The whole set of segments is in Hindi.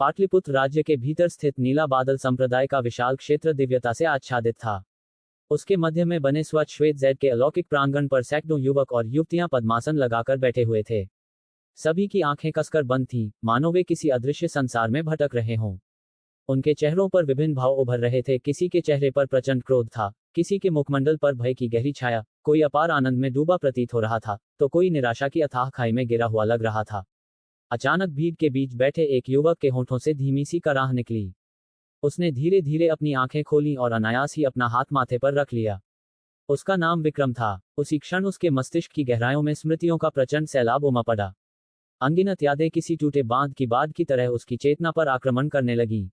पाटलिपुत्र राज्य के भीतर स्थित नीला बादल संप्रदाय का विशाल क्षेत्र दिव्यता से आच्छादित था। उसके मध्य में बने स्वच्छ श्वेत जैद के अलौकिक प्रांगण पर सैकड़ों युवक और युवतियां पद्मासन लगाकर बैठे हुए थे। सभी की आंखें कसकर बंद थीं, मानो वे किसी अदृश्य संसार में भटक रहे हों। उनके चेहरों पर विभिन्न भाव उभर रहे थे। किसी के चेहरे पर प्रचंड क्रोध था, किसी के मुखमंडल पर भय की गहरी छाया, कोई अपार आनंद में डूबा प्रतीत हो रहा था, तो कोई निराशा की अथाह खाई में गिरा हुआ लग रहा था। अचानक भीड़ के बीच बैठे एक युवक के होंठों से धीमी सी कराह निकली। उसने धीरे धीरे अपनी आंखें खोलीं और अनायास ही अपना हाथ माथे पर रख लिया। उसका नाम विक्रम था। उसी क्षण उसके मस्तिष्क की गहराइयों में स्मृतियों का प्रचंड सैलाब उमड़ पड़ा। अनगिनत यादें किसी टूटे बांध की बाढ़ की तरह उसकी चेतना पर आक्रमण करने लगीं।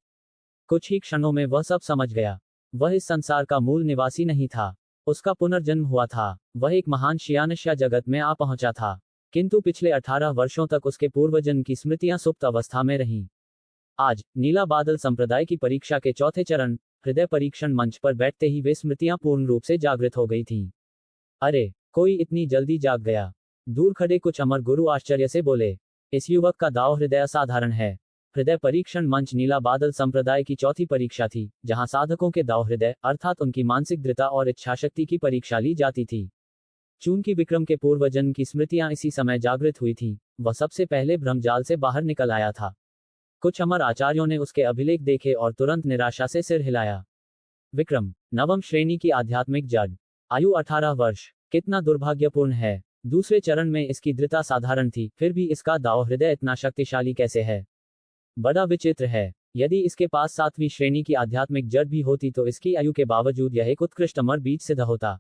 कुछ ही क्षणों में वह सब समझ गया। वह इस संसार का मूल निवासी नहीं था। उसका पुनर्जन्म हुआ था। वह एक महान शियानश्या जगत में आ पहुंचा था, किंतु पिछले 18 वर्षों तक उसके पूर्वजन्म की स्मृतियां सुप्त अवस्था में रहीं। आज नीला बादल संप्रदाय की परीक्षा के चौथे चरण, हृदय परीक्षण मंच पर बैठते ही वे स्मृतियां पूर्ण रूप से जागृत हो गई थीं। अरे, कोई इतनी जल्दी जाग गया? दूर खड़े कुछ अमर गुरु आश्चर्य से बोले। इस युवक का दाव हृदय असाधारण है। हृदय परीक्षण मंच नीला बादल संप्रदाय की चौथी परीक्षा थी, जहां साधकों के दाव हृदय अर्थात उनकी मानसिक दृढ़ता और इच्छाशक्ति की परीक्षा ली जाती थी। चूंकि विक्रम के पूर्वजन्म की स्मृतियां इसी समय जागृत हुई थीं, वह सबसे पहले भ्रमजाल से बाहर निकल आया था। कुछ अमर आचार्यों ने उसके अभिलेख देखे और तुरंत निराशा से सिर हिलाया। विक्रम, नवम श्रेणी की आध्यात्मिक जड़, आयु 18 वर्ष, कितना दुर्भाग्यपूर्ण है। दूसरे चरण में इसकी दृढ़ता साधारण थी, फिर भी इसका दाव हृदय इतना शक्तिशाली कैसे है? बड़ा विचित्र है। यदि इसके पास 7वीं श्रेणी की आध्यात्मिक जड़ भी होती तो इसकी आयु के बावजूद यह एक उत्कृष्ट अमर बीज सिद्ध होता।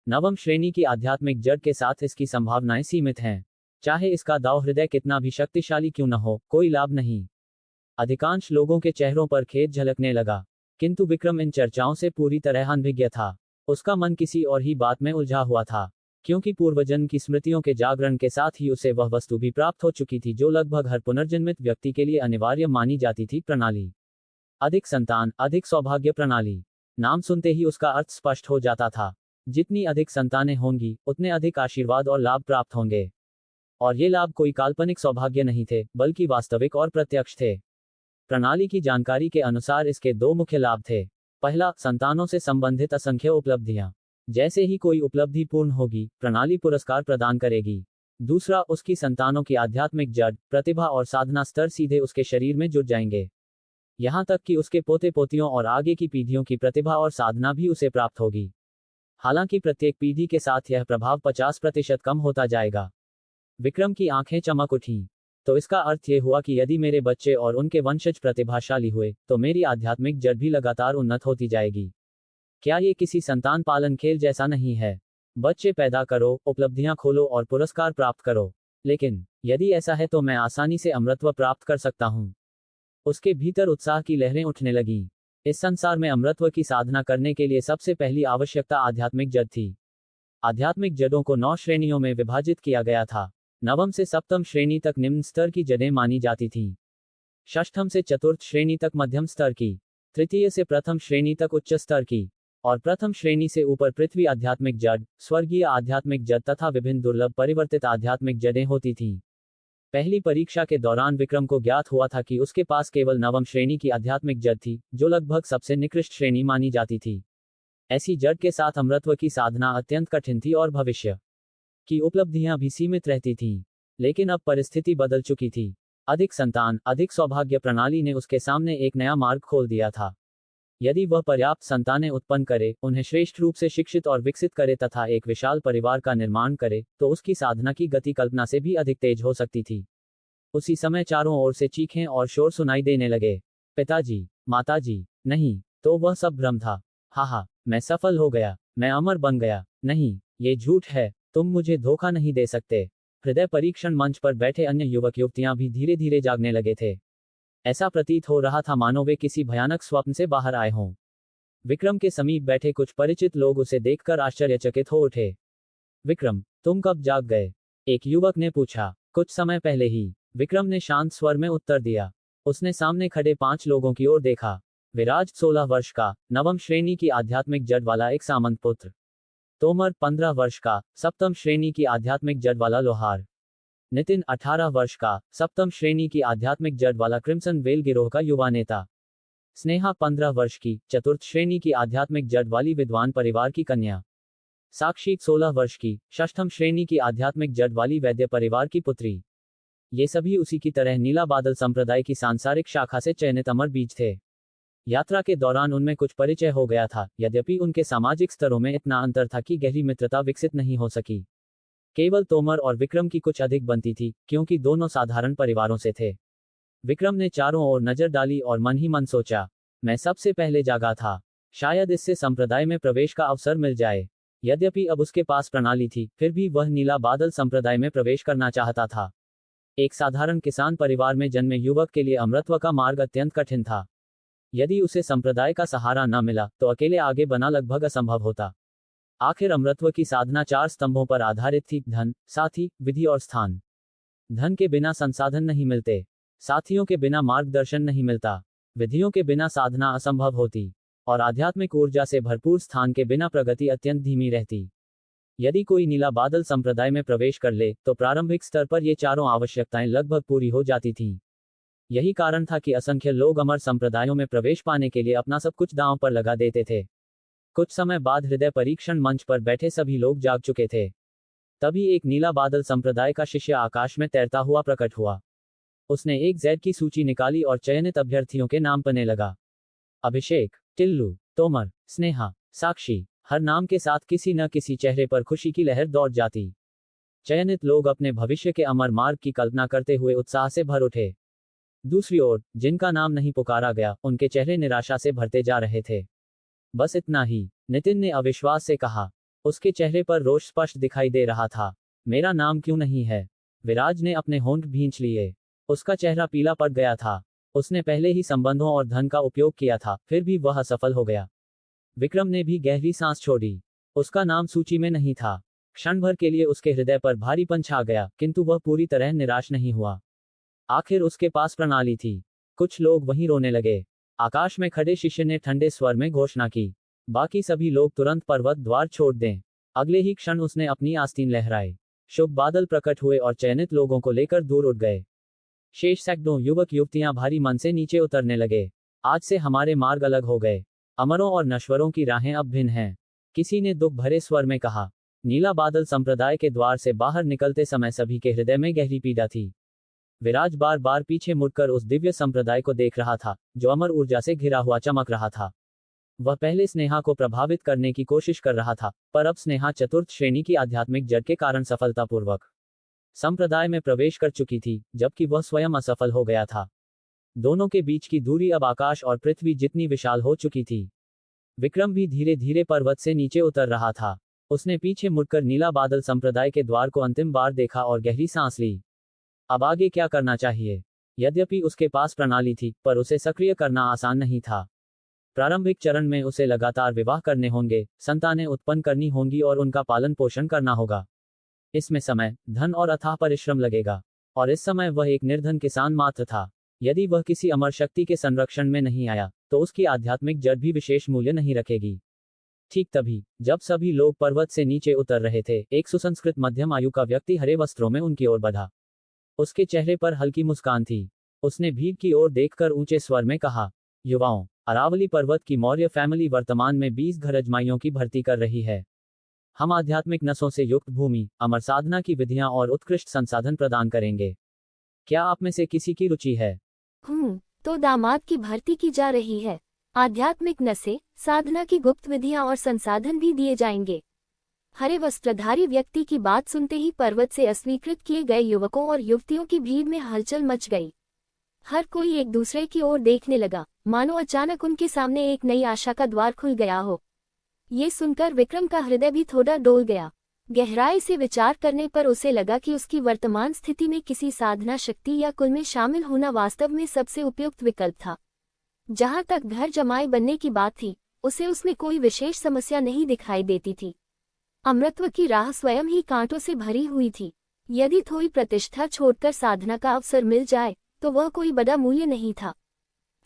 नवम श्रेणी की आध्यात्मिक जड़ के साथ इसकी संभावनाएं सीमित हैं। चाहे इसका दाव हृदय कितना भी शक्तिशाली क्यों न हो, कोई लाभ नहीं। अधिकांश लोगों के चेहरों पर खेद झलकने लगा, किंतु विक्रम इन चर्चाओं से पूरी तरह अनभिज्ञ था। उसका मन किसी और ही बात में उलझा हुआ था, क्योंकि पूर्वजन्म की स्मृतियों के जागरण के साथ ही उसे वह वस्तु भी प्राप्त हो चुकी थी जो लगभग हर पुनर्जन्मित व्यक्ति के लिए अनिवार्य मानी जाती थी, प्रणाली। अधिक संतान, अधिक सौभाग्य प्रणाली। नाम सुनते ही उसका अर्थ स्पष्ट हो जाता था। जितनी अधिक संतानें होंगी, उतने अधिक आशीर्वाद और लाभ प्राप्त होंगे। और ये लाभ कोई काल्पनिक सौभाग्य नहीं थे, बल्कि वास्तविक और प्रत्यक्ष थे। प्रणाली की जानकारी के अनुसार इसके 2 मुख्य लाभ थे। पहला, संतानों से संबंधित असंख्य उपलब्धियां। जैसे ही कोई उपलब्धि पूर्ण होगी, प्रणाली पुरस्कार प्रदान करेगी। दूसरा, उसकी संतानों की आध्यात्मिक जड़, प्रतिभा और साधना स्तर सीधे उसके शरीर में जुड़ जाएंगे। यहां तक कि उसके पोते पोतियों और आगे की पीढ़ियों की प्रतिभा और साधना भी उसे प्राप्त होगी। हालांकि प्रत्येक पीढ़ी के साथ यह प्रभाव 50% कम होता जाएगा। विक्रम की आंखें चमक उठीं। तो इसका अर्थ यह हुआ कि यदि मेरे बच्चे और उनके वंशज प्रतिभाशाली हुए, तो मेरी आध्यात्मिक जड़ भी लगातार उन्नत होती जाएगी। क्या ये किसी संतान पालन खेल जैसा नहीं है? बच्चे पैदा करो, उपलब्धियां खोलो और पुरस्कार प्राप्त करो। लेकिन यदि ऐसा है तो मैं आसानी से अमरत्व प्राप्त कर सकता हूं। उसके भीतर उत्साह की लहरें उठने लगीं। इस संसार में अमरत्व की साधना करने के लिए सबसे पहली आवश्यकता आध्यात्मिक जड़ थी। आध्यात्मिक जड़ों को 9 श्रेणियों में विभाजित किया गया था। नवम से सप्तम श्रेणी तक निम्न स्तर की जड़ें मानी जाती थीं। षष्ठम से चतुर्थ श्रेणी तक मध्यम स्तर की, तृतीय से प्रथम श्रेणी तक उच्च स्तर की, और प्रथम श्रेणी से ऊपर पृथ्वी आध्यात्मिक जड़, स्वर्गीय आध्यात्मिक जड़ तथा विभिन्न दुर्लभ परिवर्तित आध्यात्मिक जड़ें होती थीं। पहली परीक्षा के दौरान विक्रम को ज्ञात हुआ था कि उसके पास केवल नवम श्रेणी की आध्यात्मिक जड़ थी, जो लगभग सबसे निकृष्ट श्रेणी मानी जाती थी। ऐसी जड़ के साथ अमरत्व की साधना अत्यंत कठिन थी और भविष्य की उपलब्धियां भी सीमित रहती थीं। लेकिन अब परिस्थिति बदल चुकी थी। अधिक संतान, अधिक सौभाग्य प्रणाली ने उसके सामने एक नया मार्ग खोल दिया था। यदि वह पर्याप्त संतानें उत्पन्न करे, उन्हें श्रेष्ठ रूप से शिक्षित और विकसित करे तथा एक विशाल परिवार का निर्माण करे, तो उसकी साधना की गति कल्पना से भी अधिक तेज हो सकती थी। उसी समय चारों ओर से चीखें और शोर सुनाई देने लगे। पिताजी, माताजी, नहीं, तो वह सब भ्रम था। हा, मैं सफल हो गया, मैं अमर बन गया। नहीं, ये झूठ है, तुम मुझे धोखा नहीं दे सकते। हृदय परीक्षण मंच पर बैठे अन्य युवक युवतियां भी धीरे धीरे जागने लगे थे। ऐसा प्रतीत हो रहा था मानो वे किसी भयानक स्वप्न से बाहर आए हों। विक्रम के समीप बैठे कुछ परिचित लोग उसे देखकर आश्चर्यचकित हो उठे। विक्रम, तुम कब जाग गए? एक युवक ने पूछा। कुछ समय पहले ही, विक्रम ने शांत स्वर में उत्तर दिया। उसने सामने खड़े 5 लोगों की ओर देखा। विराज 16 वर्ष का, नवम श्रेणी की आध्यात्मिक जड़ वाला एक सामंत पुत्र। तोमर 15 वर्ष का, सप्तम श्रेणी की आध्यात्मिक जड़ वाला लोहार। नितिन 18 वर्ष का, सप्तम श्रेणी की आध्यात्मिक जड़ वाला क्रिम्सन वेल गिरोह का युवा नेता। स्नेहा 15 वर्ष की, चतुर्थ श्रेणी की आध्यात्मिक जड़ वाली विद्वान परिवार की कन्या। साक्षी 16 वर्ष की, षष्ठम श्रेणी की आध्यात्मिक जड़ वाली वैद्य परिवार की पुत्री। ये सभी उसी की तरह नीला बादल संप्रदाय की सांसारिक शाखा से चयनित अमर बीज थे। यात्रा के दौरान उनमें कुछ परिचय हो गया था, यद्यपि उनके सामाजिक स्तरों में इतना अंतर था कि गहरी मित्रता विकसित नहीं हो सकी। केवल तोमर और विक्रम की कुछ अधिक बनती थी, क्योंकि दोनों साधारण परिवारों से थे। विक्रम ने चारों ओर नजर डाली और मन ही मन सोचा, मैं सबसे पहले जागा था, शायद इससे संप्रदाय में प्रवेश का अवसर मिल जाए। यद्यपि अब उसके पास प्रणाली थी, फिर भी वह नीला बादल संप्रदाय में प्रवेश करना चाहता था। एक साधारण किसान परिवार में जन्मे युवक के लिए अमरत्व का मार्ग अत्यंत कठिन था। यदि उसे संप्रदाय का सहारा न मिला तो अकेले आगे बढ़ना लगभग असंभव होता। आखिर अमरत्व की साधना 4 स्तंभों पर आधारित थी: धन, साथी, विधि और स्थान। धन के बिना संसाधन नहीं मिलते, साथियों के बिना मार्गदर्शन नहीं मिलता, विधियों के बिना साधना असंभव होती, और आध्यात्मिक ऊर्जा से भरपूर स्थान के बिना प्रगति अत्यंत धीमी रहती। यदि कोई नीला बादल संप्रदाय में प्रवेश कर ले तो प्रारंभिक स्तर पर ये चारों आवश्यकताएं लगभग पूरी हो जाती थीं। यही कारण था कि असंख्य लोग अमर संप्रदायों में प्रवेश पाने के लिए अपना सब कुछ दांव पर लगा देते थे। कुछ समय बाद हृदय परीक्षण मंच पर बैठे सभी लोग जाग चुके थे। तभी एक नीला बादल संप्रदाय का शिष्य आकाश में तैरता हुआ प्रकट हुआ। उसने एक जेड की सूची निकाली और चयनित अभ्यर्थियों के नाम पढ़ने लगा। अभिषेक, टिल्लू, तोमर, स्नेहा, साक्षी। हर नाम के साथ किसी न किसी चेहरे पर खुशी की लहर दौड़ जाती। चयनित लोग अपने भविष्य के अमर मार्ग की कल्पना करते हुए उत्साह से भर उठे। दूसरी ओर, जिनका नाम नहीं पुकारा गया, उनके चेहरे निराशा से भरते जा रहे थे। बस इतना ही, नितिन ने अविश्वास से कहा। उसके चेहरे पर रोष स्पष्ट दिखाई दे रहा था। मेरा नाम क्यों नहीं है? विराज ने अपने होंठ भींच लिए। उसका चेहरा पीला पड़ गया था। उसने पहले ही संबंधों और धन का उपयोग किया था, फिर भी वह असफल हो गया। विक्रम ने भी गहरी सांस छोड़ी। उसका नाम सूची में नहीं था। क्षण भर के लिए उसके हृदय पर भारीपन छा गया, किंतु वह पूरी तरह निराश नहीं हुआ। आखिर उसके पास प्रणाली थी। कुछ लोग वहीं रोने लगे। आकाश में खड़े शिष्य ने ठंडे स्वर में घोषणा की, बाकी सभी लोग तुरंत पर्वत द्वार छोड़ दें। अगले ही क्षण उसने अपनी आस्तीन लहराई। शुभ बादल प्रकट हुए और चयनित लोगों को लेकर दूर उड़ गए। शेष सैकड़ों युवक युवतियां भारी मन से नीचे उतरने लगे। आज से हमारे मार्ग अलग हो गए। अमरों और नश्वरों की राहें अब भिन्न हैं, किसी ने दुख भरे स्वर में कहा। नीला बादल संप्रदाय के द्वार से बाहर निकलते समय सभी के हृदय में गहरी पीड़ा थी। विराज बार बार पीछे मुड़कर उस दिव्य संप्रदाय को देख रहा था, जो अमर ऊर्जा से घिरा हुआ चमक रहा था। वह पहले स्नेहा को प्रभावित करने की कोशिश कर रहा था, पर अब स्नेहा चतुर्थ श्रेणी की आध्यात्मिक जड़ के कारण सफलतापूर्वक संप्रदाय में प्रवेश कर चुकी थी, जबकि वह स्वयं असफल हो गया था। दोनों के बीच की दूरी अब आकाश और पृथ्वी जितनी विशाल हो चुकी थी। विक्रम भी धीरे धीरे पर्वत से नीचे उतर रहा था। उसने पीछे मुड़कर नीला बादल संप्रदाय के द्वार को अंतिम बार देखा और गहरी सांस ली। अब आगे क्या करना चाहिए? यद्यपि उसके पास प्रणाली थी, पर उसे सक्रिय करना आसान नहीं था। प्रारंभिक चरण में उसे लगातार विवाह करने होंगे, संतानें उत्पन्न करनी होंगी और उनका पालन पोषण करना होगा। इसमें समय, धन और अथाह परिश्रम लगेगा, और इस समय वह एक निर्धन किसान मात्र था। यदि वह किसी अमर शक्ति के संरक्षण में नहीं आया, तो उसकी आध्यात्मिक जड़ भी विशेष मूल्य नहीं रखेगी। ठीक तभी, जब सभी लोग पर्वत से नीचे उतर रहे थे, एक सुसंस्कृत मध्यम आयु का व्यक्ति हरे वस्त्रों में उनकी ओर बढ़ा। उसके चेहरे पर हल्की मुस्कान थी। उसने भीड़ की ओर देखकर ऊंचे स्वर में कहा, युवाओं, अरावली पर्वत की मौर्य फैमिली वर्तमान में 20 घर अजमाइयों की भर्ती कर रही है। हम आध्यात्मिक नसों से युक्त भूमि, अमर साधना की विधियां और उत्कृष्ट संसाधन प्रदान करेंगे। क्या आप में से किसी की रुचि है? तो दामाद की भर्ती की जा रही है। आध्यात्मिक नसें, साधना की गुप्त विधियां और संसाधन भी दिए जाएंगे। हरे वस्त्रधारी व्यक्ति की बात सुनते ही पर्वत से अस्वीकृत किए गए युवकों और युवतियों की भीड़ में हलचल मच गई। हर कोई एक दूसरे की ओर देखने लगा, मानो अचानक उनके सामने एक नई आशा का द्वार खुल गया हो। ये सुनकर विक्रम का हृदय भी थोड़ा डोल गया। गहराई से विचार करने पर उसे लगा कि उसकी वर्तमान स्थिति में किसी साधना शक्ति या कुल में शामिल होना वास्तव में सबसे उपयुक्त विकल्प था। जहां तक घर जमाई बनने की बात थी, उसे उसमें कोई विशेष समस्या नहीं दिखाई देती थी। अमृतत्व की राह स्वयं ही कांटों से भरी हुई थी। यदि थोड़ी प्रतिष्ठा छोड़कर साधना का अवसर मिल जाए, तो वह कोई बड़ा मूल्य नहीं था।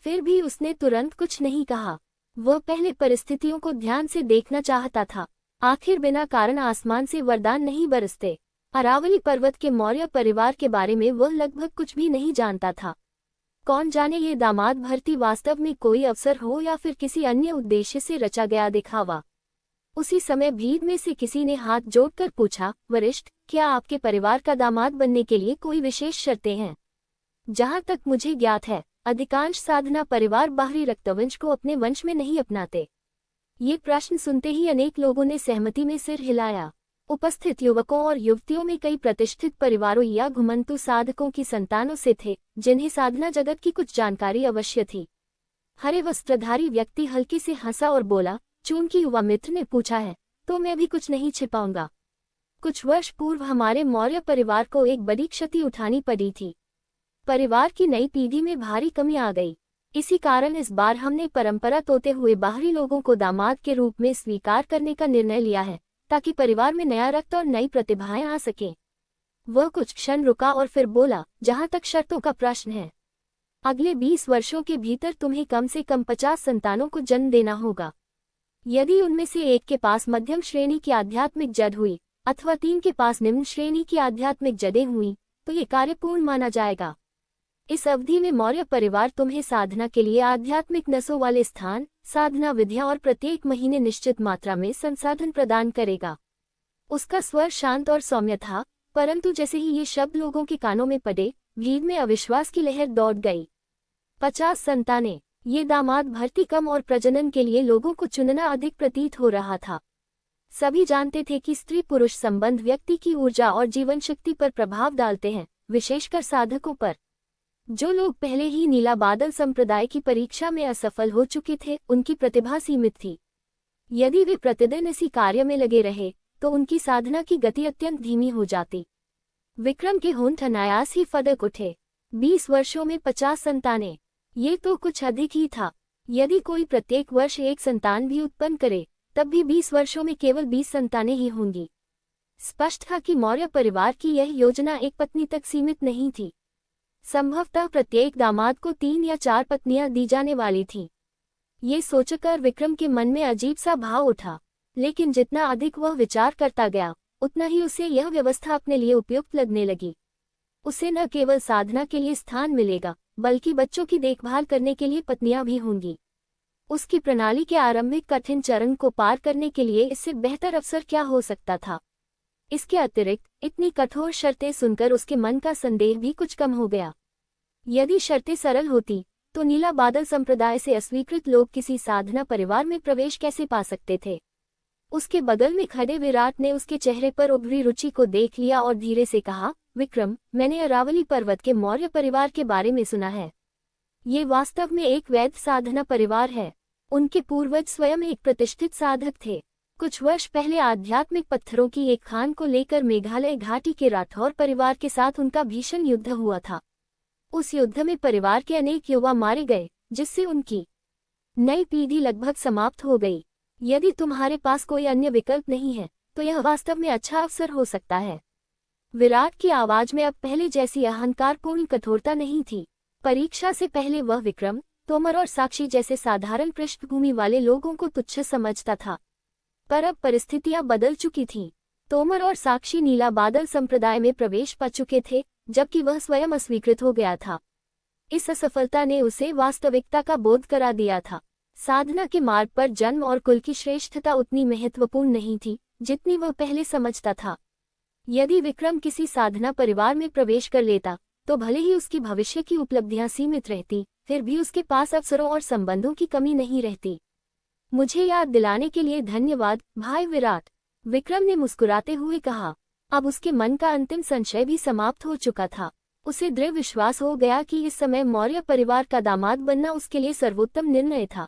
फिर भी उसने तुरंत कुछ नहीं कहा। वह पहले परिस्थितियों को ध्यान से देखना चाहता था। आखिर बिना कारण आसमान से वरदान नहीं बरसते। अरावली पर्वत के मौर्य परिवार के बारे में वह लगभग कुछ भी नहीं जानता था। कौन जाने ये दामाद भर्ती वास्तव में कोई अवसर हो या फिर किसी अन्य उद्देश्य से रचा गया दिखावा। उसी समय भीड़ में से किसी ने हाथ जोड़कर पूछा, वरिष्ठ, क्या आपके परिवार का दामाद बनने के लिए कोई विशेष शर्तें हैं? जहां तक मुझे ज्ञात है, अधिकांश साधना परिवार बाहरी रक्तवंश को अपने वंश में नहीं अपनाते। ये प्रश्न सुनते ही अनेक लोगों ने सहमति में सिर हिलाया। उपस्थित युवकों और युवतियों में कई प्रतिष्ठित परिवारों या घुमंतु साधकों की संतानों से थे, जिन्हें साधना जगत की कुछ जानकारी अवश्य थी। हरे वस्त्रधारी व्यक्ति हल्के से हंसा और बोला, चूंकि युवा मित्र ने पूछा है, तो मैं भी कुछ नहीं छिपाऊंगा। कुछ वर्ष पूर्व हमारे मौर्य परिवार को एक बड़ी क्षति उठानी पड़ी थी। परिवार की नई पीढ़ी में भारी कमी आ गई। इसी कारण इस बार हमने परंपरा तोड़ते हुए बाहरी लोगों को दामाद के रूप में स्वीकार करने का निर्णय लिया है, ताकि परिवार में नया रक्त और नई प्रतिभाएं आ सकें। वह कुछ क्षण रुका और फिर बोला, जहां तक शर्तों का प्रश्न है, अगले 20 वर्षों के भीतर तुम्हें कम से कम 50 संतानों को जन्म देना होगा। यदि उनमें से एक के पास मध्यम श्रेणी की आध्यात्मिक जड़ हुई अथवा 3 के पास निम्न श्रेणी की आध्यात्मिक जड़ें हुई, तो ये कार्य पूर्ण माना जाएगा। इस अवधि में मौर्य परिवार तुम्हें साधना के लिए आध्यात्मिक नसों वाले स्थान, साधना विधियां और प्रत्येक महीने निश्चित मात्रा में संसाधन प्रदान करेगा। उसका स्वर शांत और सौम्य था, परंतु जैसे ही ये शब्द लोगों के कानों में पड़े, भीड़ में अविश्वास की लहर दौड़ गई। 50 संतानें, ये दामाद भर्ती कम और प्रजनन के लिए लोगों को चुनना अधिक प्रतीत हो रहा था। सभी जानते थे कि स्त्री पुरुष संबंध व्यक्ति की ऊर्जा और जीवन शक्ति पर प्रभाव डालते हैं, विशेषकर साधकों पर। जो लोग पहले ही नीला बादल संप्रदाय की परीक्षा में असफल हो चुके थे, उनकी प्रतिभा सीमित थी। यदि वे प्रतिदिन इसी कार्य में लगे रहे, तो उनकी साधना की गति अत्यंत धीमी हो जाती। विक्रम के होंठ अनायास ही फदक उठे। 20 वर्षों में 50 संतानें, ये तो कुछ अधिक ही था। यदि कोई प्रत्येक वर्ष एक संतान भी उत्पन्न करे, तब भी 20 वर्षों में केवल 20 संतानें ही होंगी। स्पष्ट था कि मौर्य परिवार की यह योजना एक पत्नी तक सीमित नहीं थी। संभवतः प्रत्येक दामाद को 3 या 4 पत्नियां दी जाने वाली थीं। ये सोचकर विक्रम के मन में अजीब सा भाव उठा, लेकिन जितना अधिक वह विचार करता गया, उतना ही उसे यह व्यवस्था अपने लिए उपयुक्त लगने लगी। उसे न केवल साधना के लिए स्थान मिलेगा, बल्कि बच्चों की देखभाल करने के लिए पत्नियां भी होंगी। उसकी प्रणाली के आरंभिक कठिन चरण को पार करने के लिए इससे बेहतर अवसर क्या हो सकता था। इसके अतिरिक्त इतनी कठोर शर्तें सुनकर उसके मन का संदेह भी कुछ कम हो गया। यदि शर्तें सरल होती, तो नीला बादल संप्रदाय से अस्वीकृत लोग किसी साधना परिवार में प्रवेश कैसे पा सकते थे। उसके बगल में खड़े विराट ने उसके चेहरे पर उभरी रुचि को देख लिया और धीरे से कहा, विक्रम, मैंने अरावली पर्वत के मौर्य परिवार के बारे में सुना है। ये वास्तव में एक वैध साधना परिवार है। उनके पूर्वज स्वयं एक प्रतिष्ठित साधक थे। कुछ वर्ष पहले आध्यात्मिक पत्थरों की एक खान को लेकर मेघालय घाटी के राठौर परिवार के साथ उनका भीषण युद्ध हुआ था। उस युद्ध में परिवार के अनेक युवा मारे गए, जिससे उनकी नई पीढ़ी लगभग समाप्त हो गई। यदि तुम्हारे पास कोई अन्य विकल्प नहीं है, तो यह वास्तव में अच्छा अवसर हो सकता है। विराट की आवाज में अब पहले जैसी अहंकारपूर्ण कठोरता नहीं थी। परीक्षा से पहले वह विक्रम, तोमर और साक्षी जैसे साधारण पृष्ठभूमि वाले लोगों को तुच्छ समझता था, पर अब परिस्थितियां बदल चुकी थीं। तोमर और साक्षी नीला बादल संप्रदाय में प्रवेश पा चुके थे, जबकि वह स्वयं अस्वीकृत हो गया था। इस असफलता ने उसे वास्तविकता का बोध करा दिया था। साधना के मार्ग पर जन्म और कुल की श्रेष्ठता उतनी महत्वपूर्ण नहीं थी, जितनी वह पहले समझता था। यदि विक्रम किसी साधना परिवार में प्रवेश कर लेता, तो भले ही उसकी भविष्य की उपलब्धियां सीमित रहती, फिर भी उसके पास अवसरों और संबंधों की कमी नहीं रहती। मुझे याद दिलाने के लिए धन्यवाद, भाई विराट, विक्रम ने मुस्कुराते हुए कहा। अब उसके मन का अंतिम संशय भी समाप्त हो चुका था। उसे दृढ़ विश्वास हो गया कि इस समय मौर्य परिवार का दामाद बनना उसके लिए सर्वोत्तम निर्णय था।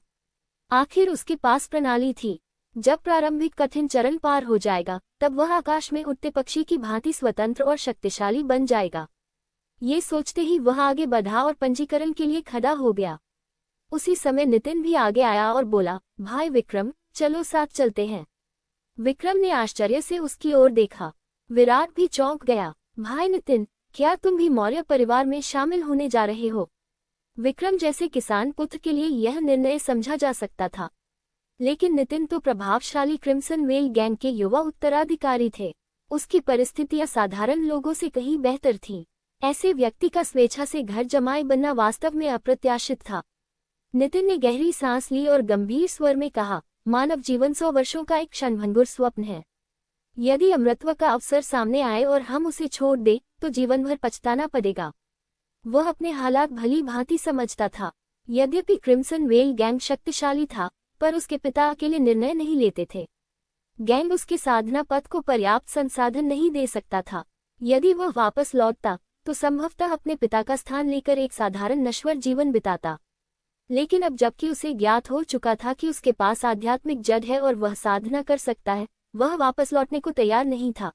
आखिर उसके पास प्रणाली थी। जब प्रारंभिक कठिन चरण पार हो जाएगा, तब वह आकाश में उड़ते पक्षी की भांति स्वतंत्र और शक्तिशाली बन जाएगा। ये सोचते ही वह आगे बढ़ा और पंजीकरण के लिए खड़ा हो गया। उसी समय नितिन भी आगे आया और बोला, भाई विक्रम, चलो साथ चलते हैं। विक्रम ने आश्चर्य से उसकी ओर देखा। विराट भी चौंक गया। भाई नितिन, क्या तुम भी मौर्य परिवार में शामिल होने जा रहे हो? विक्रम जैसे किसान पुत्र के लिए यह निर्णय समझा जा सकता था, लेकिन नितिन तो प्रभावशाली क्रिम्सन वेल गैंग के युवा उत्तराधिकारी थे। उसकी परिस्थितियां साधारण लोगों से कहीं बेहतर थीं। ऐसे व्यक्ति का स्वेच्छा से घर जमाई बनना वास्तव में अप्रत्याशित था। नितिन ने गहरी सांस ली और गंभीर स्वर में कहा, मानव जीवन 100 वर्षों का एक क्षणभंगुर स्वप्न है। यदि अमृतत्व का अवसर सामने आए और हम उसे छोड़ दें, तो जीवन भर पछताना पड़ेगा। वह अपने हालात भली भांति समझता था। यद्यपि क्रिम्सन वेल गैंग शक्तिशाली था, पर उसके पिता अकेले निर्णय नहीं लेते थे। गैंग उसके साधना पथ को पर्याप्त संसाधन नहीं दे सकता था। यदि वह वापस लौटता, तो संभवतः अपने पिता का स्थान लेकर एक साधारण नश्वर जीवन बिताता। लेकिन अब जबकि उसे ज्ञात हो चुका था कि उसके पास आध्यात्मिक जड़ है और वह साधना कर सकता है, वह वापस लौटने को तैयार नहीं था।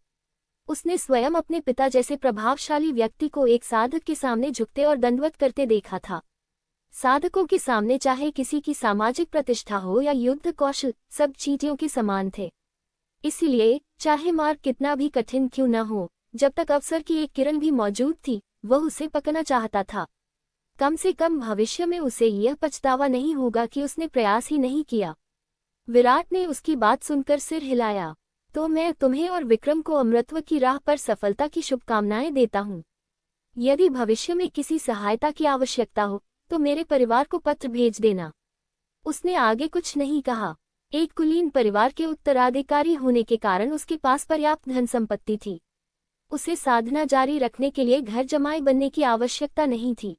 उसने स्वयं अपने पिता जैसे प्रभावशाली व्यक्ति को एक साधक के सामने झुकते और दंडवत करते देखा था। साधकों के सामने चाहे किसी की सामाजिक प्रतिष्ठा हो या युद्ध कौशल, सब चींटियों के समान थे। इसलिए चाहे मार्ग कितना भी कठिन क्यों न हो, जब तक अवसर की एक किरण भी मौजूद थी, वह उसे पकड़ना चाहता था। कम से कम भविष्य में उसे यह पछतावा नहीं होगा कि उसने प्रयास ही नहीं किया। विराट ने उसकी बात सुनकर सिर हिलाया। तो मैं तुम्हें और विक्रम को अमृतत्व की राह पर सफलता की शुभकामनाएं देता हूँ। यदि भविष्य में किसी सहायता की आवश्यकता हो, तो मेरे परिवार को पत्र भेज देना। उसने आगे कुछ नहीं कहा। एक कुलीन परिवार के उत्तराधिकारी होने के कारण उसके पास पर्याप्त धन संपत्ति थी। उसे साधना जारी रखने के लिए घर जमाई बनने की आवश्यकता नहीं थी।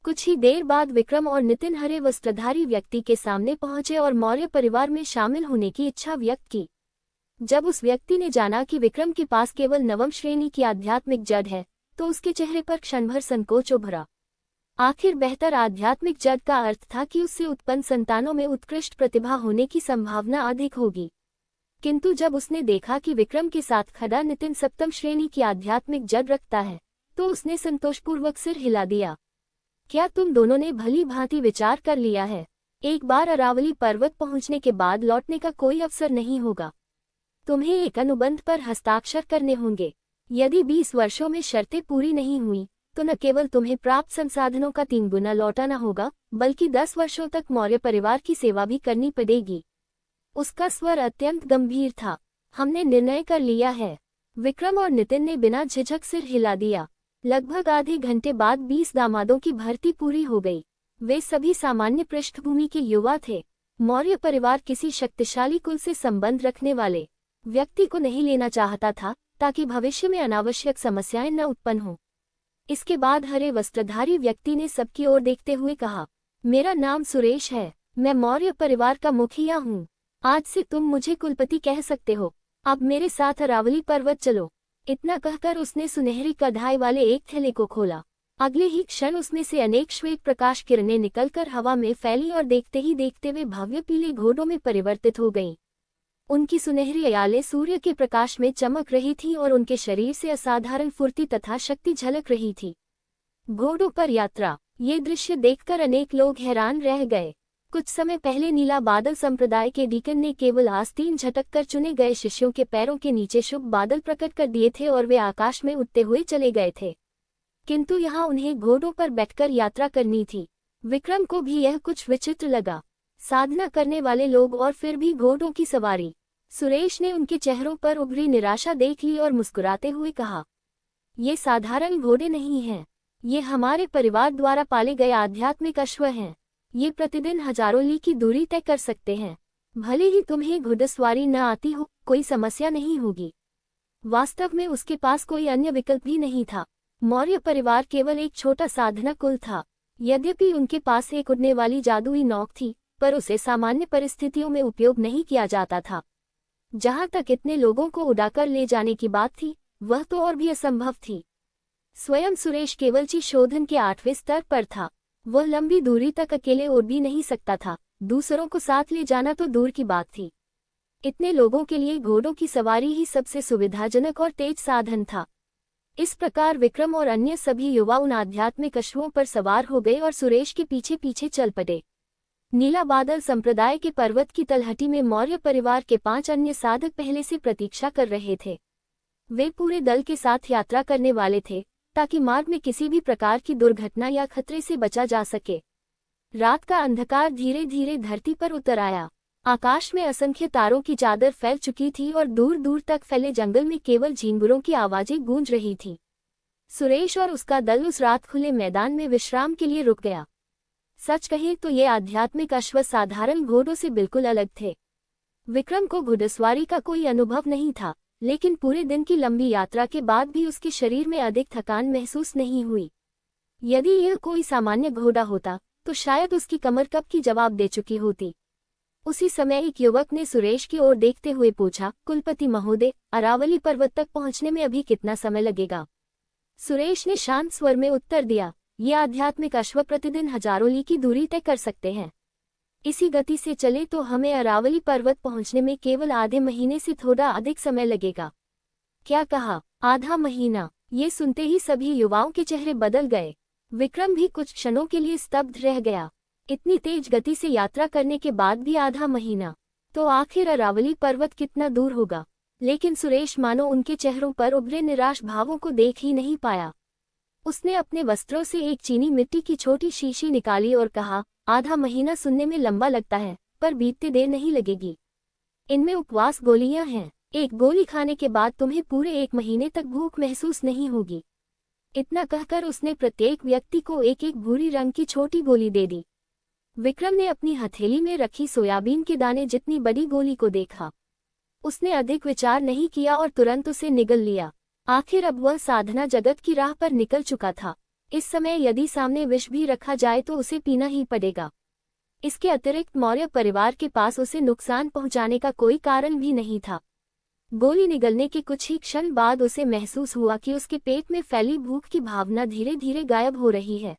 कुछ ही देर बाद विक्रम और नितिन हरे वस्त्रधारी व्यक्ति के सामने पहुंचे और मौर्य परिवार में शामिल होने की इच्छा व्यक्त की। जब उस व्यक्ति ने जाना कि विक्रम के पास केवल नवम श्रेणी की आध्यात्मिक जड़ है, तो उसके चेहरे पर क्षणभर संकोच उभरा। आखिर बेहतर आध्यात्मिक जड़ का अर्थ था कि उससे उत्पन्न संतानों में उत्कृष्ट प्रतिभा होने की संभावना अधिक होगी। किंतु जब उसने देखा कि विक्रम के साथ खड़ा नितिन सप्तम श्रेणी की आध्यात्मिक जड़ रखता है, तो उसने संतोषपूर्वक सिर हिला दिया। क्या तुम दोनों ने भली भांति विचार कर लिया है? एक बार अरावली पर्वत पहुंचने के बाद लौटने का कोई अवसर नहीं होगा। तुम्हें एक अनुबंध पर हस्ताक्षर करने होंगे। यदि 20 वर्षों में शर्तें पूरी नहीं हुई, तो न केवल तुम्हें प्राप्त संसाधनों का 3 गुना लौटाना होगा, बल्कि 10 वर्षों तक मौर्य परिवार की सेवा भी करनी पड़ेगी। उसका स्वर अत्यंत गंभीर था। हमने निर्णय कर लिया है। विक्रम और नितिन ने बिना झिझक सिर हिला दिया। लगभग आधे घंटे बाद 20 दामादों की भर्ती पूरी हो गई। वे सभी सामान्य पृष्ठभूमि के युवा थे। मौर्य परिवार किसी शक्तिशाली कुल से संबंध रखने वाले व्यक्ति को नहीं लेना चाहता था, ताकि भविष्य में अनावश्यक समस्याएं न उत्पन्न हों। इसके बाद हरे वस्त्रधारी व्यक्ति ने सबकी ओर देखते हुए कहा, मेरा नाम सुरेश है। मैं मौर्य परिवार का मुखिया हूँ। आज से तुम मुझे कुलपति कह सकते हो। अब मेरे साथ अरावली पर्वत चलो। इतना कहकर उसने सुनहरी कढ़ाई वाले एक थैले को खोला। अगले ही क्षण उसमें से अनेक श्वेत प्रकाश किरणें निकलकर हवा में फैली और देखते ही देखते वे भव्य पीले घोड़ों में परिवर्तित हो गईं। उनकी सुनहरी अयालें सूर्य के प्रकाश में चमक रही थीं और उनके शरीर से असाधारण फुर्ती तथा शक्ति झलक रही थी। घोड़ों पर यात्रा। ये दृश्य देखकर अनेक लोग हैरान रह गए। कुछ समय पहले नीला बादल संप्रदाय के डीकन ने केवल आस्तीन झटक कर चुने गए शिष्यों के पैरों के नीचे शुभ बादल प्रकट कर दिए थे और वे आकाश में उड़ते हुए चले गए थे। किंतु यहाँ उन्हें घोड़ों पर बैठकर यात्रा करनी थी। विक्रम को भी यह कुछ विचित्र लगा। साधना करने वाले लोग और फिर भी घोड़ों की सवारी। सुरेश ने उनके चेहरों पर उभरी निराशा देख ली और मुस्कुराते हुए कहा, ये साधारण घोड़े नहीं हैं। ये हमारे परिवार द्वारा पाले गए आध्यात्मिक अश्व हैं। ये प्रतिदिन हजारों ली की दूरी तय कर सकते हैं। भले ही तुम्हें घुड़सवारी न आती हो, कोई समस्या नहीं होगी। वास्तव में उसके पास कोई अन्य विकल्प भी नहीं था। मौर्य परिवार केवल एक छोटा साधना कुल था। यद्यपि उनके पास एक उड़ने वाली जादुई नौक थी, पर उसे सामान्य परिस्थितियों में उपयोग नहीं किया जाता था। जहां तक इतने लोगों को उड़ाकर ले जाने की बात थी, वह तो और भी असंभव थी। स्वयं सुरेश केवल ची शोधन के 8वें स्तर पर था। वह लंबी दूरी तक अकेले उड़ भी नहीं सकता था, दूसरों को साथ ले जाना तो दूर की बात थी। इतने लोगों के लिए घोड़ों की सवारी ही सबसे सुविधाजनक और तेज साधन था। इस प्रकार विक्रम और अन्य सभी युवा उन आध्यात्मिक अश्वों पर सवार हो गए और सुरेश के पीछे पीछे चल पड़े। नीला बादल संप्रदाय के पर्वत की तलहटी में मौर्य परिवार के 5 अन्य साधक पहले से प्रतीक्षा कर रहे थे। वे पूरे दल के साथ यात्रा करने वाले थे, ताकि मार्ग में किसी भी प्रकार की दुर्घटना या खतरे से बचा जा सके। रात का अंधकार धीरे धीरे धरती पर उतर आया। आकाश में असंख्य तारों की चादर फैल चुकी थी और दूर दूर तक फैले जंगल में केवल झींगुरों की आवाजें गूंज रही थी। सुरेश और उसका दल उस रात खुले मैदान में विश्राम के लिए रुक गया। सच कहे तो ये आध्यात्मिक अश्व साधारण घोड़ों से बिल्कुल अलग थे। विक्रम को घुड़सवारी का कोई अनुभव नहीं था, लेकिन पूरे दिन की लंबी यात्रा के बाद भी उसके शरीर में अधिक थकान महसूस नहीं हुई। यदि यह कोई सामान्य घोड़ा होता तो शायद उसकी कमर कब की जवाब दे चुकी होती। उसी समय एक युवक ने सुरेश की ओर देखते हुए पूछा, कुलपति महोदय, अरावली पर्वत तक पहुंचने में अभी कितना समय लगेगा? सुरेश ने शांत स्वर में उत्तर दिया, ये आध्यात्मिक अश्व प्रतिदिन हजारों ली की दूरी तय कर सकते हैं। इसी गति से चले तो हमें अरावली पर्वत पहुंचने में केवल आधे महीने से थोड़ा अधिक समय लगेगा। क्या कहा? आधा महीना? ये सुनते ही सभी युवाओं के चेहरे बदल गए। विक्रम भी कुछ क्षणों के लिए स्तब्ध रह गया। इतनी तेज गति से यात्रा करने के बाद भी आधा महीना, तो आखिर अरावली पर्वत कितना दूर होगा? लेकिन सुरेश मानो उनके चेहरों पर उभरे निराश भावों को देख ही नहीं पाया। उसने अपने वस्त्रों से एक चीनी मिट्टी की छोटी शीशी निकाली और कहा, आधा महीना सुनने में लंबा लगता है, पर बीतते देर नहीं लगेगी। इनमें उपवास गोलियां हैं। एक गोली खाने के बाद तुम्हें पूरे 1 महीने तक भूख महसूस नहीं होगी। इतना कहकर उसने प्रत्येक व्यक्ति को एक एक भूरी रंग की छोटी गोली दे दी। विक्रम ने अपनी हथेली में रखी सोयाबीन के दाने जितनी बड़ी गोली को देखा। उसने अधिक विचार नहीं किया और तुरंत उसे निगल लिया। आखिर अब वह साधना जगत की राह पर निकल चुका था। इस समय यदि सामने विष भी रखा जाए तो उसे पीना ही पड़ेगा। इसके अतिरिक्त मौर्य परिवार के पास उसे नुकसान पहुंचाने का कोई कारण भी नहीं था। गोली निगलने के कुछ ही क्षण बाद उसे महसूस हुआ कि उसके पेट में फैली भूख की भावना धीरे धीरे गायब हो रही है,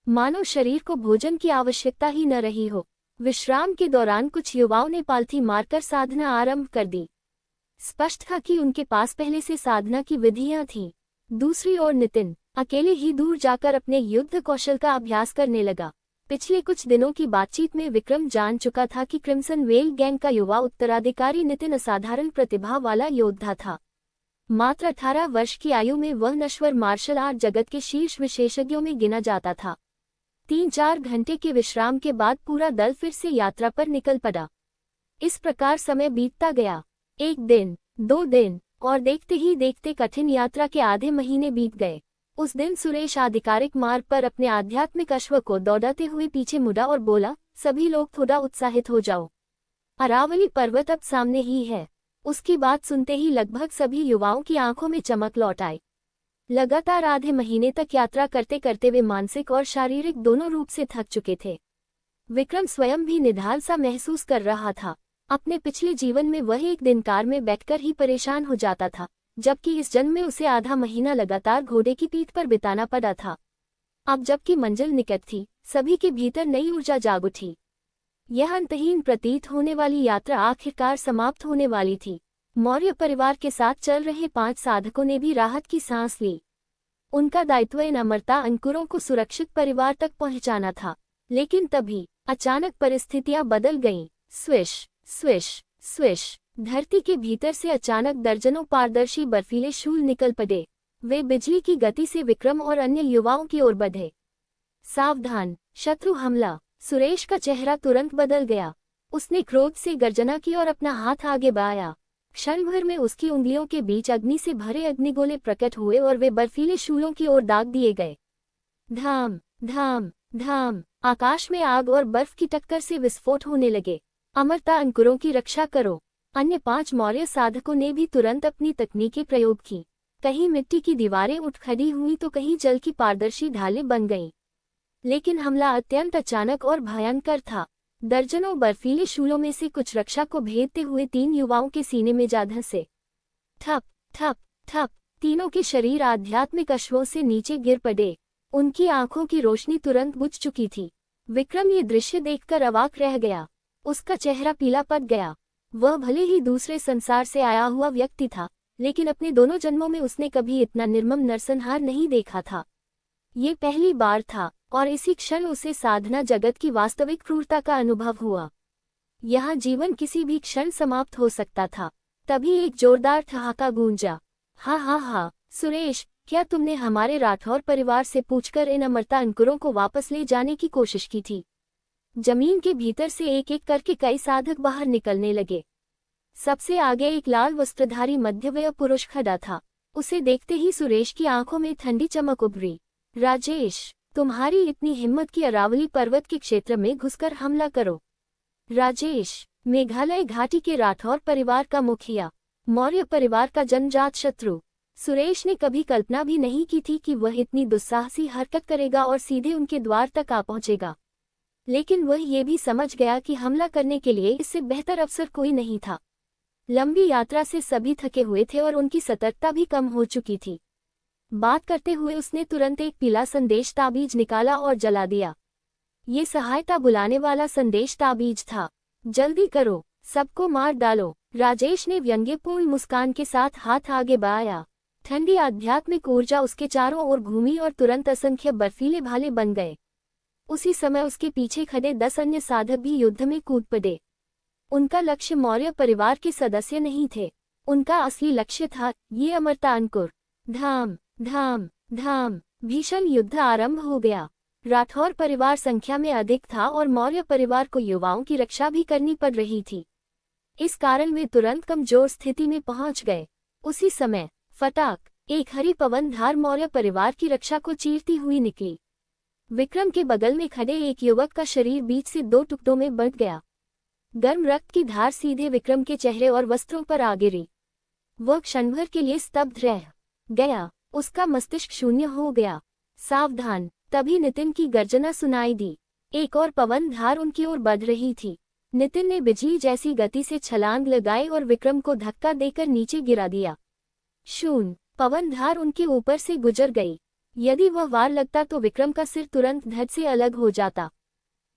मानो शरीर को भोजन की आवश्यकता ही न रही हो। विश्राम के दौरान कुछ युवाओं ने पालथी मारकर साधना आरंभ कर दी। स्पष्ट था कि उनके पास पहले से साधना की विधियां थीं। दूसरी ओर नितिन अकेले ही दूर जाकर अपने युद्ध कौशल का अभ्यास करने लगा। पिछले कुछ दिनों की बातचीत में विक्रम जान चुका था कि क्रिम्सन वेल गैंग का युवा उत्तराधिकारी नितिन असाधारण प्रतिभा वाला योद्धा था। मात्र 18 वर्ष की आयु में वह नश्वर मार्शल आर्ट जगत के शीर्ष विशेषज्ञों में गिना जाता था। 3-4 घंटे के विश्राम के बाद पूरा दल फिर से यात्रा पर निकल पड़ा। इस प्रकार समय बीतता गया। 1 दिन, 2 दिन, और देखते ही देखते कठिन यात्रा के आधे महीने बीत गए। उस दिन सुरेश आधिकारिक मार्ग पर अपने आध्यात्मिक अश्व को दौड़ाते हुए पीछे मुड़ा और बोला, सभी लोग थोड़ा उत्साहित हो जाओ, अरावली पर्वत अब सामने ही है। उसकी बात सुनते ही लगभग सभी युवाओं की आंखों में चमक लौट आई। लगातार आधे महीने तक यात्रा करते करते वे मानसिक और शारीरिक दोनों रूप से थक चुके थे। विक्रम स्वयं भी निढाल सा महसूस कर रहा था। अपने पिछले जीवन में वह एक दिन कार में बैठकर ही परेशान हो जाता था, जबकि इस जन्म में उसे आधा महीना लगातार घोड़े की पीठ पर बिताना पड़ा था। अब जबकि मंजिल निकट थी, सभी के भीतर नई ऊर्जा जाग उठी। यह अंतहीन प्रतीत होने वाली यात्रा आखिरकार समाप्त होने वाली थी। मौर्य परिवार के साथ चल रहे 5 साधकों ने भी राहत की सांस ली। उनका दायित्व इन अमरता अंकुरों को सुरक्षित परिवार तक पहुंचाना था। लेकिन तभी अचानक परिस्थितियां बदल गईं। स्विश स्विश स्विश, धरती के भीतर से अचानक दर्जनों पारदर्शी बर्फीले शूल निकल पड़े। वे बिजली की गति से विक्रम और अन्य युवाओं की ओर बढ़े। सावधान, शत्रु हमला! सुरेश का चेहरा तुरंत बदल गया। उसने क्रोध से गर्जना की और अपना हाथ आगे बढ़ाया। क्षण भर में उसकी उंगलियों के बीच अग्नि से भरे अग्निगोले प्रकट हुए और वे बर्फीले शूलों की ओर दाग दिए गए। धाम धाम धाम, आकाश में आग और बर्फ की टक्कर से विस्फोट होने लगे। अमरता अंकुरों की रक्षा करो! अन्य 5 मौर्य साधकों ने भी तुरंत अपनी तकनीकें प्रयोग की। कहीं मिट्टी की दीवारें उठ खड़ी हुई तो कहीं जल की पारदर्शी ढालें बन गईं। लेकिन हमला अत्यंत अचानक और भयंकर था। दर्जनों बर्फीले शूलों में से कुछ रक्षा को भेदते हुए 3 युवाओं के सीने में जा धंसे। ठप ठप ठप, तीनों के शरीर आध्यात्मिक अश्वों से नीचे गिर पड़े। उनकी आंखों की रोशनी तुरंत बुझ चुकी थी। विक्रम ये दृश्य देखकर अवाक रह गया। उसका चेहरा पीला पड़ गया। वह भले ही दूसरे संसार से आया हुआ व्यक्ति था, लेकिन अपने दोनों जन्मों में उसने कभी इतना निर्मम नरसंहार नहीं देखा था। ये पहली बार था और इसी क्षण उसे साधना जगत की वास्तविक क्रूरता का अनुभव हुआ। यहाँ जीवन किसी भी क्षण समाप्त हो सकता था। तभी एक जोरदार ठहाका गूंजा। हा हा हा, सुरेश, क्या तुमने हमारे राठौर परिवार से पूछकर इन अमरता अंकुरों को वापस ले जाने की कोशिश की थी? जमीन के भीतर से एक एक करके कई साधक बाहर निकलने लगे। सबसे आगे एक लाल वस्त्रधारी मध्यवयस्क पुरुष खड़ा था। उसे देखते ही सुरेश की आंखों में ठंडी चमक उभरी। राजेश, तुम्हारी इतनी हिम्मत कि अरावली पर्वत के क्षेत्र में घुसकर हमला करो। राजेश, मेघालय घाटी के राठौर परिवार का मुखिया, मौर्य परिवार का जन्मजात शत्रु। सुरेश ने कभी कल्पना भी नहीं की थी कि वह इतनी दुस्साहसी हरकत करेगा और सीधे उनके द्वार तक आ पहुंचेगा। लेकिन वह ये भी समझ गया कि हमला करने के लिए इससे बेहतर अवसर कोई नहीं था। लंबी यात्रा से सभी थके हुए थे और उनकी सतर्कता भी कम हो चुकी थी। बात करते हुए उसने तुरंत एक पीला संदेश ताबीज निकाला और जला दिया। ये सहायता बुलाने वाला संदेश ताबीज था। जल्दी करो, सबको मार डालो। राजेश ने व्यंग्यपूर्ण मुस्कान के साथ हाथ आगे बढ़ाया। ठंडी आध्यात्मिक ऊर्जा उसके चारों ओर घूमी और तुरंत असंख्य बर्फीले भाले बन गए। उसी समय उसके पीछे खड़े 10 अन्य साधक भी युद्ध में कूद पड़े। उनका लक्ष्य मौर्य परिवार के सदस्य नहीं थे। उनका असली लक्ष्य था ये अमरता अंकुर। धाम धाम धाम भीषण युद्ध आरंभ हो गया। राठौर परिवार संख्या में अधिक था और मौर्य परिवार को युवाओं की रक्षा भी करनी पड़ रही थी। इस कारण वे तुरंत कमजोर स्थिति में पहुंच गए। उसी समय फटाक, एक हरी पवन धार मौर्य परिवार की रक्षा को चीरती हुई निकली। विक्रम के बगल में खड़े एक युवक का शरीर बीच से 2 टुकड़ों में बंट गया। गर्म रक्त की धार सीधे विक्रम के चेहरे और वस्त्रों पर आ गिरी। वह क्षणभर के लिए स्तब्ध रह गया। उसका मस्तिष्क शून्य हो गया। सावधान! तभी नितिन की गर्जना सुनाई दी। एक और पवन धार उनकी ओर बढ़ रही थी। नितिन ने बिजली जैसी गति से छलांग लगाई और विक्रम को धक्का देकर नीचे गिरा दिया। शून्य! पवन धार उनके ऊपर से गुजर गई। यदि वह वार लगता तो विक्रम का सिर तुरंत धड़ से अलग हो जाता।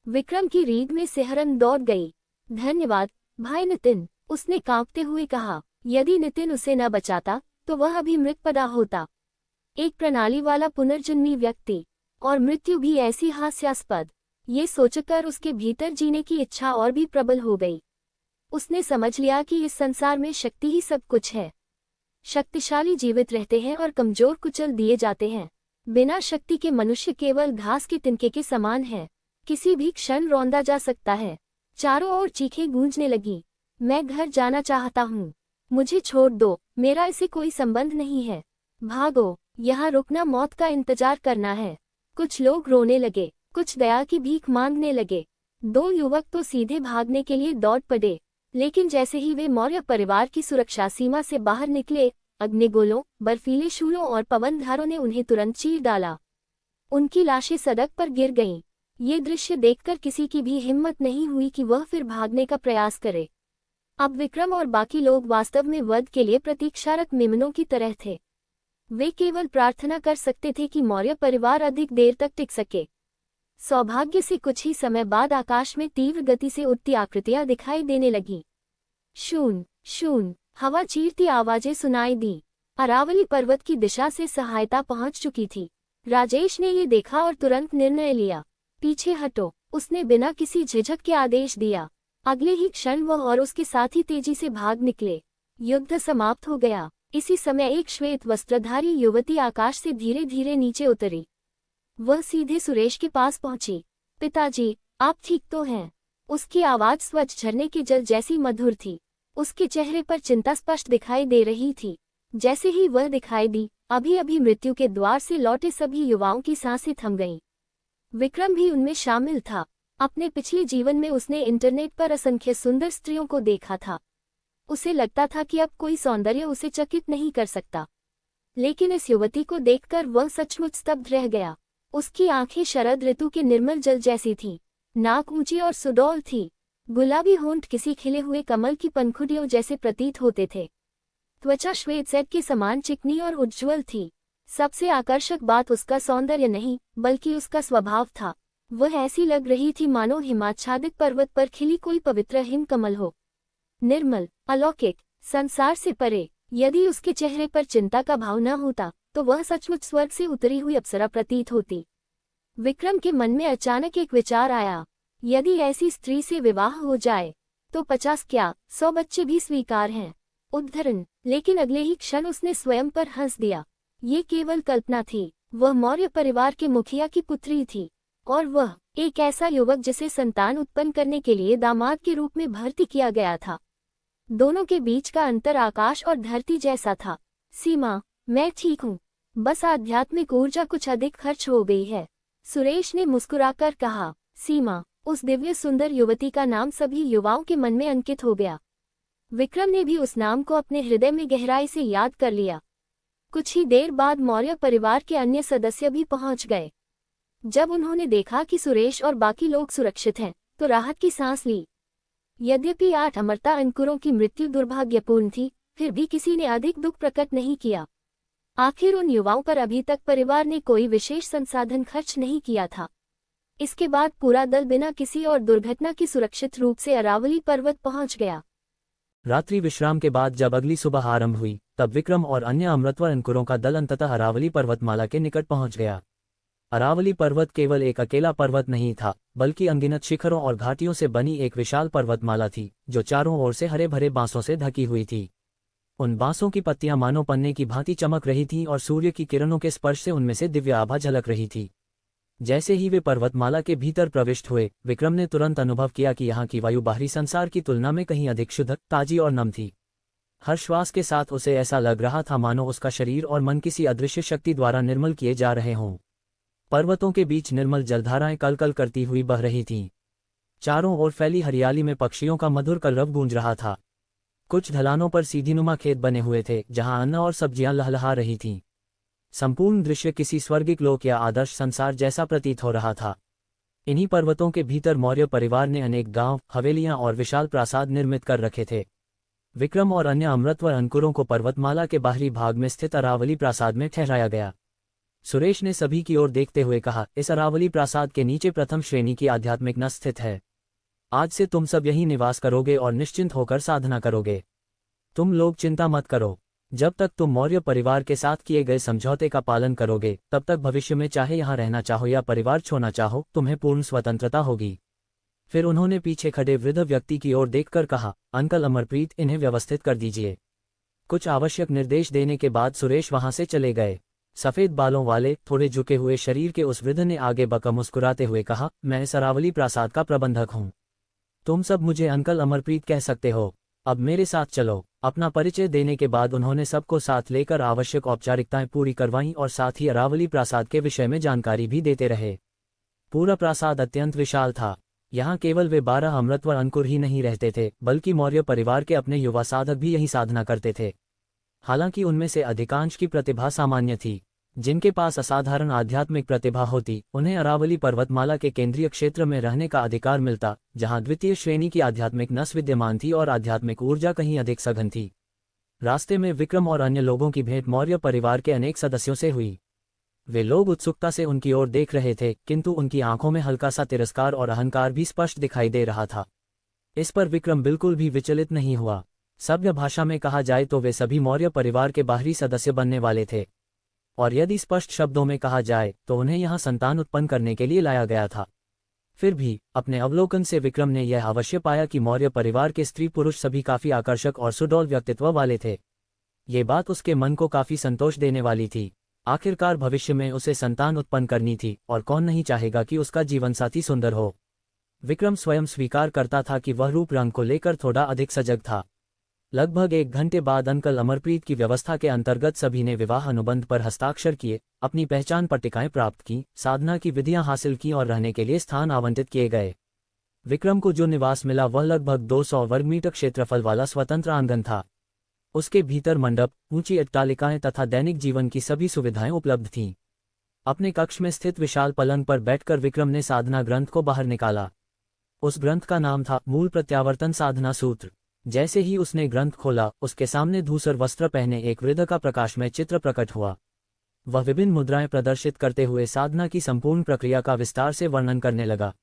विक्रम की रीढ़ में सिहरन दौड़ गई। धन्यवाद भाई नितिन, उसने कांपते हुए कहा। यदि नितिन उसे न बचाता तो वह अभी मृत पड़ा होता। एक प्रणाली वाला पुनर्जन्मी व्यक्ति, और मृत्यु भी ऐसी हास्यास्पद। ये सोचकर उसके भीतर जीने की इच्छा और भी प्रबल हो गई। उसने समझ लिया कि इस संसार में शक्ति ही सब कुछ है। शक्तिशाली जीवित रहते हैं और कमजोर कुचल दिए जाते हैं। बिना शक्ति के मनुष्य केवल घास के तिनके के समान है, किसी भी क्षण रौंदा जा सकता है। चारों ओर चीखें गूंजने लगी। मैं घर जाना चाहता हूँ, मुझे छोड़ दो, मेरा इसे कोई संबंध नहीं है। भागो, यहाँ रुकना मौत का इंतजार करना है। कुछ लोग रोने लगे, कुछ दया की भीख मांगने लगे। 2 युवक तो सीधे भागने के लिए दौड़ पड़े, लेकिन जैसे ही वे मौर्य परिवार की सुरक्षा सीमा से बाहर निकले, अग्निगोलों, बर्फीले शूलों और पवनधारों ने उन्हें तुरंत चीर डाला। उनकी लाशें सड़क पर गिर गईं। ये दृश्य देखकर किसी की भी हिम्मत नहीं हुई कि वह फिर भागने का प्रयास करे। अब विक्रम और बाकी लोग वास्तव में वध के लिए प्रतीक्षारत मेमनों की तरह थे। वे केवल प्रार्थना कर सकते थे कि मौर्य परिवार अधिक देर तक टिक सके। सौभाग्य से कुछ ही समय बाद आकाश में तीव्र गति से उड़ती आकृतियां दिखाई देने लगीं। शून्य शून्य, हवा चीरती आवाजें सुनाई दी। अरावली पर्वत की दिशा से सहायता पहुंच चुकी थी। राजेश ने ये देखा और तुरंत निर्णय लिया। पीछे हटो, उसने बिना किसी झिझक के आदेश दिया। अगले ही क्षण वह और उसके साथी तेजी से भाग निकले। युद्ध समाप्त हो गया। इसी समय एक श्वेत वस्त्रधारी युवती आकाश से धीरे धीरे नीचे उतरी। वह सीधे सुरेश के पास पहुंची। पिताजी, आप ठीक तो हैं? उसकी आवाज स्वच्छ झरने के जल जैसी मधुर थी। उसके चेहरे पर चिंता स्पष्ट दिखाई दे रही थी। जैसे ही वह दिखाई दी, अभी अभी मृत्यु के द्वार से लौटे सभी युवाओं की सांसें थम गईं। विक्रम भी उनमें शामिल था। अपने पिछले जीवन में उसने इंटरनेट पर असंख्य सुंदर स्त्रियों को देखा था। उसे लगता था कि अब कोई सौंदर्य उसे चकित नहीं कर सकता, लेकिन इस युवती को देखकर वह सचमुच स्तब्ध रह गया। उसकी आंखें शरद ऋतु के निर्मल जल जैसी थीं, नाक ऊंची और सुडौल थी, गुलाबी होंठ किसी खिले हुए कमल की पंखुड़ियों जैसे प्रतीत होते थे। त्वचा श्वेत सेट के समान चिकनी और उज्ज्वल थी। सबसे आकर्षक बात उसका सौंदर्य नहीं, बल्कि उसका स्वभाव था। वह ऐसी लग रही थी मानो हिमाच्छादित पर्वत पर खिली कोई पवित्र हिम कमल हो। निर्मल, अलौकिक, संसार से परे। यदि उसके चेहरे पर चिंता का भाव न होता तो वह सचमुच स्वर्ग से उतरी हुई अप्सरा प्रतीत होती। विक्रम के मन में अचानक एक विचार आया। यदि ऐसी स्त्री से विवाह हो जाए तो 50 क्या 100 बच्चे भी स्वीकार हैं। उद्धरण। लेकिन अगले ही क्षण उसने स्वयं पर हंस दिया। ये केवल कल्पना थी। वह मौर्य परिवार के मुखिया की पुत्री थी, और वह एक ऐसा युवक जिसे संतान उत्पन्न करने के लिए दामाद के रूप में भर्ती किया गया था। दोनों के बीच का अंतर आकाश और धरती जैसा था। सीमा, मैं ठीक हूँ, बस आध्यात्मिक ऊर्जा कुछ अधिक खर्च हो गई है, सुरेश ने मुस्कुराकर कहा। सीमा, उस दिव्य सुंदर युवती का नाम सभी युवाओं के मन में अंकित हो गया। विक्रम ने भी उस नाम को अपने हृदय में गहराई से याद कर लिया। कुछ ही देर बाद मौर्य परिवार के अन्य सदस्य भी पहुंच गए। जब उन्होंने देखा कि सुरेश और बाकी लोग सुरक्षित हैं, तो राहत की सांस ली। यद्यपि 8 अमरता अंकुरों की मृत्यु दुर्भाग्यपूर्ण थी, फिर भी किसी ने अधिक दुख प्रकट नहीं किया। आखिर उन युवाओं पर अभी तक परिवार ने कोई विशेष संसाधन खर्च नहीं किया था। इसके बाद पूरा दल बिना किसी और दुर्घटना की सुरक्षित रूप से अरावली पर्वत पहुंच गया। रात्रि विश्राम के बाद जब अगली सुबह आरंभ हुई, तब विक्रम और अन्य अमृतवर अंकुरों का दल अंततः अरावली पर्वतमाला के निकट पहुंच गया। अरावली पर्वत केवल एक अकेला पर्वत नहीं था, बल्कि अनगिनत शिखरों और घाटियों से बनी एक विशाल पर्वतमाला थी, जो चारों ओर से हरे भरे बांसों से ढकी हुई थी। उन बांसों की पत्तियां मानो पन्ने की भांति चमक रही थीं और सूर्य की किरणों के स्पर्श से उनमें से दिव्य आभा झलक रही थी। जैसे ही वे पर्वतमाला के भीतर प्रविष्ट हुए, विक्रम ने तुरंत अनुभव किया कि यहाँ की वायु बाहरी संसार की तुलना में कहीं अधिक शुद्ध, ताजी और नम थी। हर श्वास के साथ उसे ऐसा लग रहा था मानो उसका शरीर और मन किसी अदृश्य शक्ति द्वारा निर्मल किए जा रहे हों। पर्वतों के बीच निर्मल जलधाराएं कलकल करती हुई बह रही थीं। चारों ओर फैली हरियाली में पक्षियों का मधुर कलरव गूंज रहा था। कुछ ढलानों पर सीढ़ीनुमा खेत बने हुए थे, जहां अन्न और सब्जियां लहलहा रही थीं। संपूर्ण दृश्य किसी स्वर्गिक लोक या आदर्श संसार जैसा प्रतीत हो रहा था। इन्हीं पर्वतों के भीतर मौर्य परिवार ने अनेक गांव, हवेलियां और विशाल प्रासाद निर्मित कर रखे थे। विक्रम और अन्य अमृतवर अंकुरों को पर्वतमाला के बाहरी भाग में स्थित अरावली प्रासाद में ठहराया गया। सुरेश ने सभी की ओर देखते हुए कहा, इस अरावली प्रासाद के नीचे प्रथम श्रेणी की आध्यात्मिक नस स्थित है। आज से तुम सब यहीं निवास करोगे और निश्चिंत होकर साधना करोगे। तुम लोग चिंता मत करो। जब तक तुम मौर्य परिवार के साथ किए गए समझौते का पालन करोगे, तब तक भविष्य में चाहे यहाँ रहना चाहो या परिवार छोड़ना चाहो, तुम्हें पूर्ण स्वतंत्रता होगी। फिर उन्होंने पीछे खड़े वृद्ध व्यक्ति की ओर देखकर कहा, अंकल अमरप्रीत, इन्हें व्यवस्थित कर दीजिए। कुछ आवश्यक निर्देश देने के बाद सुरेश वहां से चले गए। सफेद बालों वाले, थोड़े झुके हुए शरीर के उस वृद्ध ने आगे बका मुस्कुराते हुए कहा, मैं इस अरावली प्रासाद का प्रबंधक हूँ। तुम सब मुझे अंकल अमरप्रीत कह सकते हो। अब मेरे साथ चलो। अपना परिचय देने के बाद उन्होंने सबको साथ लेकर आवश्यक औपचारिकताएं पूरी करवाईं और साथ ही अरावली प्रासाद के विषय में जानकारी भी देते रहे। पूरा प्रासाद अत्यंत विशाल था। यहाँ केवल वे 12 अमृतवर अंकुर ही नहीं रहते थे, बल्कि मौर्य परिवार के अपने युवा साधक भी यही साधना करते थे। हालांकि उनमें से अधिकांश की प्रतिभा सामान्य थी। जिनके पास असाधारण आध्यात्मिक प्रतिभा होती, उन्हें अरावली पर्वतमाला के केंद्रीय क्षेत्र में रहने का अधिकार मिलता, जहां द्वितीय श्रेणी की आध्यात्मिक नस विद्यमान थी और आध्यात्मिक ऊर्जा कहीं अधिक सघन थी। रास्ते में विक्रम और अन्य लोगों की भेंट मौर्य परिवार के अनेक सदस्यों से हुई। वे लोग उत्सुकता से उनकी ओर देख रहे थे, किंतु उनकी आंखों में हल्का सा तिरस्कार और अहंकार भी स्पष्ट दिखाई दे रहा था। इस पर विक्रम बिल्कुल भी विचलित नहीं हुआ। सभ्य भाषा में कहा जाए तो वे सभी मौर्य परिवार के बाहरी सदस्य बनने वाले थे, और यदि स्पष्ट शब्दों में कहा जाए तो उन्हें यहाँ संतान उत्पन्न करने के लिए लाया गया था। फिर भी अपने अवलोकन से विक्रम ने यह अवश्य पाया कि मौर्य परिवार के स्त्री पुरुष सभी काफी आकर्षक और सुडौल व्यक्तित्व वाले थे। ये बात उसके मन को काफी संतोष देने वाली थी। आखिरकार भविष्य में उसे संतान उत्पन्न करनी थी, और कौन नहीं चाहेगा कि उसका जीवनसाथी सुंदर हो। विक्रम स्वयं स्वीकार करता था कि वह रूप रंग को लेकर थोड़ा अधिक सजग था। लगभग 1 घंटे बाद अंकल अमरप्रीत की व्यवस्था के अंतर्गत सभी ने विवाह अनुबंध पर हस्ताक्षर किए, अपनी पहचान पट्टिकाएं प्राप्त की, साधना की विधियां हासिल की और रहने के लिए स्थान आवंटित किए गए। विक्रम को जो निवास मिला वह लगभग 200 वर्ग मीटर क्षेत्रफल वाला स्वतंत्र आंगन था। उसके भीतर मंडप, ऊंची अट्टालिकाएं तथा दैनिक जीवन की सभी सुविधाएं उपलब्ध थीं। अपने कक्ष में स्थित विशाल पलंग पर बैठकर विक्रम ने साधना ग्रंथ को बाहर निकाला। उस ग्रंथ का नाम था मूल प्रत्यावर्तन साधना सूत्र। जैसे ही उसने ग्रंथ खोला, उसके सामने धूसर वस्त्र पहने एक वृद्ध का प्रकाशमय चित्र प्रकट हुआ। वह विभिन्न मुद्राएं प्रदर्शित करते हुए साधना की संपूर्ण प्रक्रिया का विस्तार से वर्णन करने लगा।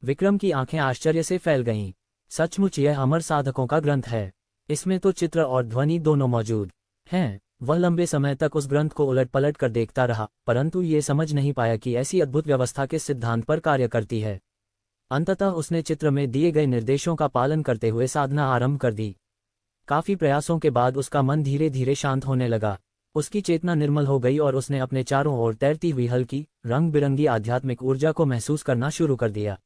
विक्रम की आंखें आश्चर्य से फैल गईं। सचमुच यह अमर साधकों का ग्रंथ है। इसमें तो चित्र और ध्वनि दोनों मौजूद हैं। वह लंबे समय तक उस ग्रंथ को उलट पलट कर देखता रहा, परंतु ये समझ नहीं पाया कि ऐसी अद्भुत व्यवस्था किस सिद्धांत पर कार्य करती है। अंततः उसने चित्र में दिए गए निर्देशों का पालन करते हुए साधना आरंभ कर दी। काफी प्रयासों के बाद उसका मन धीरे धीरे शांत होने लगा। उसकी चेतना निर्मल हो गई और उसने अपने चारों ओर तैरती हुई हल्की रंग बिरंगी आध्यात्मिक ऊर्जा को महसूस करना शुरू कर दिया।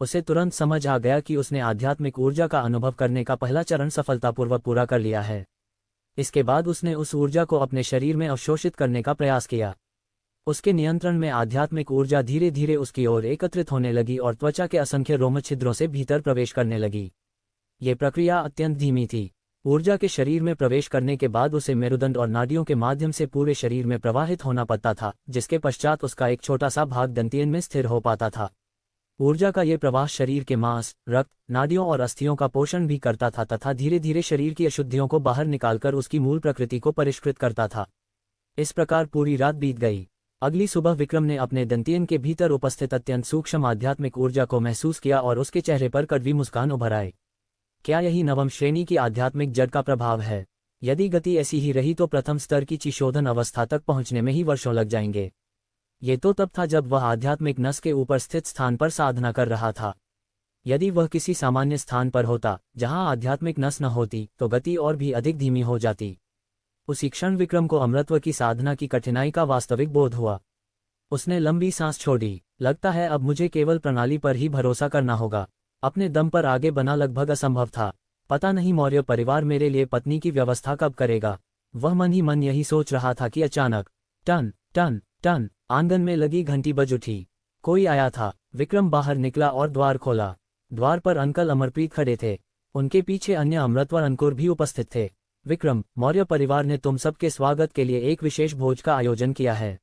उसे तुरंत समझ आ गया कि उसने आध्यात्मिक ऊर्जा का अनुभव करने का पहला चरण सफलतापूर्वक पूरा कर लिया है। इसके बाद उसने उस ऊर्जा को अपने शरीर में अवशोषित करने का प्रयास किया। उसके नियंत्रण में आध्यात्मिक ऊर्जा धीरे धीरे उसकी ओर एकत्रित होने लगी और त्वचा के असंख्य रोम छिद्रों से भीतर प्रवेश करने लगी। ये प्रक्रिया अत्यंत धीमी थी। ऊर्जा के शरीर में प्रवेश करने के बाद उसे मेरुदंड और नाड़ियों के माध्यम से पूरे शरीर में प्रवाहित होना पड़ता था, जिसके पश्चात उसका एक छोटा सा भाग दंतियन में स्थिर हो पाता था। ऊर्जा का ये प्रवाह शरीर के मांस, रक्त, नाड़ियों और अस्थियों का पोषण भी करता था तथा धीरे धीरे शरीर की अशुद्धियों को बाहर निकालकर उसकी मूल प्रकृति को परिष्कृत करता था। इस प्रकार पूरी रात बीत गई। अगली सुबह विक्रम ने अपने दंतियन के भीतर उपस्थित अत्यंत सूक्ष्म आध्यात्मिक ऊर्जा को महसूस किया और उसके चेहरे पर कड़वी मुस्कान उभर आई। क्या यही नवम श्रेणी की आध्यात्मिक जड़ का प्रभाव है? यदि गति ऐसी ही रही तो प्रथम स्तर की चिशोधन अवस्था तक पहुंचने में ही वर्षों लग जाएंगे। ये तो तब था जब वह आध्यात्मिक नस के ऊपर स्थित स्थान पर साधना कर रहा था। यदि वह किसी सामान्य स्थान पर होता जहां आध्यात्मिक नस न होती तो गति और भी अधिक धीमी हो जाती। उसी क्षण विक्रम को अमृतत्व की साधना की कठिनाई का वास्तविक बोध हुआ। उसने लंबी सांस छोड़ी। लगता है अब मुझे केवल प्रणाली पर ही भरोसा करना होगा। अपने दम पर आगे बढ़ना लगभग असंभव था। पता नहीं मौर्य परिवार मेरे लिए पत्नी की व्यवस्था कब करेगा। वह मन ही मन यही सोच रहा था कि अचानक टन टन टन आंगन में लगी घंटी बज उठी। कोई आया था। विक्रम बाहर निकला और द्वार खोला। द्वार पर अंकल अमरप्रीत खड़े थे। उनके पीछे अन्य अमृतवर अंकुर भी उपस्थित थे। विक्रम, मौर्य परिवार ने तुम सबके स्वागत के लिए एक विशेष भोज का आयोजन किया है।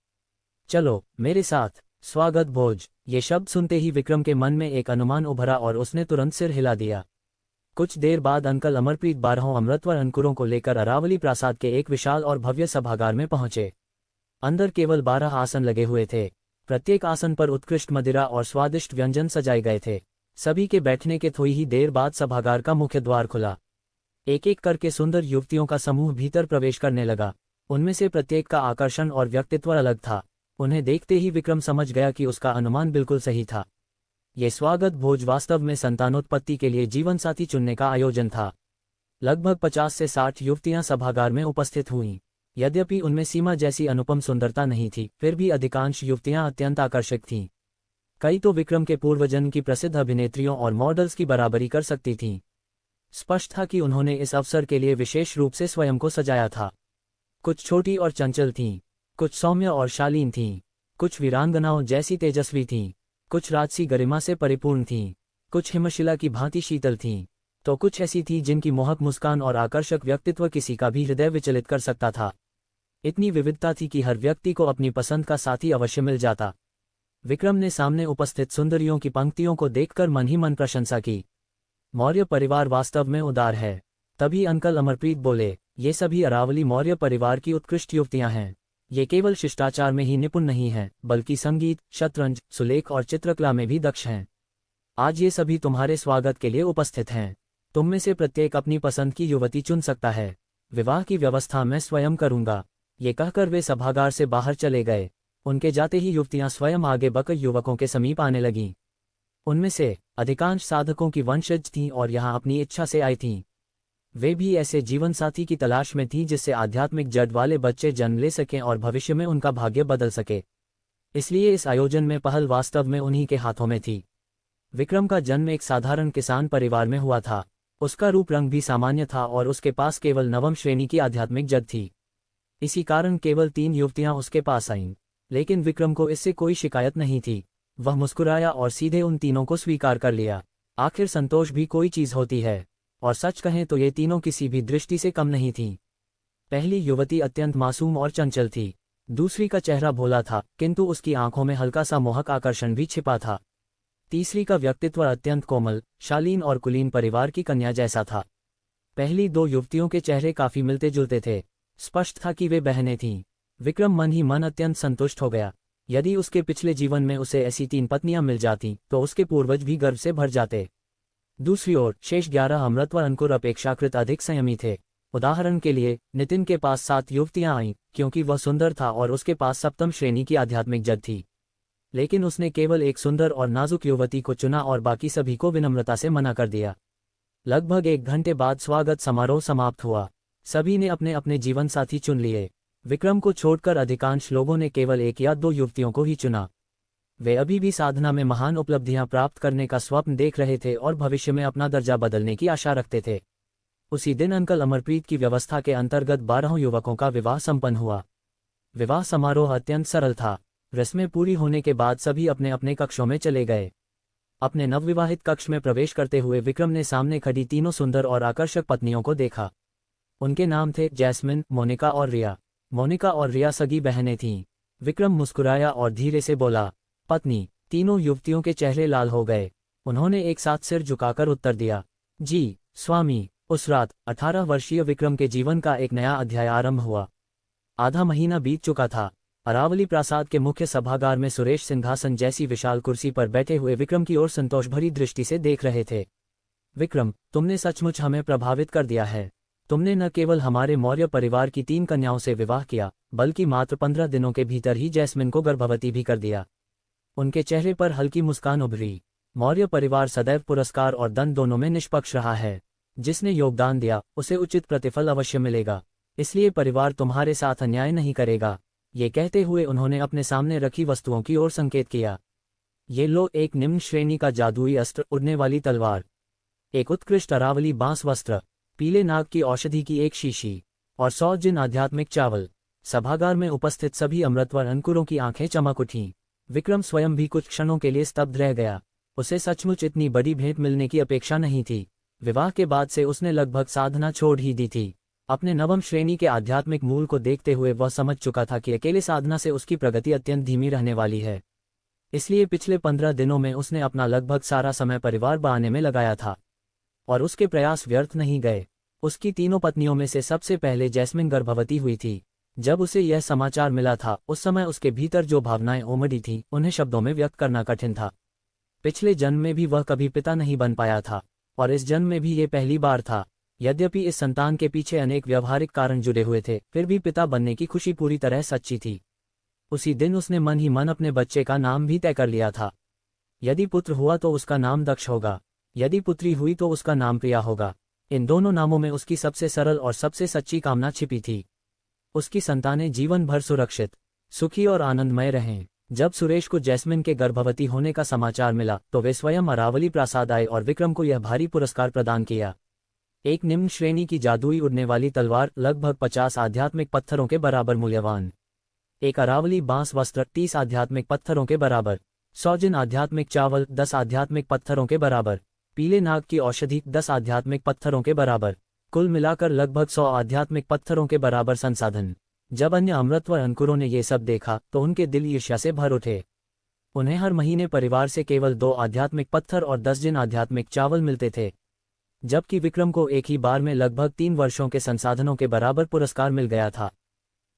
चलो मेरे साथ। स्वागत भोज। ये शब्द सुनते ही विक्रम के मन में एक अनुमान उभरा और उसने तुरंत सिर हिला दिया। कुछ देर बाद अंकल अमरप्रीत 12 अमृतवर अंकुरों को लेकर अरावली प्रासाद के एक विशाल और भव्य सभागार में पहुंचे। अंदर केवल 12 आसन लगे हुए थे। प्रत्येक आसन पर उत्कृष्ट मदिरा और स्वादिष्ट व्यंजन सजाए गए थे। सभी के बैठने के थोड़ी ही देर बाद सभागार का मुख्य द्वार खुला। एक एक करके सुंदर युवतियों का समूह भीतर प्रवेश करने लगा। उनमें से प्रत्येक का आकर्षण और व्यक्तित्व अलग था। उन्हें देखते ही विक्रम समझ गया कि उसका अनुमान बिल्कुल सही था। ये स्वागत भोज वास्तव में संतानोत्पत्ति के लिए जीवनसाथी चुनने का आयोजन था। लगभग 50 से 60 युवतियां सभागार में उपस्थित हुईं। यद्यपि उनमें सीमा जैसी अनुपम सुंदरता नहीं थी, फिर भी अधिकांश युवतियां अत्यंत आकर्षक थीं। कई तो विक्रम के पूर्वजन्म की प्रसिद्ध अभिनेत्रियों और मॉडल्स की बराबरी कर सकती थीं। स्पष्ट था कि उन्होंने इस अवसर के लिए विशेष रूप से स्वयं को सजाया था। कुछ छोटी और चंचल थीं, कुछ सौम्य और शालीन थीं, कुछ वीरांगनाओं जैसी तेजस्वी थीं, कुछ राजसी गरिमा से परिपूर्ण थीं, कुछ हिमशिला की भांति शीतल थीं, तो कुछ ऐसी थीं जिनकी मोहक मुस्कान और आकर्षक व्यक्तित्व किसी का भी हृदय विचलित कर सकता था। इतनी विविधता थी कि हर व्यक्ति को अपनी पसंद का साथी अवश्य मिल जाता। विक्रम ने सामने उपस्थित सुंदरियों की पंक्तियों को देखकर मन ही मन प्रशंसा की। मौर्य परिवार वास्तव में उदार है। तभी अंकल अमरप्रीत बोले, ये सभी अरावली मौर्य परिवार की उत्कृष्ट युवतियां हैं। ये केवल शिष्टाचार में ही निपुण नहीं हैं, बल्कि संगीत, शतरंज, सुलेख और चित्रकला में भी दक्ष हैं। आज ये सभी तुम्हारे स्वागत के लिए उपस्थित हैं। तुम में से प्रत्येक अपनी पसंद की युवती चुन सकता है। विवाह की व्यवस्था मैं स्वयं करूंगा। ये कहकर वे सभागार से बाहर चले गए। उनके जाते ही युवतियां स्वयं आगे बढ़कर युवकों के समीप आने लगीं। उनमें से अधिकांश साधकों की वंशज थीं और यहाँ अपनी इच्छा से आई थीं। वे भी ऐसे जीवनसाथी की तलाश में थीं जिससे आध्यात्मिक जड़ वाले बच्चे जन्म ले सकें और भविष्य में उनका भाग्य बदल सके। इसलिए इस आयोजन में पहल वास्तव में उन्हीं के हाथों में थी। विक्रम का जन्म एक साधारण किसान परिवार में हुआ था। उसका रूप रंग भी सामान्य था और उसके पास केवल नवम श्रेणी की आध्यात्मिक जड़ थी। इसी कारण केवल 3 युवतियां उसके पास आईं। लेकिन विक्रम को इससे कोई शिकायत नहीं थी। वह मुस्कुराया और सीधे उन तीनों को स्वीकार कर लिया। आखिर संतोष भी कोई चीज होती है, और सच कहें तो ये तीनों किसी भी दृष्टि से कम नहीं थीं। पहली युवती अत्यंत मासूम और चंचल थी। दूसरी का चेहरा भोला था, किंतु उसकी आंखों में हल्का सा मोहक आकर्षण भी छिपा था। तीसरी का व्यक्तित्व अत्यंत कोमल, शालीन और कुलीन परिवार की कन्या जैसा था। पहली 2 युवतियों के चेहरे काफी मिलते जुलते थे। स्पष्ट था कि वे बहनें थीं। विक्रम मन ही मन अत्यंत संतुष्ट हो गया। यदि उसके पिछले जीवन में उसे ऐसी 3 पत्नियां मिल जाती तो उसके पूर्वज भी गर्व से भर जाते। दूसरी ओर शेष 11 अमृतवर अंकुर अपेक्षाकृत अधिक संयमी थे। उदाहरण के लिए नितिन के पास 7 युवतियां आईं क्योंकि वह सुंदर था और उसके पास सप्तम श्रेणी की आध्यात्मिक जड़ थी। लेकिन उसने केवल एक सुंदर और नाजुक युवती को चुना और बाकी सभी को विनम्रता से मना कर दिया। लगभग 1 घंटे बाद स्वागत समारोह समाप्त हुआ। सभी ने अपने अपने जीवन साथी चुन लिए। विक्रम को छोड़कर अधिकांश लोगों ने केवल एक या दो युवतियों को ही चुना। वे अभी भी साधना में महान उपलब्धियां प्राप्त करने का स्वप्न देख रहे थे और भविष्य में अपना दर्जा बदलने की आशा रखते थे। उसी दिन अंकल अमरप्रीत की व्यवस्था के अंतर्गत 12 युवकों का विवाह संपन्न हुआ। विवाह समारोह अत्यंत सरल था। रस्में पूरी होने के बाद सभी अपने अपने कक्षों में चले गए। अपने नवविवाहित कक्ष में प्रवेश करते हुए विक्रम ने सामने खड़ी तीनों सुंदर और आकर्षक पत्नियों को देखा। उनके नाम थे जैस्मिन, मोनिका और रिया। मोनिका और रिया सगी बहनें थीं। विक्रम मुस्कुराया और धीरे से बोला, पत्नी। तीनों युवतियों के चेहरे लाल हो गए। उन्होंने एक साथ सिर झुकाकर उत्तर दिया, जी स्वामी। उस रात 18 वर्षीय विक्रम के जीवन का एक नया अध्याय आरंभ हुआ। आधा महीना बीत चुका था। अरावली प्रासाद के मुख्य सभागार में सुरेश सिंहासन जैसी विशाल कुर्सी पर बैठे हुए विक्रम की ओर संतोष भरी दृष्टि से देख रहे थे। विक्रम, तुमने सचमुच हमें प्रभावित कर दिया है। तुमने न केवल हमारे मौर्य परिवार की 3 कन्याओं से विवाह किया, बल्कि मात्र 15 दिनों के भीतर ही जैस्मिन को गर्भवती भी कर दिया। उनके चेहरे पर हल्की मुस्कान उभरी। मौर्य परिवार सदैव पुरस्कार और दंड दोनों में निष्पक्ष रहा है। जिसने योगदान दिया उसे उचित प्रतिफल अवश्य मिलेगा, इसलिए परिवार तुम्हारे साथ अन्याय नहीं करेगा। ये कहते हुए उन्होंने अपने सामने रखी वस्तुओं की ओर संकेत किया। ये लो, एक निम्न श्रेणी का जादुई अस्त्र, उड़ने वाली तलवार, एक उत्कृष्ट अरावली बांस वस्त्र, पीले नाग की औषधि की एक शीशी और 100 जिन आध्यात्मिक चावल। सभागार में उपस्थित सभी अमृतवर अंकुरों की आंखें चमक उठीं। विक्रम स्वयं भी कुछ क्षणों के लिए स्तब्ध रह गया। उसे सचमुच इतनी बड़ी भेंट मिलने की अपेक्षा नहीं थी। विवाह के बाद से उसने लगभग साधना छोड़ ही दी थी। अपने नवम श्रेणी के आध्यात्मिक मूल को देखते हुए वह समझ चुका था कि अकेले साधना से उसकी प्रगति अत्यंत धीमी रहने वाली है। इसलिए पिछले 15 दिनों में उसने अपना लगभग सारा समय परिवार बनाने में लगाया था, और उसके प्रयास व्यर्थ नहीं गए। उसकी तीनों पत्नियों में से सबसे पहले जैस्मिन गर्भवती हुई थी। जब उसे यह समाचार मिला था, उस समय उसके भीतर जो भावनाएं उमड़ी थीं, उन्हें शब्दों में व्यक्त करना कठिन था। पिछले जन्म में भी वह कभी पिता नहीं बन पाया था, और इस जन्म में भी ये पहली बार था। यद्यपि इस संतान के पीछे अनेक व्यवहारिक कारण जुड़े हुए थे, फिर भी पिता बनने की खुशी पूरी तरह सच्ची थी। उसी दिन उसने मन ही मन अपने बच्चे का नाम भी तय कर लिया था। यदि पुत्र हुआ तो उसका नाम दक्ष होगा, यदि पुत्री हुई तो उसका नाम प्रिया होगा। इन दोनों नामों में उसकी सबसे सरल और सबसे सच्ची कामना छिपी थी। उसकी संतानें जीवन भर सुरक्षित, सुखी और आनंदमय रहें। जब सुरेश को जैस्मिन के गर्भवती होने का समाचार मिला तो वे स्वयं अरावली प्रासाद आए और विक्रम को यह भारी पुरस्कार प्रदान किया। एक निम्न श्रेणी की जादुई उड़ने वाली तलवार, लगभग 50 आध्यात्मिक पत्थरों के बराबर मूल्यवान। एक अरावली बांस वस्त्र, 30 आध्यात्मिक पत्थरों के बराबर। 100 जिन आध्यात्मिक चावल, 10 आध्यात्मिक पत्थरों के बराबर। पीले नाग की औषधि, 10 आध्यात्मिक पत्थरों के बराबर। कुल मिलाकर लगभग 100 आध्यात्मिक पत्थरों के बराबर संसाधन। जब अन्य अमृतवर अंकुरों ने ये सब देखा तो उनके दिल ईर्ष्या से भर उठे। उन्हें हर महीने परिवार से केवल 2 आध्यात्मिक पत्थर और 10 जिन आध्यात्मिक चावल मिलते थे, जबकि विक्रम को एक ही बार में लगभग 3 वर्षों के संसाधनों के बराबर पुरस्कार मिल गया था,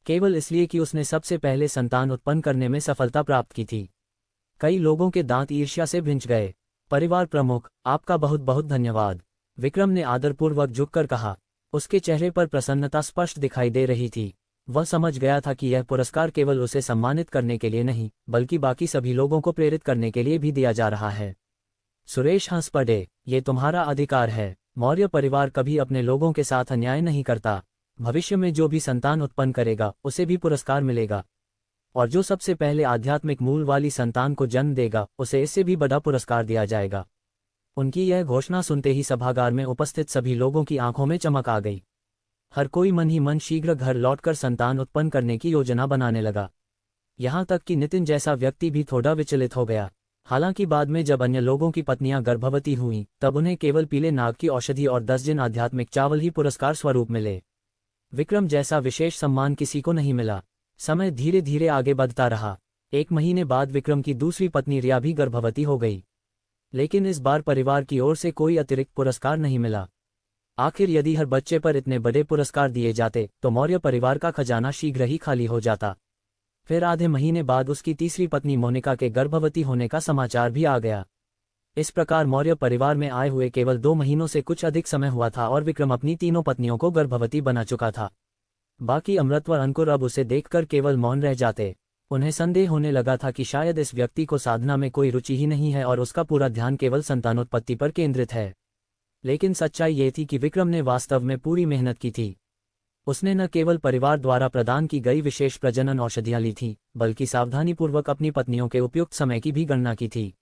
केवल इसलिए कि उसने सबसे पहले संतान उत्पन्न करने में सफलता प्राप्त की थी। कई लोगों के दांत ईर्ष्या से भिंच गए। परिवार प्रमुख, आपका बहुत बहुत धन्यवाद, विक्रम ने आदरपूर्वक झुककर कहा। उसके चेहरे पर प्रसन्नता स्पष्ट दिखाई दे रही थी। वह समझ गया था कि यह पुरस्कार केवल उसे सम्मानित करने के लिए नहीं, बल्कि बाकी सभी लोगों को प्रेरित करने के लिए भी दिया जा रहा है। सुरेश हंस पड़े, ये तुम्हारा अधिकार है। मौर्य परिवार कभी अपने लोगों के साथ अन्याय नहीं करता। भविष्य में जो भी संतान उत्पन्न करेगा उसे भी पुरस्कार मिलेगा, और जो सबसे पहले आध्यात्मिक मूल वाली संतान को जन्म देगा उसे इससे भी बड़ा पुरस्कार दिया जाएगा। उनकी यह घोषणा सुनते ही सभागार में उपस्थित सभी लोगों की आंखों में चमक आ गई। हर कोई मन ही मन शीघ्र घर लौटकर संतान उत्पन्न करने की योजना बनाने लगा। यहाँ तक कि नितिन जैसा व्यक्ति भी थोड़ा विचलित हो गया। हालांकि बाद में जब अन्य लोगों की पत्नियां गर्भवती हुईं, तब उन्हें केवल पीले नाग की औषधि और 10 जिन आध्यात्मिक चावल ही पुरस्कार स्वरूप मिले। विक्रम जैसा विशेष सम्मान किसी को नहीं मिला। समय धीरे धीरे आगे बढ़ता रहा। 1 महीने बाद विक्रम की दूसरी पत्नी रिया भी गर्भवती हो गई, लेकिन इस बार परिवार की ओर से कोई अतिरिक्त पुरस्कार नहीं मिला। आखिर यदि हर बच्चे पर इतने बड़े पुरस्कार दिए जाते तो मौर्य परिवार का खजाना शीघ्र ही खाली हो जाता। फिर आधे महीने बाद उसकी तीसरी पत्नी मोनिका के गर्भवती होने का समाचार भी आ गया। इस प्रकार मौर्य परिवार में आए हुए केवल 2 महीनों से कुछ अधिक समय हुआ था और विक्रम अपनी तीनों पत्नियों को गर्भवती बना चुका था। बाकी अमृतवर अंकुर अब उसे देखकर केवल मौन रह जाते। उन्हें संदेह होने लगा था कि शायद इस व्यक्ति को साधना में कोई रुचि ही नहीं है और उसका पूरा ध्यान केवल संतानोत्पत्ति पर केंद्रित है। लेकिन सच्चाई ये थी कि विक्रम ने वास्तव में पूरी मेहनत की थी। उसने न केवल परिवार द्वारा प्रदान की गई विशेष प्रजनन औषधियां ली थीं, बल्कि सावधानीपूर्वक अपनी पत्नियों के उपयुक्त समय की भी गणना की थी।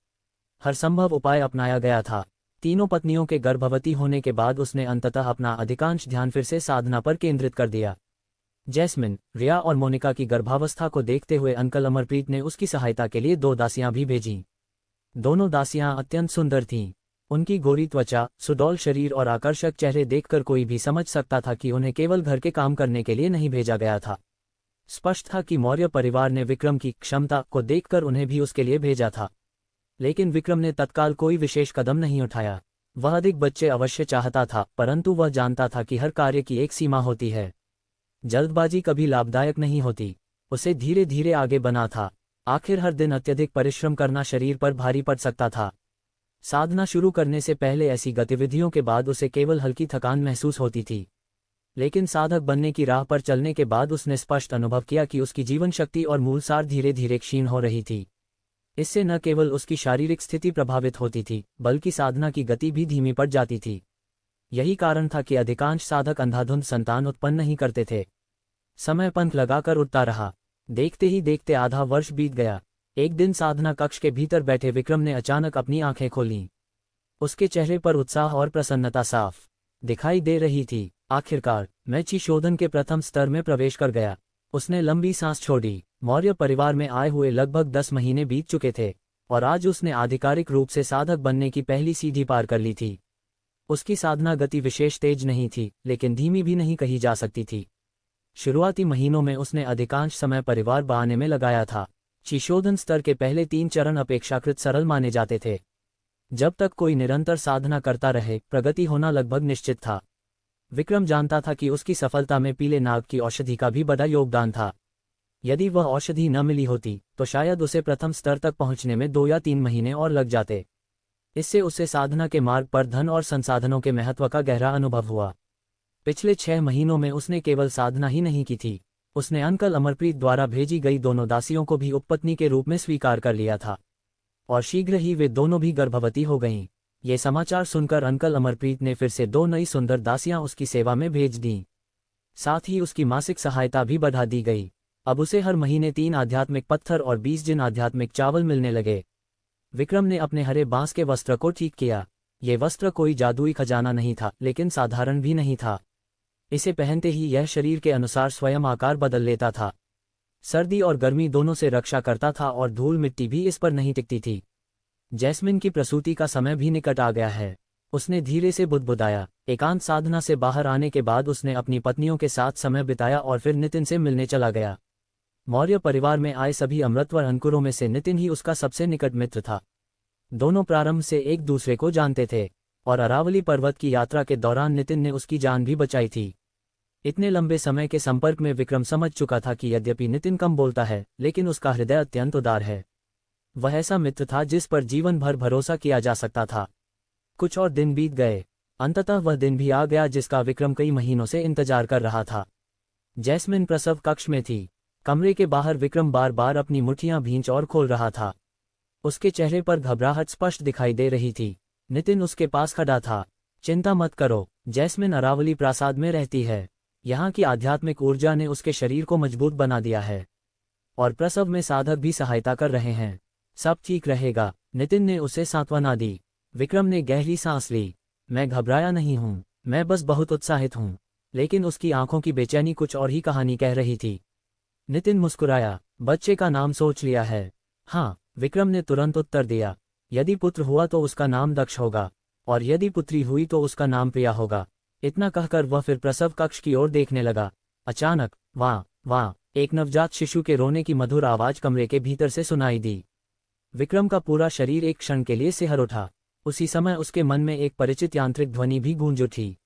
हर संभव उपाय अपनाया गया था। तीनों पत्नियों के गर्भवती होने के बाद उसने अंततः अपना अधिकांश ध्यान फिर से साधना पर केंद्रित कर दिया। जैस्मिन, रिया और मोनिका की गर्भावस्था को देखते हुए अंकल अमरप्रीत ने उसकी सहायता के लिए 2 दासियां भी भेजीं। दोनों दासियां अत्यंत सुंदर थीं। उनकी गोरी त्वचा, सुडौल शरीर और आकर्षक चेहरे देखकर कोई भी समझ सकता था कि उन्हें केवल घर के काम करने के लिए नहीं भेजा गया था। स्पष्ट था कि मौर्य परिवार ने विक्रम की क्षमता को देखकर उन्हें भी उसके लिए भेजा था। लेकिन विक्रम ने तत्काल कोई विशेष कदम नहीं उठाया। वह अधिक बच्चे अवश्य चाहता था, परंतु वह जानता था कि हर कार्य की एक सीमा होती है। जल्दबाजी कभी लाभदायक नहीं होती। उसे धीरे धीरे आगे बढ़ना था। आखिर हर दिन अत्यधिक परिश्रम करना शरीर पर भारी पड़ सकता था। साधना शुरू करने से पहले ऐसी गतिविधियों के बाद उसे केवल हल्की थकान महसूस होती थी। लेकिन साधक बनने की राह पर चलने के बाद उसने स्पष्ट अनुभव किया कि उसकी जीवन शक्ति और मूल सार धीरे धीरे क्षीण हो रही थी। इससे न केवल उसकी शारीरिक स्थिति प्रभावित होती थी, बल्कि साधना की गति भी धीमी पड़ जाती थी। यही कारण था कि अधिकांश साधक अंधाधुंध संतान उत्पन्न नहीं करते थे। समय पंख लगाकर उठता रहा। देखते ही देखते आधा वर्ष बीत गया। एक दिन साधना कक्ष के भीतर बैठे विक्रम ने अचानक अपनी आंखें खोलीं। उसके चेहरे पर उत्साह और प्रसन्नता साफ दिखाई दे रही थी। आखिरकार मैं चिशोधन के प्रथम स्तर में प्रवेश कर गया। उसने लंबी सांस छोड़ी। मौर्य परिवार में आए हुए लगभग 10 महीने बीत चुके थे और आज उसने आधिकारिक रूप से साधक बनने की पहली सीढ़ी पार कर ली थी। उसकी साधना गति विशेष तेज नहीं थी, लेकिन धीमी भी नहीं कही जा सकती थी। शुरुआती महीनों में उसने अधिकांश समय परिवार बनाने में लगाया था। चिशोधन स्तर के पहले 3 चरण अपेक्षाकृत सरल माने जाते थे। जब तक कोई निरंतर साधना करता रहे, प्रगति होना लगभग निश्चित था। विक्रम जानता था कि उसकी सफलता में पीले नाग की औषधि का भी बड़ा योगदान था। यदि वह औषधि न मिली होती तो शायद उसे प्रथम स्तर तक पहुंचने में 2 या 3 महीने और लग जाते। इससे उसे साधना के मार्ग पर धन और संसाधनों के महत्व का गहरा अनुभव हुआ। पिछले 6 महीनों में उसने केवल साधना ही नहीं की थी, उसने अंकल अमरप्रीत द्वारा भेजी गई दोनों दासियों को भी उपपत्नी के रूप में स्वीकार कर लिया था और शीघ्र ही वे दोनों भी गर्भवती हो गईं। ये समाचार सुनकर अंकल अमरप्रीत ने फिर से 2 नई सुंदर दासियां उसकी सेवा में भेज दीं। साथ ही उसकी मासिक सहायता भी बढ़ा दी गई। अब उसे हर महीने 3 आध्यात्मिक पत्थर और 20 जिन आध्यात्मिक चावल मिलने लगे। विक्रम ने अपने हरे बांस के वस्त्र को ठीक किया। ये वस्त्र कोई जादुई खजाना नहीं था, लेकिन साधारण भी नहीं था। इसे पहनते ही यह शरीर के अनुसार स्वयं आकार बदल लेता था। सर्दी और गर्मी दोनों से रक्षा करता था और धूल मिट्टी भी इस पर नहीं टिकती थी। जैस्मिन की प्रसूति का समय भी निकट आ गया है, उसने धीरे से बुदबुदाया। एकांत साधना से बाहर आने के बाद उसने अपनी पत्नियों के साथ समय बिताया और फिर नितिन से मिलने चला गया। मौर्य परिवार में आए सभी अमृतवर अंकुरों में से नितिन ही उसका सबसे निकट मित्र था। दोनों प्रारंभ से एक दूसरे को जानते थे और अरावली पर्वत की यात्रा के दौरान नितिन ने उसकी जान भी बचाई थी। इतने लंबे समय के संपर्क में विक्रम समझ चुका था कि यद्यपि नितिन कम बोलता है, लेकिन उसका हृदय अत्यंत उदार है। वह ऐसा मित्र था जिस पर जीवन भर भरोसा किया जा सकता था। कुछ और दिन बीत गए। अंततः वह दिन भी आ गया जिसका विक्रम कई महीनों से इंतजार कर रहा था। जैस्मिन प्रसव कक्ष में थी। कमरे के बाहर विक्रम बार बार अपनी मुट्ठियां भींच और खोल रहा था। उसके चेहरे पर घबराहट स्पष्ट दिखाई दे रही थी। नितिन उसके पास खड़ा था। चिंता मत करो, जैस्मिन अरावली प्रासाद में रहती है। यहाँ की आध्यात्मिक ऊर्जा ने उसके शरीर को मजबूत बना दिया है और प्रसव में साधक भी सहायता कर रहे हैं। सब ठीक रहेगा, नितिन ने उसे सांत्वना दी। विक्रम ने गहरी सांस ली। मैं घबराया नहीं हूँ, मैं बस बहुत उत्साहित हूँ। लेकिन उसकी आंखों की बेचैनी कुछ और ही कहानी कह रही थी। नितिन मुस्कुराया। बच्चे का नाम सोच लिया है? हाँ, विक्रम ने तुरंत उत्तर दिया। यदि पुत्र हुआ तो उसका नाम दक्ष होगा और यदि पुत्री हुई तो उसका नाम प्रिया होगा। इतना कहकर वह फिर प्रसव कक्ष की ओर देखने लगा। अचानक वाह वाह, एक नवजात शिशु के रोने की मधुर आवाज कमरे के भीतर से सुनाई दी। विक्रम का पूरा शरीर एक क्षण के लिए सिहर उठा। उसी समय उसके मन में एक परिचित यांत्रिक ध्वनि भी गूंज उठी।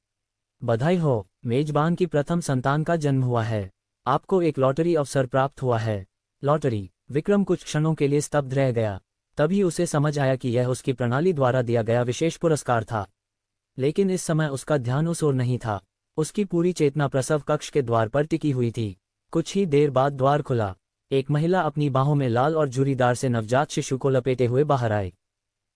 बधाई हो, मेजबान की प्रथम संतान का जन्म हुआ है। आपको एक लॉटरी अवसर प्राप्त हुआ है। लॉटरी? विक्रम कुछ क्षणों के लिए स्तब्ध रह गया। तभी उसे समझ आया कि यह उसकी प्रणाली द्वारा दिया गया विशेष पुरस्कार था। लेकिन इस समय उसका ध्यान उस ओर नहीं था। उसकी पूरी चेतना प्रसव कक्ष के द्वार पर टिकी हुई थी। कुछ ही देर बाद द्वार खुला। एक महिला अपनी बाहों में लाल और झुर्रीदार से नवजात शिशु को लपेटे हुए बाहर आई।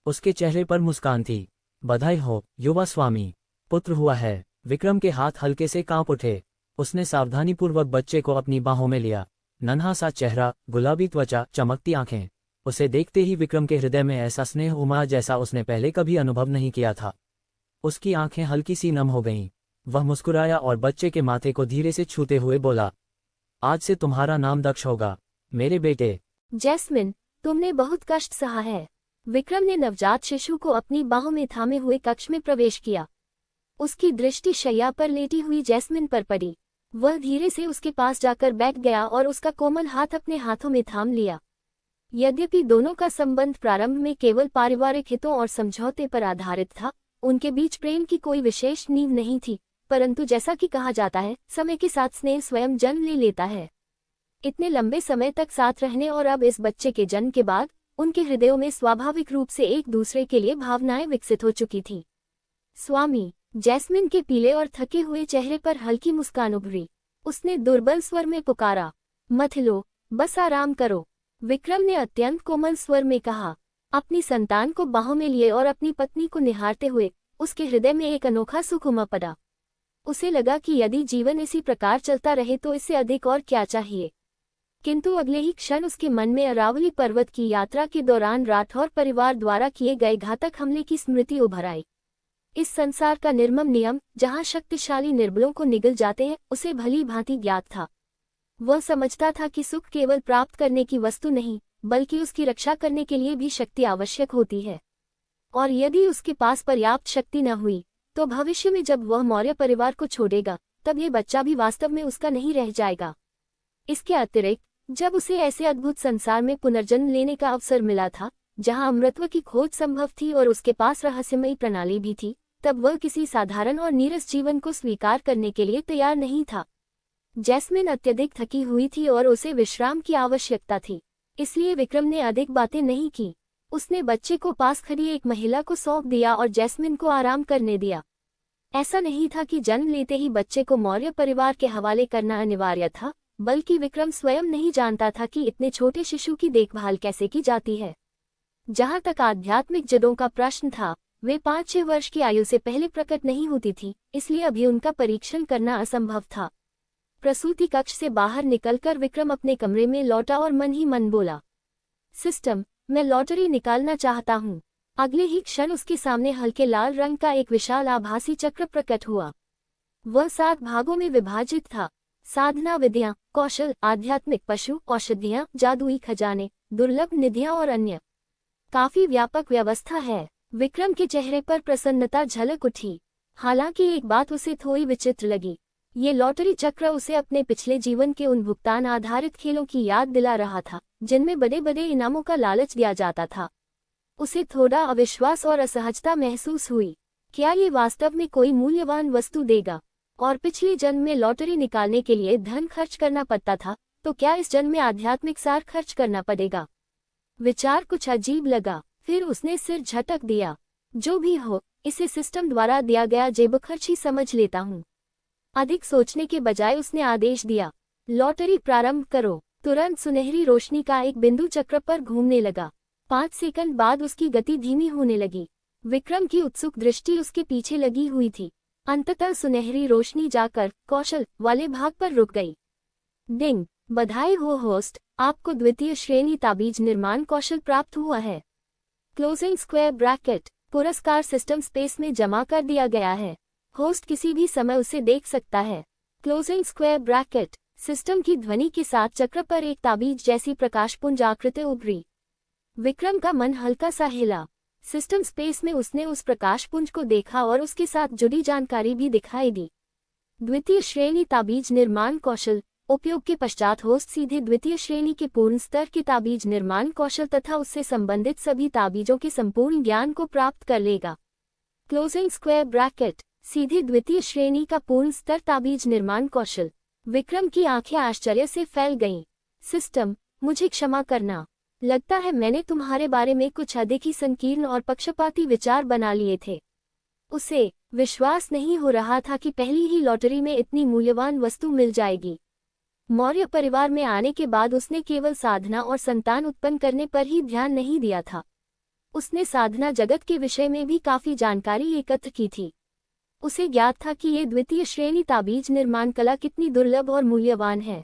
उसके चेहरे पर मुस्कान थी। बधाई हो, युवा स्वामी, पुत्र हुआ है। विक्रम के हाथ हल्के से कांप उठे। उसने सावधानीपूर्वक बच्चे को अपनी बाहों में लिया। नन्हा सा चेहरा, गुलाबी त्वचा, चमकती आंखें। उसे देखते ही विक्रम के हृदय में ऐसा स्नेह उमड़ा जैसा उसने पहले कभी अनुभव नहीं किया था। उसकी आंखें हल्की सी नम हो गईं। वह मुस्कुराया और बच्चे के माथे को धीरे से छूते हुए बोला, आज से तुम्हारा नाम दक्ष होगा, मेरे बेटे। जैस्मिन, तुमने बहुत कष्ट सहा है। विक्रम ने नवजात शिशु को अपनी बाहों में थामे हुए कक्ष में प्रवेश किया। उसकी दृष्टि शैया पर लेटी हुई जैस्मिन पर पड़ी। वह धीरे से उसके पास जाकर बैठ गया और उसका कोमल हाथ अपने हाथों में थाम लिया। यद्यपि दोनों का संबंध प्रारंभ में केवल पारिवारिक हितों और समझौते पर आधारित था, उनके बीच प्रेम की कोई विशेष नींव नहीं थी, परंतु जैसा कि कहा जाता है, समय के साथ स्नेह स्वयं जन्म ले लेता है। इतने लंबे समय तक साथ रहने और अब इस बच्चे के जन्म के बाद उनके हृदयों में स्वाभाविक रूप से एक दूसरे के लिए भावनाएं विकसित हो चुकी थी। स्वामी, जैस्मिन के पीले और थके हुए चेहरे पर हल्की मुस्कान उभरी। उसने दुर्बल स्वर में पुकारा, मत लो, बस आराम करो। विक्रम ने अत्यंत कोमल स्वर में कहा। अपनी संतान को बाहों में लिए और अपनी पत्नी को निहारते हुए उसके हृदय में एक अनोखा सुख उमड़ पड़ा। उसे लगा कि यदि जीवन इसी प्रकार चलता रहे तो इससे अधिक और क्या चाहिए। किंतु अगले ही क्षण उसके मन में अरावली पर्वत की यात्रा के दौरान राठौर परिवार द्वारा किए गए घातक हमले की स्मृति उभर आई। इस संसार का निर्मम नियम, जहां शक्तिशाली निर्बलों को निगल जाते हैं, उसे भली भांति ज्ञात था। वह समझता था कि सुख केवल प्राप्त करने की वस्तु नहीं, बल्कि उसकी रक्षा करने के लिए भी शक्ति आवश्यक होती है। और यदि उसके पास पर्याप्त शक्ति न हुई, तो भविष्य में जब वह मौर्य परिवार को छोड़ेगा, तब ये बच्चा भी वास्तव में उसका नहीं रह जाएगा। इसके अतिरिक्त, जब उसे ऐसे अद्भुत संसार में पुनर्जन्म लेने का अवसर मिला था, जहां अमृतत्व की खोज संभव थी और उसके पास रहस्यमयी प्रणाली भी थी, तब वह किसी साधारण और नीरस जीवन को स्वीकार करने के लिए तैयार नहीं था। जैस्मिन अत्यधिक थकी हुई थी और उसे विश्राम की आवश्यकता थी, इसलिए विक्रम ने अधिक बातें नहीं की। उसने बच्चे को पास खड़ी एक महिला को सौंप दिया और जैस्मिन को आराम करने दिया। ऐसा नहीं था कि जन्म लेते ही बच्चे को मौर्य परिवार के हवाले करना अनिवार्य था, बल्कि विक्रम स्वयं नहीं जानता था कि इतने छोटे शिशु की देखभाल कैसे की जाती है। जहां तक आध्यात्मिक जड़ों का प्रश्न था, वे 5-6 वर्ष की आयु से पहले प्रकट नहीं होती थी, इसलिए अभी उनका परीक्षण करना असंभव था। प्रसूति कक्ष से बाहर निकलकर विक्रम अपने कमरे में लौटा और मन ही मन बोला, सिस्टम, मैं लॉटरी निकालना चाहता हूँ। अगले ही क्षण उसके सामने हल्के लाल रंग का एक विशाल आभासी चक्र प्रकट हुआ। वह 7 भागों में विभाजित था। साधना विधियां, कौशल, आध्यात्मिक पशु, औषधियां, जादुई खजाने, दुर्लभ निधियां और अन्य। काफी व्यापक व्यवस्था है। विक्रम के चेहरे पर प्रसन्नता झलक उठी। हालांकि एक बात उसे थोड़ी विचित्र लगी। ये लॉटरी चक्र उसे अपने पिछले जीवन के उन भुगतान आधारित खेलों की याद दिला रहा था, जिनमें बड़े बड़े इनामों का लालच दिया जाता था। उसे थोड़ा अविश्वास और असहजता महसूस हुई। क्या ये वास्तव में कोई मूल्यवान वस्तु देगा? और पिछले जन्म में लॉटरी निकालने के लिए धन खर्च करना पड़ता था, तो क्या इस जन्म में आध्यात्मिक सार खर्च करना पड़ेगा? विचार कुछ अजीब लगा। फिर उसने सिर झटक दिया। जो भी हो, इसे सिस्टम द्वारा दिया गया जेब खर्च ही समझ लेता हूँ। अधिक सोचने के बजाय उसने आदेश दिया, लॉटरी प्रारंभ करो। तुरंत सुनहरी रोशनी का एक बिंदु चक्र पर घूमने लगा। 5 सेकंड बाद उसकी गति धीमी होने लगी। विक्रम की उत्सुक दृष्टि उसके पीछे लगी हुई थी। अंततः सुनहरी रोशनी जाकर कौशल वाले भाग पर रुक गई। डिंग, बधाई हो होस्ट, आपको द्वितीय श्रेणी ताबीज निर्माण कौशल प्राप्त हुआ है। क्लोजिंग स्क्वायर ब्रैकेट, पुरस्कार सिस्टम स्पेस में जमा कर दिया गया है। होस्ट किसी भी समय उसे देख सकता है। क्लोजिंग स्क्वायर ब्रैकेट, सिस्टम की ध्वनि के साथ चक्र पर एक ताबीज जैसी प्रकाशपुंज आकृति उभरी। विक्रम का मन हल्का सा हिला। सिस्टम स्पेस में उसने उस प्रकाशपुंज को देखा और उसके साथ जुड़ी जानकारी भी दिखाई दी। द्वितीय श्रेणी ताबीज निर्माण कौशल, उपयोग के पश्चात होस्ट सीधे द्वितीय श्रेणी के पूर्ण स्तर के ताबीज निर्माण कौशल तथा उससे संबंधित सभी ताबीजों के संपूर्ण ज्ञान को प्राप्त कर लेगा। क्लोजिंग स्क्वायर ब्रैकेट, सीधे द्वितीय श्रेणी का पूर्ण स्तर ताबीज निर्माण कौशल। विक्रम की आंखें आश्चर्य से फैल गईं। सिस्टम, मुझे क्षमा करना। लगता है मैंने तुम्हारे बारे में कुछ अधिक ही संकीर्ण और पक्षपाती विचार बना लिए थे। उसे विश्वास नहीं हो रहा था कि पहली ही लॉटरी में इतनी मूल्यवान वस्तु मिल जाएगी। मौर्य परिवार में आने के बाद उसने केवल साधना और संतान उत्पन्न करने पर ही ध्यान नहीं दिया था। उसने साधना जगत के विषय में भी काफी जानकारी एकत्र की थी। उसे ज्ञात था कि ये द्वितीय श्रेणी ताबीज निर्माण कला कितनी दुर्लभ और मूल्यवान है।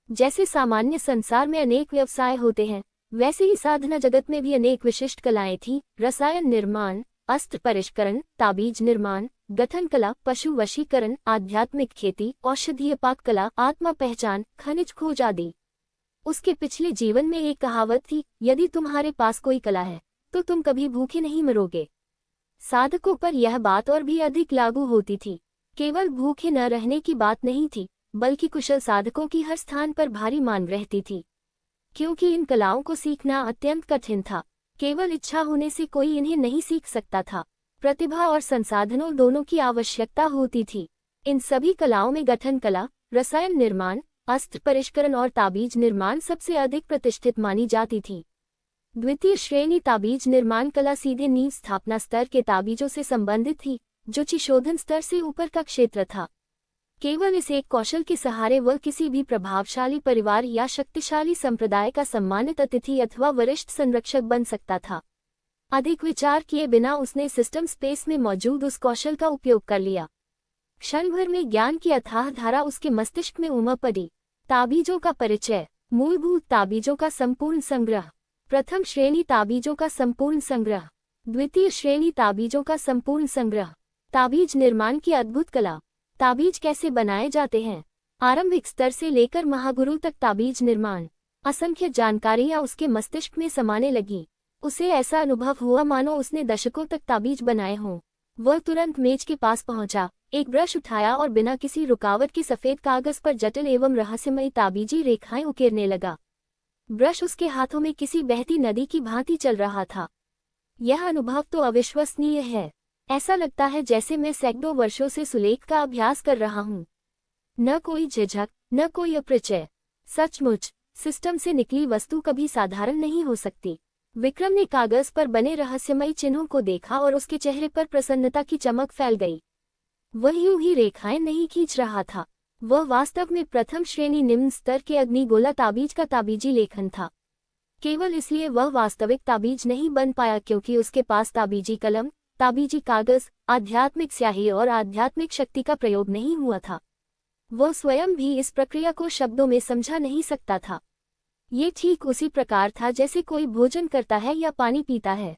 जैसे सामान्य संसार में अनेक व्यवसाय होते हैं, वैसे ही साधना जगत में भी अनेक विशिष्ट कलाएं थीं। रसायन निर्माण, अस्त्र परिष्करण, ताबीज निर्माण, गठन कला, पशु वशीकरण, आध्यात्मिक खेती, औषधीय पाक कला, आत्मा पहचान, खनिज खोज आदि। उसके पिछले जीवन में एक कहावत थी, यदि तुम्हारे पास कोई कला है तो तुम कभी भूखे नहीं मरोगे। साधकों पर यह बात और भी अधिक लागू होती थी। केवल भूखे न रहने की बात नहीं थी, बल्कि कुशल साधकों की हर स्थान पर भारी मांग रहती थी, क्योंकि इन कलाओं को सीखना अत्यंत कठिन था। केवल इच्छा होने से कोई इन्हें नहीं सीख सकता था। प्रतिभा और संसाधनों दोनों की आवश्यकता होती थी। इन सभी कलाओं में गठन कला, रसायन निर्माण, अस्त्र परिष्करण और ताबीज निर्माण सबसे अधिक प्रतिष्ठित मानी जाती थी। द्वितीय श्रेणी ताबीज निर्माण कला सीधे नींव स्थापना स्तर के ताबीजों से संबंधित थी, जो चिशोधन स्तर से ऊपर का क्षेत्र था। केवल इस एक कौशल के सहारे वह किसी भी प्रभावशाली परिवार या शक्तिशाली संप्रदाय का सम्मानित अतिथि अथवा वरिष्ठ संरक्षक बन सकता था। अधिक विचार किए बिना उसने सिस्टम स्पेस में मौजूद उस कौशल का उपयोग कर लिया। क्षण भर में ज्ञान की अथाह धारा उसके मस्तिष्क में उमड़ पड़ी। ताबीजों का परिचय। मूलभूत ताबीजों का संपूर्ण संग्रह। प्रथम श्रेणी ताबीजों का संपूर्ण संग्रह। द्वितीय श्रेणी ताबीजों का संपूर्ण संग्रह। ताबीज निर्माण की अद्भुत कला। ताबीज कैसे बनाए जाते हैं। आरंभिक स्तर से लेकर महागुरु तक ताबीज निर्माण। असंख्य जानकारियां उसके मस्तिष्क में समाने लगी। उसे ऐसा अनुभव हुआ मानो उसने दशकों तक ताबीज बनाए हों। वह तुरंत मेज के पास पहुंचा, एक ब्रश उठाया और बिना किसी रुकावट के सफेद कागज पर जटिल एवं रहस्यमयी ताबीजी रेखाएं उकेरने लगा। ब्रश उसके हाथों में किसी बहती नदी की भांति चल रहा था। यह अनुभव तो अविश्वसनीय है। ऐसा लगता है जैसे मैं सैकड़ों वर्षों से सुलेख का अभ्यास कर रहा हूँ। न कोई झिझक, न कोई अपरिचय। सचमुच, सिस्टम से निकली वस्तु कभी साधारण नहीं हो सकती। विक्रम ने कागज पर बने रहस्यमयी चिन्हों को देखा और उसके चेहरे पर प्रसन्नता की चमक फैल गई। वह यूं ही रेखाएं नहीं खींच रहा था, वह वास्तव में प्रथम श्रेणी निम्न स्तर के अग्निगोला ताबीज का ताबीजी लेखन था। केवल इसलिए वह वास्तविक ताबीज नहीं बन पाया क्योंकि उसके पास ताबीजी कलम, ताबीजी कागज, आध्यात्मिक स्याही और आध्यात्मिक शक्ति का प्रयोग नहीं हुआ था। वह स्वयं भी इस प्रक्रिया को शब्दों में समझा नहीं सकता था। ये ठीक उसी प्रकार था जैसे कोई भोजन करता है या पानी पीता है।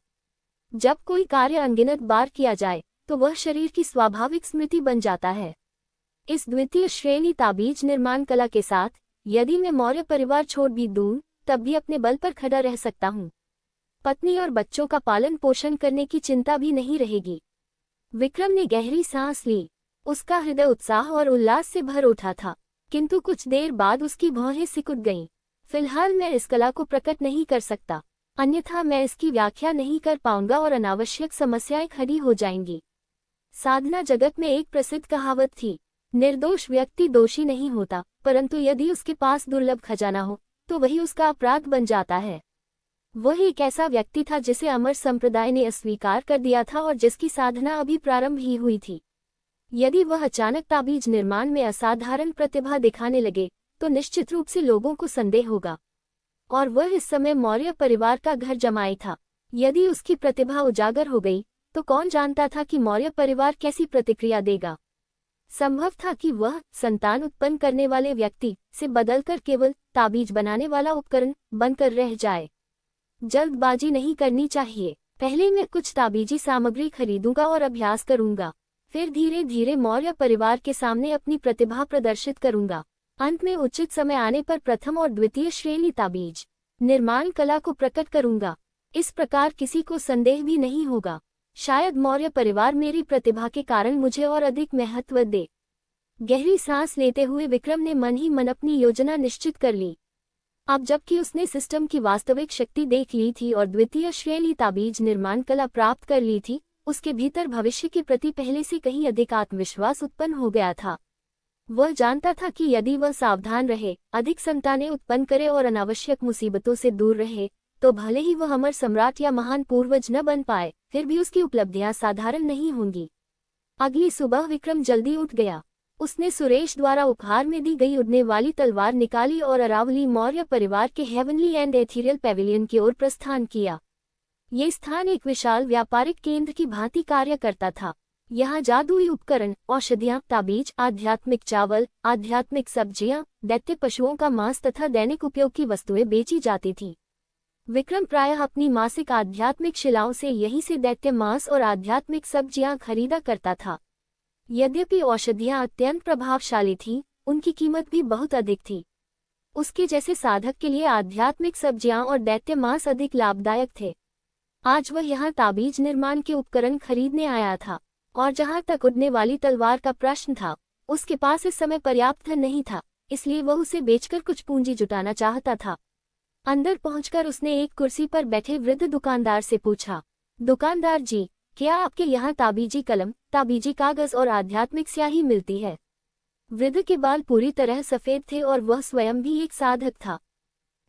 जब कोई कार्य अनगिनत बार किया जाए तो वह शरीर की स्वाभाविक स्मृति बन जाता है। इस द्वितीय श्रेणी ताबीज निर्माण कला के साथ यदि मैं मौर्य परिवार छोड़ भी दूं, तब भी अपने बल पर खड़ा रह सकता हूँ। पत्नी और बच्चों का पालन पोषण करने की चिंता भी नहीं रहेगी। विक्रम ने गहरी सांस ली। उसका हृदय उत्साह और उल्लास से भर उठा था, किंतु कुछ देर बाद उसकी भौहें सिकुड़ गईं। फिलहाल मैं इस कला को प्रकट नहीं कर सकता, अन्यथा मैं इसकी व्याख्या नहीं कर पाऊंगा और अनावश्यक समस्याएं खड़ी हो जाएंगी। साधना जगत में एक प्रसिद्ध कहावत थी, निर्दोष व्यक्ति दोषी नहीं होता, परंतु यदि उसके पास दुर्लभ खजाना हो तो वही उसका अपराध बन जाता है। वह एक ऐसा व्यक्ति था जिसे अमर संप्रदाय ने अस्वीकार कर दिया था और जिसकी साधना अभी प्रारंभ ही हुई थी। यदि वह अचानक ताबीज निर्माण में असाधारण प्रतिभा दिखाने लगे तो निश्चित रूप से लोगों को संदेह होगा। और वह इस समय मौर्य परिवार का घर जमाई था। यदि उसकी प्रतिभा उजागर हो गई तो कौन जानता था कि मौर्य परिवार कैसी प्रतिक्रिया देगा। संभव था कि वह संतान उत्पन्न करने वाले व्यक्ति से बदलकर केवल ताबीज बनाने वाला उपकरण बनकर रह जाए। जल्दबाजी नहीं करनी चाहिए। पहले मैं कुछ ताबीजी सामग्री खरीदूंगा और अभ्यास करूंगा, फिर धीरे धीरे मौर्य परिवार के सामने अपनी प्रतिभा प्रदर्शित करूंगा। अंत में उचित समय आने पर प्रथम और द्वितीय श्रेणी ताबीज निर्माण कला को प्रकट करूंगा। इस प्रकार किसी को संदेह भी नहीं होगा। शायद मौर्य परिवार मेरी प्रतिभा के कारण मुझे और अधिक महत्व दे। गहरी सांस लेते हुए विक्रम ने मन ही मन अपनी योजना निश्चित कर ली। अब जबकि उसने सिस्टम की वास्तविक शक्ति देख ली थी और द्वितीय श्रेणी ताबीज निर्माण कला प्राप्त कर ली थी, उसके भीतर भविष्य के प्रति पहले से कहीं अधिक आत्मविश्वास उत्पन्न हो गया था। वह जानता था कि यदि वह सावधान रहे, अधिक संतानें उत्पन्न करे और अनावश्यक मुसीबतों से दूर रहे, तो भले ही वह अमर सम्राट या महान पूर्वज न बन पाए, फिर भी उसकी उपलब्धियां साधारण नहीं होंगी। अगली सुबह विक्रम जल्दी उठ गया। उसने सुरेश द्वारा उपहार में दी गई उड़ने वाली तलवार निकाली और अरावली मौर्य परिवार के हेवनली एंड एथीरियल पैविलियन की ओर प्रस्थान किया। ये स्थान एक विशाल व्यापारिक केंद्र की भांति कार्य करता था। यहाँ जादुई उपकरण, औषधियाँ, ताबीज, आध्यात्मिक चावल, आध्यात्मिक सब्जियाँ, दैत्य पशुओं का मांस तथा दैनिक उपयोग की वस्तुएं बेची जाती थी। विक्रम प्रायः अपनी मासिक आध्यात्मिक शिलाओं से यहीं से दैत्य मांस और आध्यात्मिक सब्जियां खरीदा करता था। यद्यपि औषधियां अत्यंत प्रभावशाली थीं, उनकी कीमत भी बहुत अधिक थी। उसके जैसे साधक के लिए आध्यात्मिक सब्जियां और दैत्य मांस अधिक लाभदायक थे। आज वह यहाँ ताबीज निर्माण के उपकरण खरीदने आया था, और जहाँ तक उड़ने वाली तलवार का प्रश्न था, उसके पास इस समय पर्याप्त धन नहीं था, इसलिए वह उसे बेचकर कुछ पूंजी जुटाना चाहता था। अंदर पहुंचकर उसने एक कुर्सी पर बैठे वृद्ध दुकानदार से पूछा, दुकानदार जी, क्या आपके यहाँ ताबीजी कलम, ताबीजी कागज और आध्यात्मिक स्याही मिलती है? वृद्ध के बाल पूरी तरह सफेद थे और वह स्वयं भी एक साधक था।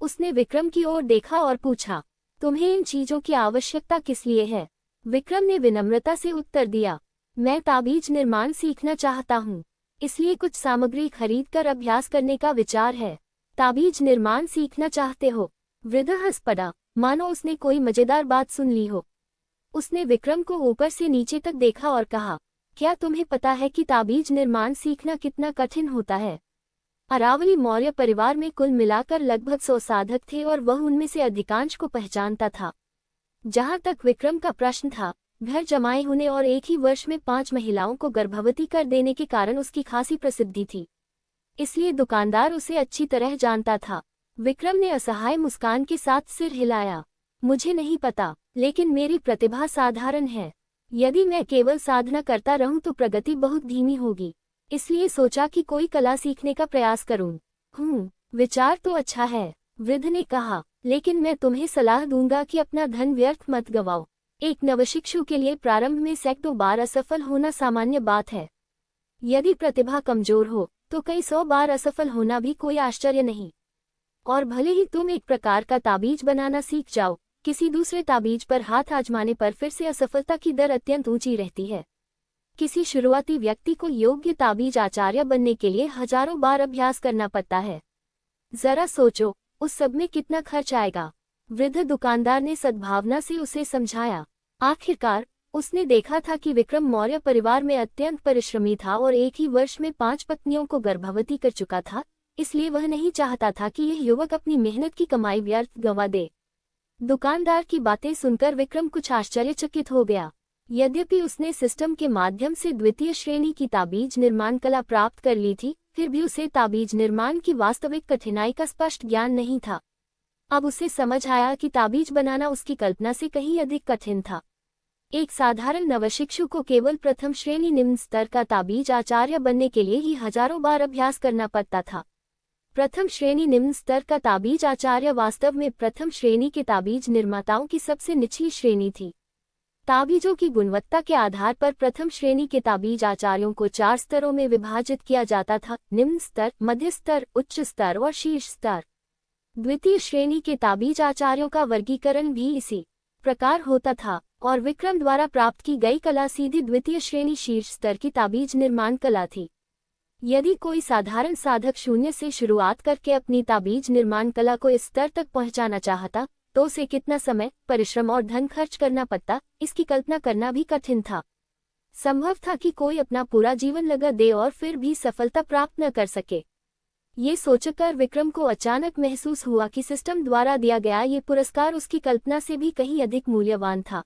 उसने विक्रम की ओर देखा और पूछा, तुम्हें इन चीजों की आवश्यकता किस लिए है? विक्रम ने विनम्रता से उत्तर दिया, मैं ताबीज निर्माण सीखना चाहता हूँ, इसलिए कुछ सामग्री खरीदकर अभ्यास करने का विचार है। ताबीज निर्माण सीखना चाहते हो? वृद्ध हंस पड़ा, मानो उसने कोई मजेदार बात सुन ली हो। उसने विक्रम को ऊपर से नीचे तक देखा और कहा, क्या तुम्हें पता है कि ताबीज निर्माण सीखना कितना कठिन होता है? अरावली मौर्य परिवार में कुल मिलाकर लगभग 100 साधक थे और वह उनमें से अधिकांश को पहचानता था। जहां तक विक्रम का प्रश्न था, घर जमाए होने और एक ही वर्ष में 5 महिलाओं को गर्भवती कर देने के कारण उसकी खासी प्रसिद्धि थी, इसलिए दुकानदार उसे अच्छी तरह जानता था। विक्रम ने असहाय मुस्कान के साथ सिर हिलाया, मुझे नहीं पता, लेकिन मेरी प्रतिभा साधारण है। यदि मैं केवल साधना करता रहूं तो प्रगति बहुत धीमी होगी, इसलिए सोचा कि कोई कला सीखने का प्रयास करूं। विचार तो अच्छा है, वृद्ध ने कहा, लेकिन मैं तुम्हें सलाह दूंगा कि अपना धन व्यर्थ मत गवाओ। एक नवशिक्षु के लिए प्रारंभ में सैकड़ों बार असफल होना सामान्य बात है। यदि प्रतिभा कमजोर हो तो कई 100 बार असफल होना भी कोई आश्चर्य नहीं। और भले ही तुम एक प्रकार का ताबीज बनाना सीख जाओ, किसी दूसरे ताबीज पर हाथ आजमाने पर फिर से असफलता की दर अत्यंत ऊंची रहती है। किसी शुरुआती व्यक्ति को योग्य ताबीज आचार्य बनने के लिए हजारों बार अभ्यास करना पड़ता है। जरा सोचो, उस सब में कितना खर्च आएगा? वृद्ध दुकानदार ने सद्भावना से उसे समझाया। आखिरकार उसने देखा था कि विक्रम मौर्य परिवार में अत्यंत परिश्रमी था और एक ही वर्ष में 5 पत्नियों को गर्भवती कर चुका था, इसलिए वह नहीं चाहता था कि यह युवक अपनी मेहनत की कमाई व्यर्थ गंवा दे। दुकानदार की बातें सुनकर विक्रम कुछ आश्चर्यचकित हो गया। यद्यपि उसने सिस्टम के माध्यम से द्वितीय श्रेणी की ताबीज निर्माण कला प्राप्त कर ली थी, फिर भी उसे ताबीज निर्माण की वास्तविक कठिनाई का स्पष्ट ज्ञान नहीं था। अब उसे समझ आया कि ताबीज बनाना उसकी कल्पना से कहीं अधिक कठिन था। एक साधारण नवशिक्षु को केवल प्रथम श्रेणी निम्न स्तर का ताबीज आचार्य बनने के लिए ही हजारों बार अभ्यास करना पड़ता था। प्रथम श्रेणी निम्न स्तर का ताबीज आचार्य वास्तव में प्रथम श्रेणी के ताबीज निर्माताओं की सबसे निचली श्रेणी थी। ताबीजों की गुणवत्ता के आधार पर प्रथम श्रेणी के ताबीज आचार्यों को 4 स्तरों में विभाजित किया जाता था: निम्न स्तर, मध्य स्तर, उच्च स्तर और शीर्ष स्तर। द्वितीय श्रेणी के ताबीज आचार्यों का वर्गीकरण भी इसी प्रकार होता था, और विक्रम द्वारा प्राप्त की गई कला सीधी द्वितीय श्रेणी शीर्ष स्तर की ताबीज निर्माण कला थी। यदि कोई साधारण साधक शून्य से शुरुआत करके अपनी ताबीज निर्माण कला को इस स्तर तक पहुंचाना चाहता, तो उसे कितना समय, परिश्रम और धन खर्च करना पड़ता, इसकी कल्पना करना भी कठिन था। संभव था कि कोई अपना पूरा जीवन लगा दे और फिर भी सफलता प्राप्त न कर सके। ये सोचकर विक्रम को अचानक महसूस हुआ कि सिस्टम द्वारा दिया गया ये पुरस्कार उसकी कल्पना से भी कहीं अधिक मूल्यवान था।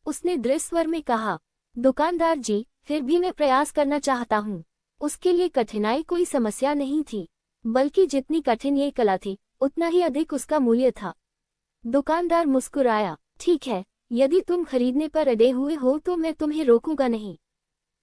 उसने दृढ़ स्वर में कहा, दुकानदार जी, फिर भी मैं प्रयास करना चाहता हूँ। उसके लिए कठिनाई कोई समस्या नहीं थी, बल्कि जितनी कठिन ये कला थी, उतना ही अधिक उसका मूल्य था। दुकानदार मुस्कुराया, ठीक है, यदि तुम खरीदने पर अड़े हुए हो तो मैं तुम्हें रोकूंगा नहीं।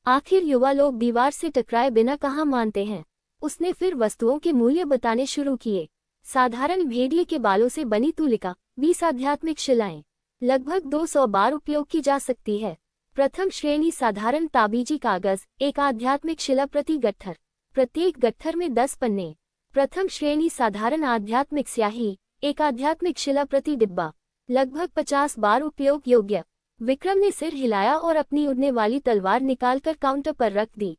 आखिर युवा लोग दीवार से टकराए बिना कहाँ मानते हैं। उसने फिर वस्तुओं के मूल्य बताने शुरू किए। साधारण भेड़िए के बालों से बनी तुलिका, 20 आध्यात्मिक शिलाएं, लगभग 200 बार उपयोग की जा सकती है। प्रथम श्रेणी साधारण ताबीजी कागज, 1 आध्यात्मिक शिला प्रति गट्ठर, प्रत्येक गट्ठर में 10 पन्ने। प्रथम श्रेणी साधारण आध्यात्मिक स्याही, 1 आध्यात्मिक शिला प्रति डिब्बा, लगभग 50 बार उपयोग योग्य। विक्रम ने सिर हिलाया और अपनी उड़ने वाली तलवार निकालकर काउंटर पर रख दी।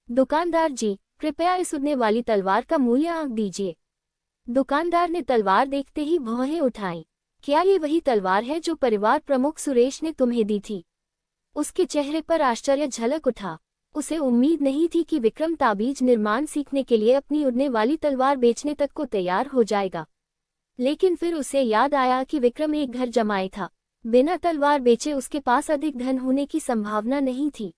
दुकानदार जी, कृपया इस उड़ने वाली तलवार का मूल्य आंक दीजिए। दुकानदार ने तलवार देखते ही भौहें उठाईं। क्या ये वही तलवार है जो परिवार प्रमुख सुरेश ने तुम्हें दी थी? उसके चेहरे पर आश्चर्य झलक उठा। उसे उम्मीद नहीं थी कि विक्रम ताबीज निर्माण सीखने के लिए अपनी उड़ने वाली तलवार बेचने तक को तैयार हो जाएगा। लेकिन फिर उसे याद आया कि विक्रम एक घर जमाए था। बिना तलवार बेचे उसके पास अधिक धन होने की संभावना नहीं थी।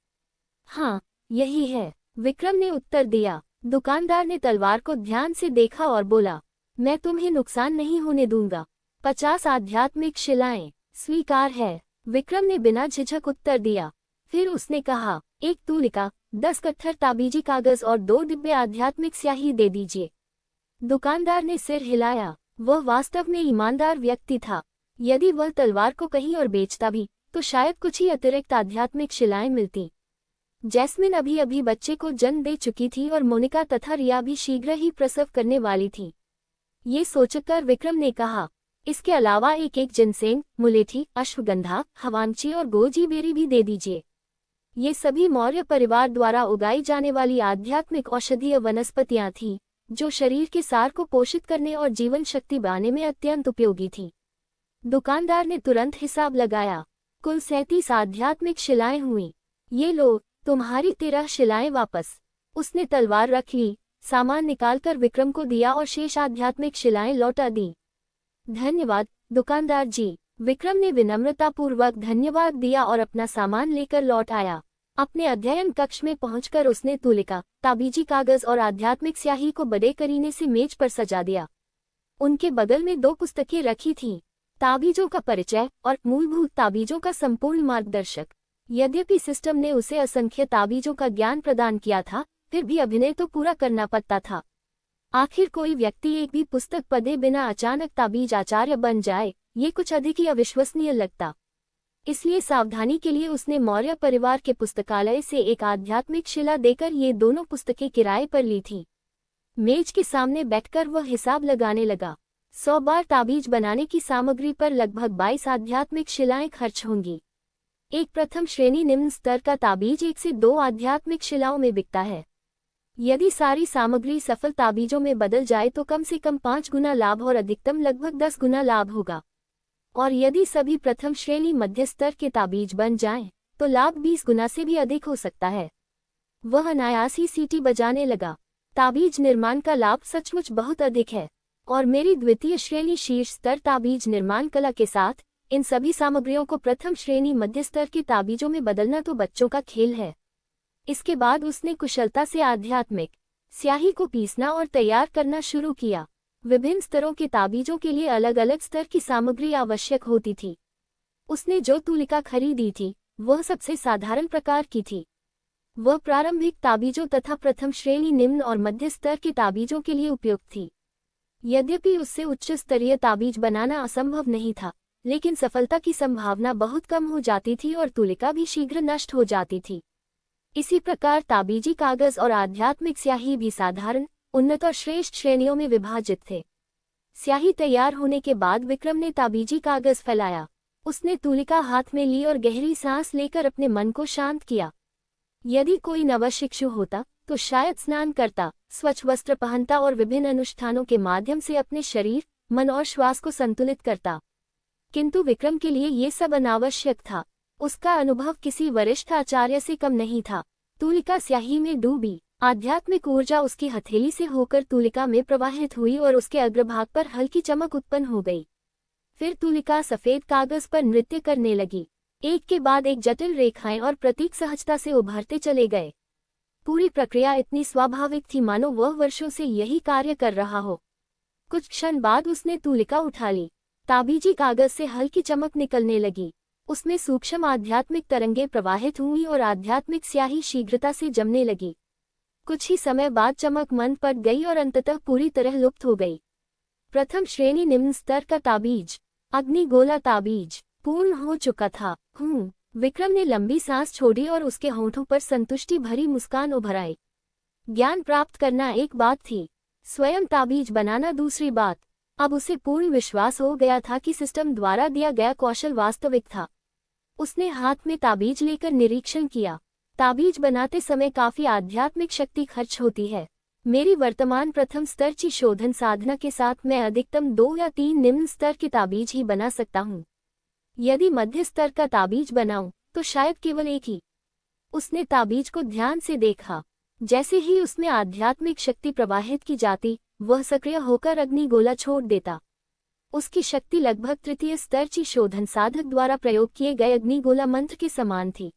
हाँ, यही है, विक्रम ने उत्तर दिया। दुकानदार ने तलवार को ध्यान से देखा और बोला, मैं तुम्हें नुकसान नहीं होने दूंगा। 50 आध्यात्मिक शिलाएं, स्वीकार है, विक्रम ने बिना झिझक उत्तर दिया। फिर उसने कहा, एक तूलिका, 10 कट्ठर ताबीजी कागज और 2 डिब्बे आध्यात्मिक स्याही दे दीजिए। दुकानदार ने सिर हिलाया। वह वास्तव में ईमानदार व्यक्ति था। यदि वह तलवार को कहीं और बेचता भी तो शायद कुछ ही अतिरिक्त आध्यात्मिक शिलाएं मिलती। जैस्मिन अभी अभी बच्चे को जन्म दे चुकी थी और मोनिका तथा रिया भी शीघ्र ही प्रसव करने वाली थी। ये सोचकर विक्रम ने कहा, इसके अलावा एक जिनसेंग, मुलेठी, अश्वगंधा, हवांची और गोजी बेरी भी दे दीजिए। ये सभी मौर्य परिवार द्वारा उगाई जाने वाली आध्यात्मिक औषधीय वनस्पतियां थीं, जो शरीर के सार को पोषित करने और जीवन शक्ति बढ़ाने में अत्यंत उपयोगी थी। दुकानदार ने तुरंत हिसाब लगाया। कुल 37 आध्यात्मिक शिलाएं हुई। ये लो, तुम्हारी 13 शिलाएं वापस। उसने तलवार रख ली, सामान निकालकर विक्रम को दिया और शेष आध्यात्मिक शिलाएं लौटा दी। धन्यवाद, दुकानदार जी। विक्रम ने विनम्रतापूर्वक धन्यवाद दिया और अपना सामान लेकर लौट आया। अपने अध्ययन कक्ष में पहुंचकर उसने तूलिका, ताबीजी कागज और आध्यात्मिक स्याही को बड़े करीने से मेज पर सजा दिया। उनके बगल में 2 पुस्तकें रखी थीं, ताबीजों का परिचय और मूलभूत ताबीजों का संपूर्ण मार्गदर्शक। यद्यपि सिस्टम ने उसे असंख्य ताबीजों का ज्ञान प्रदान किया था, फिर भी अभिनय तो पूरा करना पड़ता था। आखिर कोई व्यक्ति एक भी पुस्तक पढ़े बिना अचानक ताबीज आचार्य बन जाए, ये कुछ अधिक ही अविश्वसनीय लगता। इसलिए सावधानी के लिए उसने मौर्य परिवार के पुस्तकालय से एक आध्यात्मिक शिला देकर ये दोनों पुस्तकें किराए पर ली थीं। मेज के सामने बैठकर वह हिसाब लगाने लगा। 100 बार ताबीज बनाने की सामग्री पर लगभग 22 आध्यात्मिक शिलाएं खर्च होंगी। एक प्रथम श्रेणी निम्न स्तर का ताबीज 1 से 2 आध्यात्मिक शिलाओं में बिकता है। यदि सारी सामग्री सफल ताबीजों में बदल जाए तो कम से कम 5 गुना लाभ और अधिकतम लगभग 10 गुना लाभ होगा। और यदि सभी प्रथम श्रेणी मध्य स्तर के ताबीज बन जाएं, तो लाभ 20 गुना से भी अधिक हो सकता है। वह अनायास ही सीटी बजाने लगा। ताबीज निर्माण का लाभ सचमुच बहुत अधिक है, और मेरी द्वितीय श्रेणी शीर्ष स्तर ताबीज निर्माण कला के साथ इन सभी सामग्रियों को प्रथम श्रेणी मध्य स्तर के ताबीजों में बदलना तो बच्चों का खेल है। इसके बाद उसने कुशलता से आध्यात्मिक स्याही को पीसना और तैयार करना शुरू किया। विभिन्न स्तरों के ताबीजों के लिए अलग अलग स्तर की सामग्री आवश्यक होती थी। उसने जो तूलिका खरीदी थी, वह सबसे साधारण प्रकार की थी। वह प्रारंभिक ताबीजों तथा प्रथम श्रेणी निम्न और मध्य स्तर के ताबीजों के लिए उपयुक्त थी। यद्यपि उससे उच्च स्तरीय ताबीज बनाना असंभव नहीं था, लेकिन सफलता की संभावना बहुत कम हो जाती थी और तूलिका भी शीघ्र नष्ट हो जाती थी। इसी प्रकार ताबीजी कागज और आध्यात्मिक स्याही भी साधारण, उन्नत और श्रेष्ठ श्रेणियों में विभाजित थे। स्याही तैयार होने के बाद विक्रम ने ताबीजी कागज फैलाया। उसने तूलिका हाथ में ली और गहरी सांस लेकर अपने मन को शांत किया। यदि कोई नवशिक्षु होता तो शायद स्नान करता, स्वच्छ वस्त्र पहनता और विभिन्न अनुष्ठानों के माध्यम से अपने शरीर, मन और श्वास को संतुलित करता। किंतु विक्रम के लिए ये सब अनावश्यक था। उसका अनुभव किसी वरिष्ठ आचार्य से कम नहीं था। तूलिका स्याही में डूबी। आध्यात्मिक ऊर्जा उसकी हथेली से होकर तूलिका में प्रवाहित हुई और उसके अग्रभाग पर हल्की चमक उत्पन्न हो गई। फिर तूलिका सफेद कागज पर नृत्य करने लगी। एक के बाद एक जटिल रेखाएं और प्रतीक सहजता से उभरते चले गए। पूरी प्रक्रिया इतनी स्वाभाविक थी मानो वह वर्षों से यही कार्य कर रहा हो। कुछ क्षण बाद उसने तूलिका उठा ली। ताबीजी कागज से हल्की चमक निकलने लगी। उसमें सूक्ष्म आध्यात्मिक तरंगें प्रवाहित हुई और आध्यात्मिक स्याही शीघ्रता से जमने लगी। कुछ ही समय बाद चमक मंद पड़ गई और अंततः पूरी तरह लुप्त हो गई। प्रथम श्रेणी निम्न स्तर का ताबीज, अग्निगोला ताबीज, पूर्ण हो चुका था। विक्रम ने लंबी सांस छोड़ी और उसके होंठों पर संतुष्टि भरी मुस्कान उभर आई। ज्ञान प्राप्त करना एक बात थी, स्वयं ताबीज बनाना दूसरी बात। अब उसे पूर्ण विश्वास हो गया था कि सिस्टम द्वारा दिया गया कौशल वास्तविक था। उसने हाथ में ताबीज लेकर निरीक्षण किया। ताबीज बनाते समय काफी आध्यात्मिक शक्ति खर्च होती है। मेरी वर्तमान प्रथम स्तर की शोधन साधना के साथ मैं अधिकतम 2 या 3 निम्न स्तर के ताबीज ही बना सकता हूँ। यदि मध्य स्तर का ताबीज बनाऊं तो शायद केवल एक ही। उसने ताबीज को ध्यान से देखा। जैसे ही उसमें आध्यात्मिक शक्ति प्रवाहित की जाती, वह सक्रिय होकर अग्निगोला छोड़ देता। उसकी शक्ति लगभग तृतीय स्तर की शोधन साधक द्वारा प्रयोग किए गए अग्निगोला मंत्र के समान थी।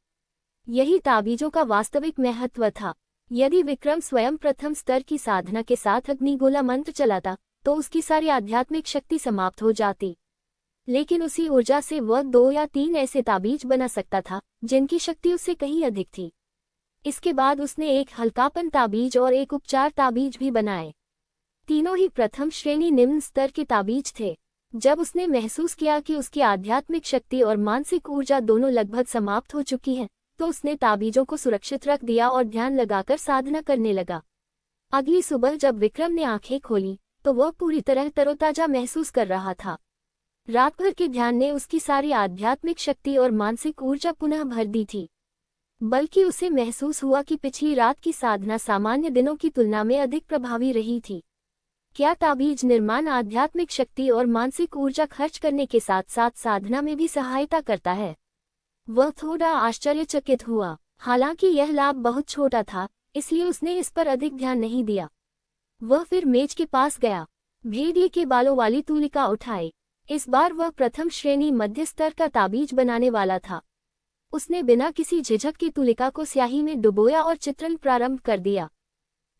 यही ताबीजों का वास्तविक महत्व था। यदि विक्रम स्वयं प्रथम स्तर की साधना के साथ अग्निगोला मंत्र चलाता, तो उसकी सारी आध्यात्मिक शक्ति समाप्त हो जाती। लेकिन उसी ऊर्जा से वह 2 या 3 ऐसे ताबीज बना सकता था जिनकी शक्ति उससे कहीं अधिक थी। इसके बाद उसने एक हल्कापन ताबीज और एक उपचार ताबीज भी बनाए। तीनों ही प्रथम श्रेणी निम्न स्तर के ताबीज थे। जब उसने महसूस किया कि उसकी आध्यात्मिक शक्ति और मानसिक ऊर्जा दोनों लगभग समाप्त हो चुकी हैं, तो उसने ताबीजों को सुरक्षित रख दिया और ध्यान लगाकर साधना करने लगा। अगली सुबह जब विक्रम ने आंखें खोली, तो वह पूरी तरह तरोताजा महसूस कर रहा था। रात भर के ध्यान ने उसकी सारी आध्यात्मिक शक्ति और मानसिक ऊर्जा पुनः भर दी थी। बल्कि उसे महसूस हुआ कि पिछली रात की साधना सामान्य दिनों की तुलना में अधिक प्रभावी रही थी। क्या ताबीज निर्माण आध्यात्मिक शक्ति और मानसिक ऊर्जा खर्च करने के साथ साथ साधना में भी सहायता करता है? वह थोड़ा आश्चर्यचकित हुआ। हालांकि यह लाभ बहुत छोटा था, इसलिए उसने इस पर अधिक ध्यान नहीं दिया। वह फिर मेज के पास गया, भेड़िए के बालों वाली तूलिका उठाई। इस बार वह प्रथम श्रेणी मध्य स्तर का ताबीज बनाने वाला था। उसने बिना किसी झिझक की तूलिका को स्याही में डुबोया और चित्रण प्रारंभ कर दिया।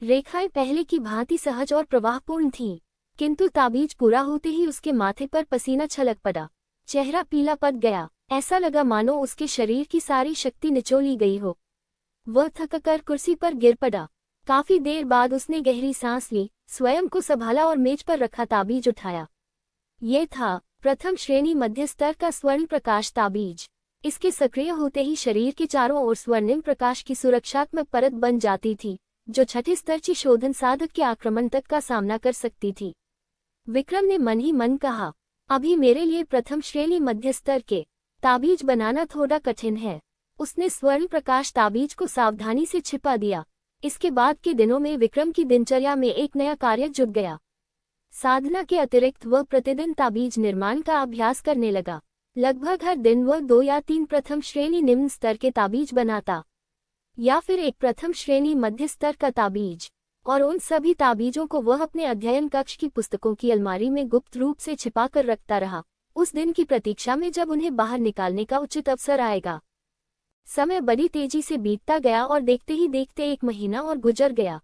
रेखाएं पहले की भांति सहज और प्रवाहपूर्ण थीं, किंतु ताबीज पूरा होते ही उसके माथे पर पसीना छलक पड़ा। चेहरा पीला पड़ गया। ऐसा लगा मानो उसके शरीर की सारी शक्ति निचोली गई हो। वह थककर कुर्सी पर गिर पड़ा। काफी देर बाद उसने गहरी सांस ली, स्वयं को संभाला और मेज पर रखा ताबीज उठाया। ये था प्रथम श्रेणी मध्य स्तर का स्वर्ण प्रकाश ताबीज। इसके सक्रिय होते ही शरीर के चारों ओर स्वर्णिम प्रकाश की सुरक्षात्मक परत बन जाती थी, जो छठे स्तर की शोधन साधक के आक्रमण तक का सामना कर सकती थी। विक्रम ने मन ही मन कहा, अभी मेरे लिए प्रथम श्रेणी मध्य स्तर के ताबीज बनाना थोड़ा कठिन है। उसने स्वर्ण प्रकाश ताबीज को सावधानी से छिपा दिया। इसके बाद के दिनों में विक्रम की दिनचर्या में एक नया कार्य जुट गया। साधना के अतिरिक्त वह प्रतिदिन ताबीज निर्माण का अभ्यास करने लगा। लगभग हर दिन वह 2 या 3 प्रथम श्रेणी निम्न स्तर के ताबीज बनाता, या फिर एक प्रथम श्रेणी मध्य स्तर का ताबीज, और उन सभी ताबीजों को वह अपने अध्ययन कक्ष की पुस्तकों की अलमारी में गुप्त रूप से छिपा कर रखता रहा, उस दिन की प्रतीक्षा में जब उन्हें बाहर निकालने का उचित अवसर आएगा। समय बड़ी तेजी से बीतता गया और देखते ही देखते 1 महीना और गुजर गया।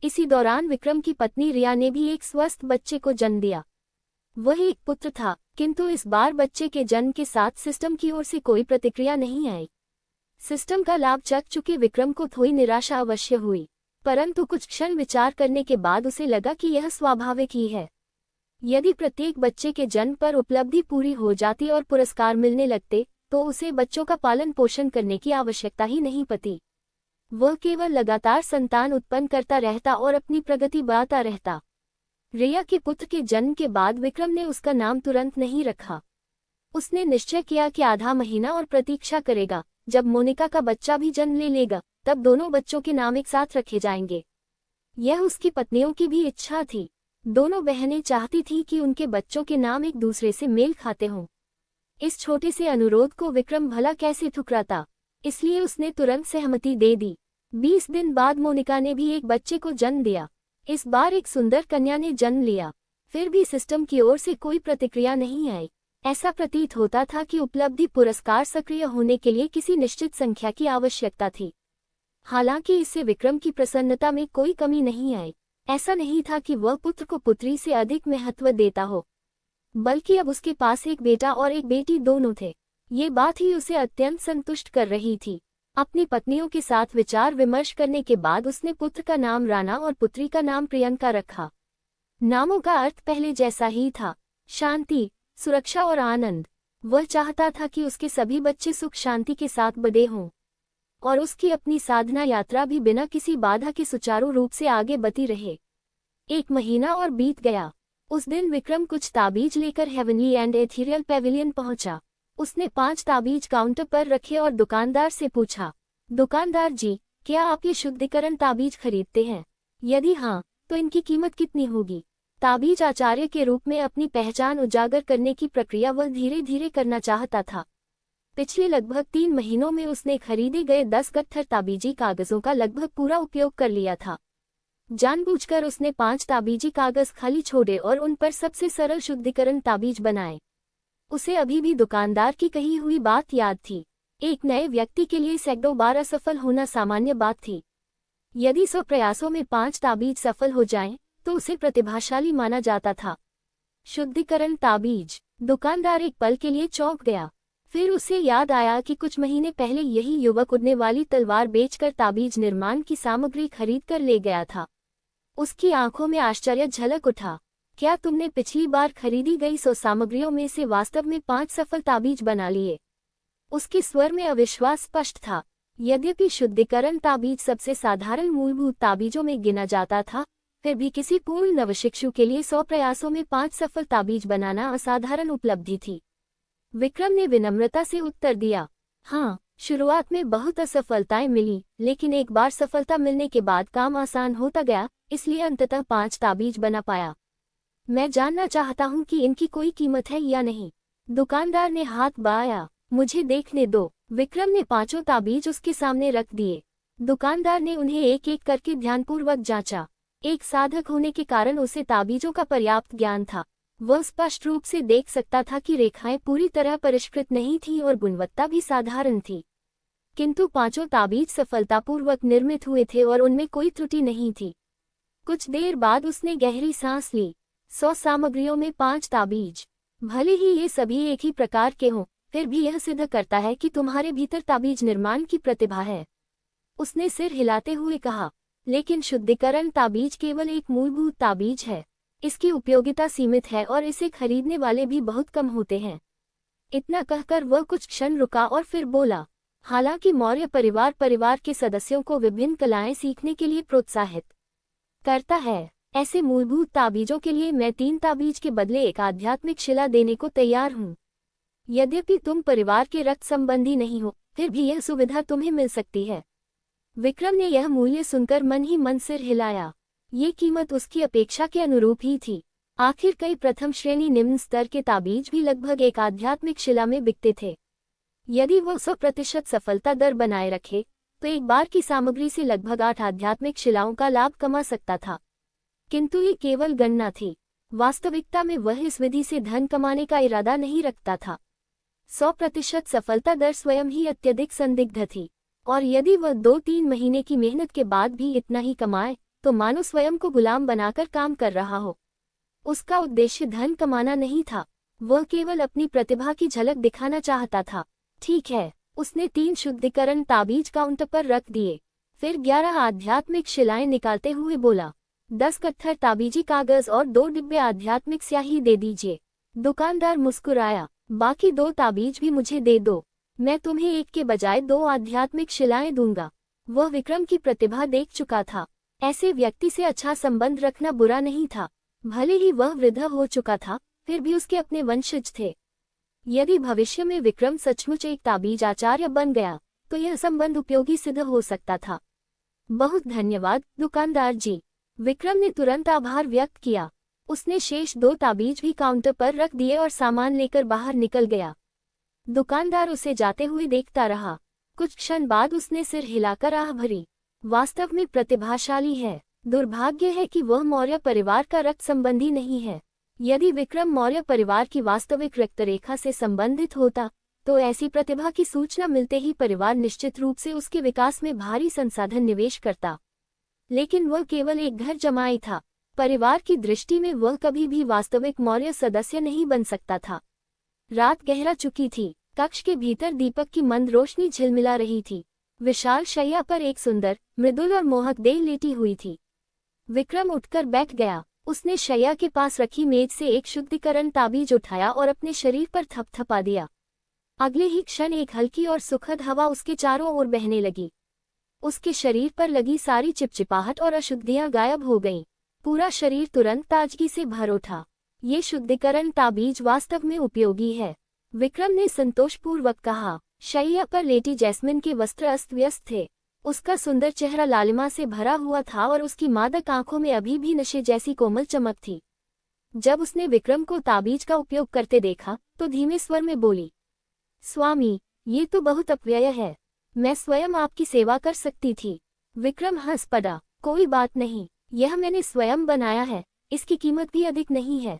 इसी दौरान विक्रम की पत्नी रिया ने भी एक स्वस्थ बच्चे को जन्म दिया। वह एक पुत्र था, किंतु इस बार बच्चे के जन्म के साथ सिस्टम की ओर से कोई प्रतिक्रिया नहीं आई। सिस्टम का लाभ चख चुके विक्रम को थोड़ी निराशा अवश्य हुई, परंतु कुछ क्षण विचार करने के बाद उसे लगा कि यह स्वाभाविक ही है। यदि प्रत्येक बच्चे के जन्म पर उपलब्धि पूरी हो जाती और पुरस्कार मिलने लगते, तो उसे बच्चों का पालन पोषण करने की आवश्यकता ही नहीं पड़ती। वह केवल लगातार संतान उत्पन्न करता रहता और अपनी प्रगति बढ़ाता रहता। रिया के पुत्र के जन्म के बाद विक्रम ने उसका नाम तुरंत नहीं रखा। उसने निश्चय किया कि आधा महीना और प्रतीक्षा करेगा। जब मोनिका का बच्चा भी जन्म ले लेगा, तब दोनों बच्चों के नाम एक साथ रखे जाएंगे। यह उसकी पत्नियों की भी इच्छा थी। दोनों बहनें चाहती थीं कि उनके बच्चों के नाम एक दूसरे से मेल खाते हों। इस छोटे से अनुरोध को विक्रम भला कैसे ठुकराता, इसलिए उसने तुरंत सहमति दे दी। 20 दिन बाद मोनिका ने भी एक बच्चे को जन्म दिया। इस बार एक सुंदर कन्या ने जन्म लिया। फिर भी सिस्टम की ओर से कोई प्रतिक्रिया नहीं आई। ऐसा प्रतीत होता था कि उपलब्धि पुरस्कार सक्रिय होने के लिए किसी निश्चित संख्या की आवश्यकता थी। हालांकि इससे विक्रम की प्रसन्नता में कोई कमी नहीं आई। ऐसा नहीं था कि वह पुत्र को पुत्री से अधिक महत्व देता हो, बल्कि अब उसके पास एक बेटा और एक बेटी दोनों थे। ये बात ही उसे अत्यंत संतुष्ट कर रही थी। अपनी पत्नियों के साथ विचार विमर्श करने के बाद उसने पुत्र का नाम राणा और पुत्री का नाम प्रियंका रखा। नामों का अर्थ पहले जैसा ही था, शांति, सुरक्षा और आनंद। वह चाहता था कि उसके सभी बच्चे सुख शांति के साथ बड़े हों, और उसकी अपनी साधना यात्रा भी बिना किसी बाधा के सुचारू रूप से आगे बढ़ती रहे। 1 महीना और बीत गया। उस दिन विक्रम कुछ ताबीज लेकर हेवनली एंड एथीरियल पेविलियन पहुंचा। उसने 5 ताबीज काउंटर पर रखे और दुकानदार से पूछा, दुकानदार जी, क्या आप ये शुद्धिकरण ताबीज खरीदते हैं? यदि हाँ, तो इनकी कीमत कितनी होगी? ताबीज आचार्य के रूप में अपनी पहचान उजागर करने की प्रक्रिया वह धीरे धीरे करना चाहता था। पिछले लगभग 3 महीनों में उसने खरीदे गए 10 गट्ठर ताबीजी कागजों का लगभग पूरा उपयोग कर लिया था। जानबूझकर उसने 5 ताबीजी कागज खाली छोड़े और उन पर सबसे सरल शुद्धिकरण ताबीज बनाए। उसे अभी भी दुकानदार की कही हुई बात याद थी। एक नए व्यक्ति के लिए सैकड़ों बार असफल होना सामान्य बात थी। यदि 100 प्रयासों में 5 ताबीज सफल हो जाएं, तो उसे प्रतिभाशाली माना जाता था। शुद्धिकरण ताबीज। दुकानदार एक पल के लिए चौंक गया। फिर उसे याद आया कि कुछ महीने पहले यही युवक उड़ने वाली तलवार बेचकर ताबीज निर्माण की सामग्री खरीद कर ले गया था। उसकी आंखों में आश्चर्य झलक उठा। क्या तुमने पिछली बार खरीदी गई 100 सामग्रियों में से वास्तव में 5 सफल ताबीज बना लिए? उसके स्वर में अविश्वास स्पष्ट था। यद्यपि शुद्धिकरण ताबीज सबसे साधारण मूलभूत ताबीजों में गिना जाता था, फिर भी किसी पूर्ण नवशिक्षु के लिए 100 प्रयासों में 5 सफल ताबीज बनाना असाधारण उपलब्धि थी। विक्रम ने विनम्रता से उत्तर दिया, हाँ, शुरुआत में बहुत असफलताएं मिली, लेकिन एक बार सफलता मिलने के बाद काम आसान होता गया, इसलिए अंततः 5 ताबीज बना पाया। मैं जानना चाहता हूँ कि इनकी कोई कीमत है या नहीं। दुकानदार ने हाथ बढ़ाया। मुझे देखने दो। विक्रम ने 5 ताबीज उसके सामने रख दिए। दुकानदार ने उन्हें एक एक करके ध्यानपूर्वक जांचा। एक साधक होने के कारण उसे ताबीजों का पर्याप्त ज्ञान था। वह स्पष्ट रूप से देख सकता था कि रेखाएं पूरी तरह परिष्कृत नहीं थीं और गुणवत्ता भी साधारण थी। किंतु 5 ताबीज सफलतापूर्वक निर्मित हुए थे और उनमें कोई त्रुटि नहीं थी। कुछ देर बाद उसने गहरी सांस ली। 100 सामग्रियों में 5 ताबीज। भले ही ये सभी एक ही प्रकार के हों, फिर भी यह सिद्ध करता है कि तुम्हारे भीतर ताबीज निर्माण की प्रतिभा है। उसने सिर हिलाते हुए कहा, लेकिन शुद्धिकरण ताबीज केवल एक मूलभूत ताबीज है। इसकी उपयोगिता सीमित है और इसे खरीदने वाले भी बहुत कम होते हैं। इतना कहकर वह कुछ क्षण रुका और फिर बोला, हालांकि मौर्य परिवार के सदस्यों को विभिन्न कलाएं सीखने के लिए प्रोत्साहित करता है, ऐसे मूलभूत ताबीजों के लिए मैं 3 ताबीज के बदले एक आध्यात्मिक शिला देने को तैयार हूँ। यद्यपि तुम परिवार के रक्त संबंधी नहीं हो, फिर भी यह सुविधा तुम्हें मिल सकती है। विक्रम ने यह मूल्य सुनकर मन ही मन सिर हिलाया। ये कीमत उसकी अपेक्षा के अनुरूप ही थी। आखिर कई प्रथम श्रेणी निम्न स्तर के ताबीज भी लगभग एक आध्यात्मिक शिला में बिकते थे। यदि वह 100% सफलता दर बनाए रखे, तो एक बार की सामग्री से लगभग 8 आध्यात्मिक शिलाओं का लाभ कमा सकता था। किंतु ये केवल गणना थी। वास्तविकता में वह इस विधि से धन कमाने का इरादा नहीं रखता था। 100% सफलता दर स्वयं ही अत्यधिक संदिग्ध थी, और यदि वह 2-3 महीने की मेहनत के बाद भी इतना ही कमाए, तो मानो स्वयं को गुलाम बनाकर काम कर रहा हो। उसका उद्देश्य धन कमाना नहीं था, वह केवल अपनी प्रतिभा की झलक दिखाना चाहता था। ठीक है, उसने 3 शुद्धिकरण ताबीज काउंटर पर रख दिए। फिर 11 आध्यात्मिक शिलाएं निकालते हुए बोला, 10 गट्ठर ताबीजी कागज और 2 डिब्बे आध्यात्मिक स्याही दे दीजिए। दुकानदार मुस्कुराया, बाकी 2 ताबीज भी मुझे दे दो। मैं तुम्हें एक के बजाय 2 आध्यात्मिक शिलाएं दूंगा। वह विक्रम की प्रतिभा देख चुका था। ऐसे व्यक्ति से अच्छा संबंध रखना बुरा नहीं था। भले ही वह वृद्ध हो चुका था, फिर भी उसके अपने वंशज थे। यदि भविष्य में विक्रम सचमुच एक ताबीज आचार्य बन गया, तो यह संबंध उपयोगी सिद्ध हो सकता था। बहुत धन्यवाद दुकानदार जी। विक्रम ने तुरंत आभार व्यक्त किया। उसने शेष 2 ताबीज भी काउंटर पर रख दिए और सामान लेकर बाहर निकल गया। दुकानदार उसे जाते हुए देखता रहा। कुछ क्षण बाद उसने सिर हिलाकर आह भरी। वास्तव में प्रतिभाशाली है। दुर्भाग्य है कि वह मौर्य परिवार का रक्त संबंधी नहीं है। यदि विक्रम मौर्य परिवार की वास्तविक रक्तरेखा से संबंधित होता, तो ऐसी प्रतिभा की सूचना मिलते ही परिवार निश्चित रूप से उसके विकास में भारी संसाधन निवेश करता। लेकिन वह केवल एक घर जमाई था। परिवार की दृष्टि में वह कभी भी वास्तविक मौर्य सदस्य नहीं बन सकता था। रात गहरा चुकी थी। कक्ष के भीतर दीपक की मंद रोशनी झिलमिला रही थी। विशाल शैया पर एक सुंदर, मृदुल और मोहक देह लेटी हुई थी। विक्रम उठकर बैठ गया। उसने शैया के पास रखी मेज से एक शुद्धिकरण ताबीज उठाया और अपने शरीर पर थपथपा दिया। अगले ही क्षण एक हल्की और सुखद हवा उसके चारों ओर बहने लगी। उसके शरीर पर लगी सारी चिपचिपाहट और अशुद्धियां गायब हो गईं। पूरा शरीर तुरंत ताजगी से भर उठा। ये शुद्धिकरण ताबीज वास्तव में उपयोगी है, विक्रम ने संतोषपूर्वक कहा। शैया पर लेटी जैस्मिन के वस्त्र अस्त व्यस्त थे। उसका सुंदर चेहरा लालिमा से भरा हुआ था और उसकी मादक आंखों में अभी भी नशे जैसी कोमल चमक थी। जब उसने विक्रम को ताबीज का उपयोग करते देखा, तो धीमे स्वर में बोली, स्वामी, ये तो बहुत अपव्यय है, मैं स्वयं आपकी सेवा कर सकती थी। विक्रम हंस पड़ा, कोई बात नहीं, यह मैंने स्वयं बनाया है, इसकी कीमत भी अधिक नहीं है।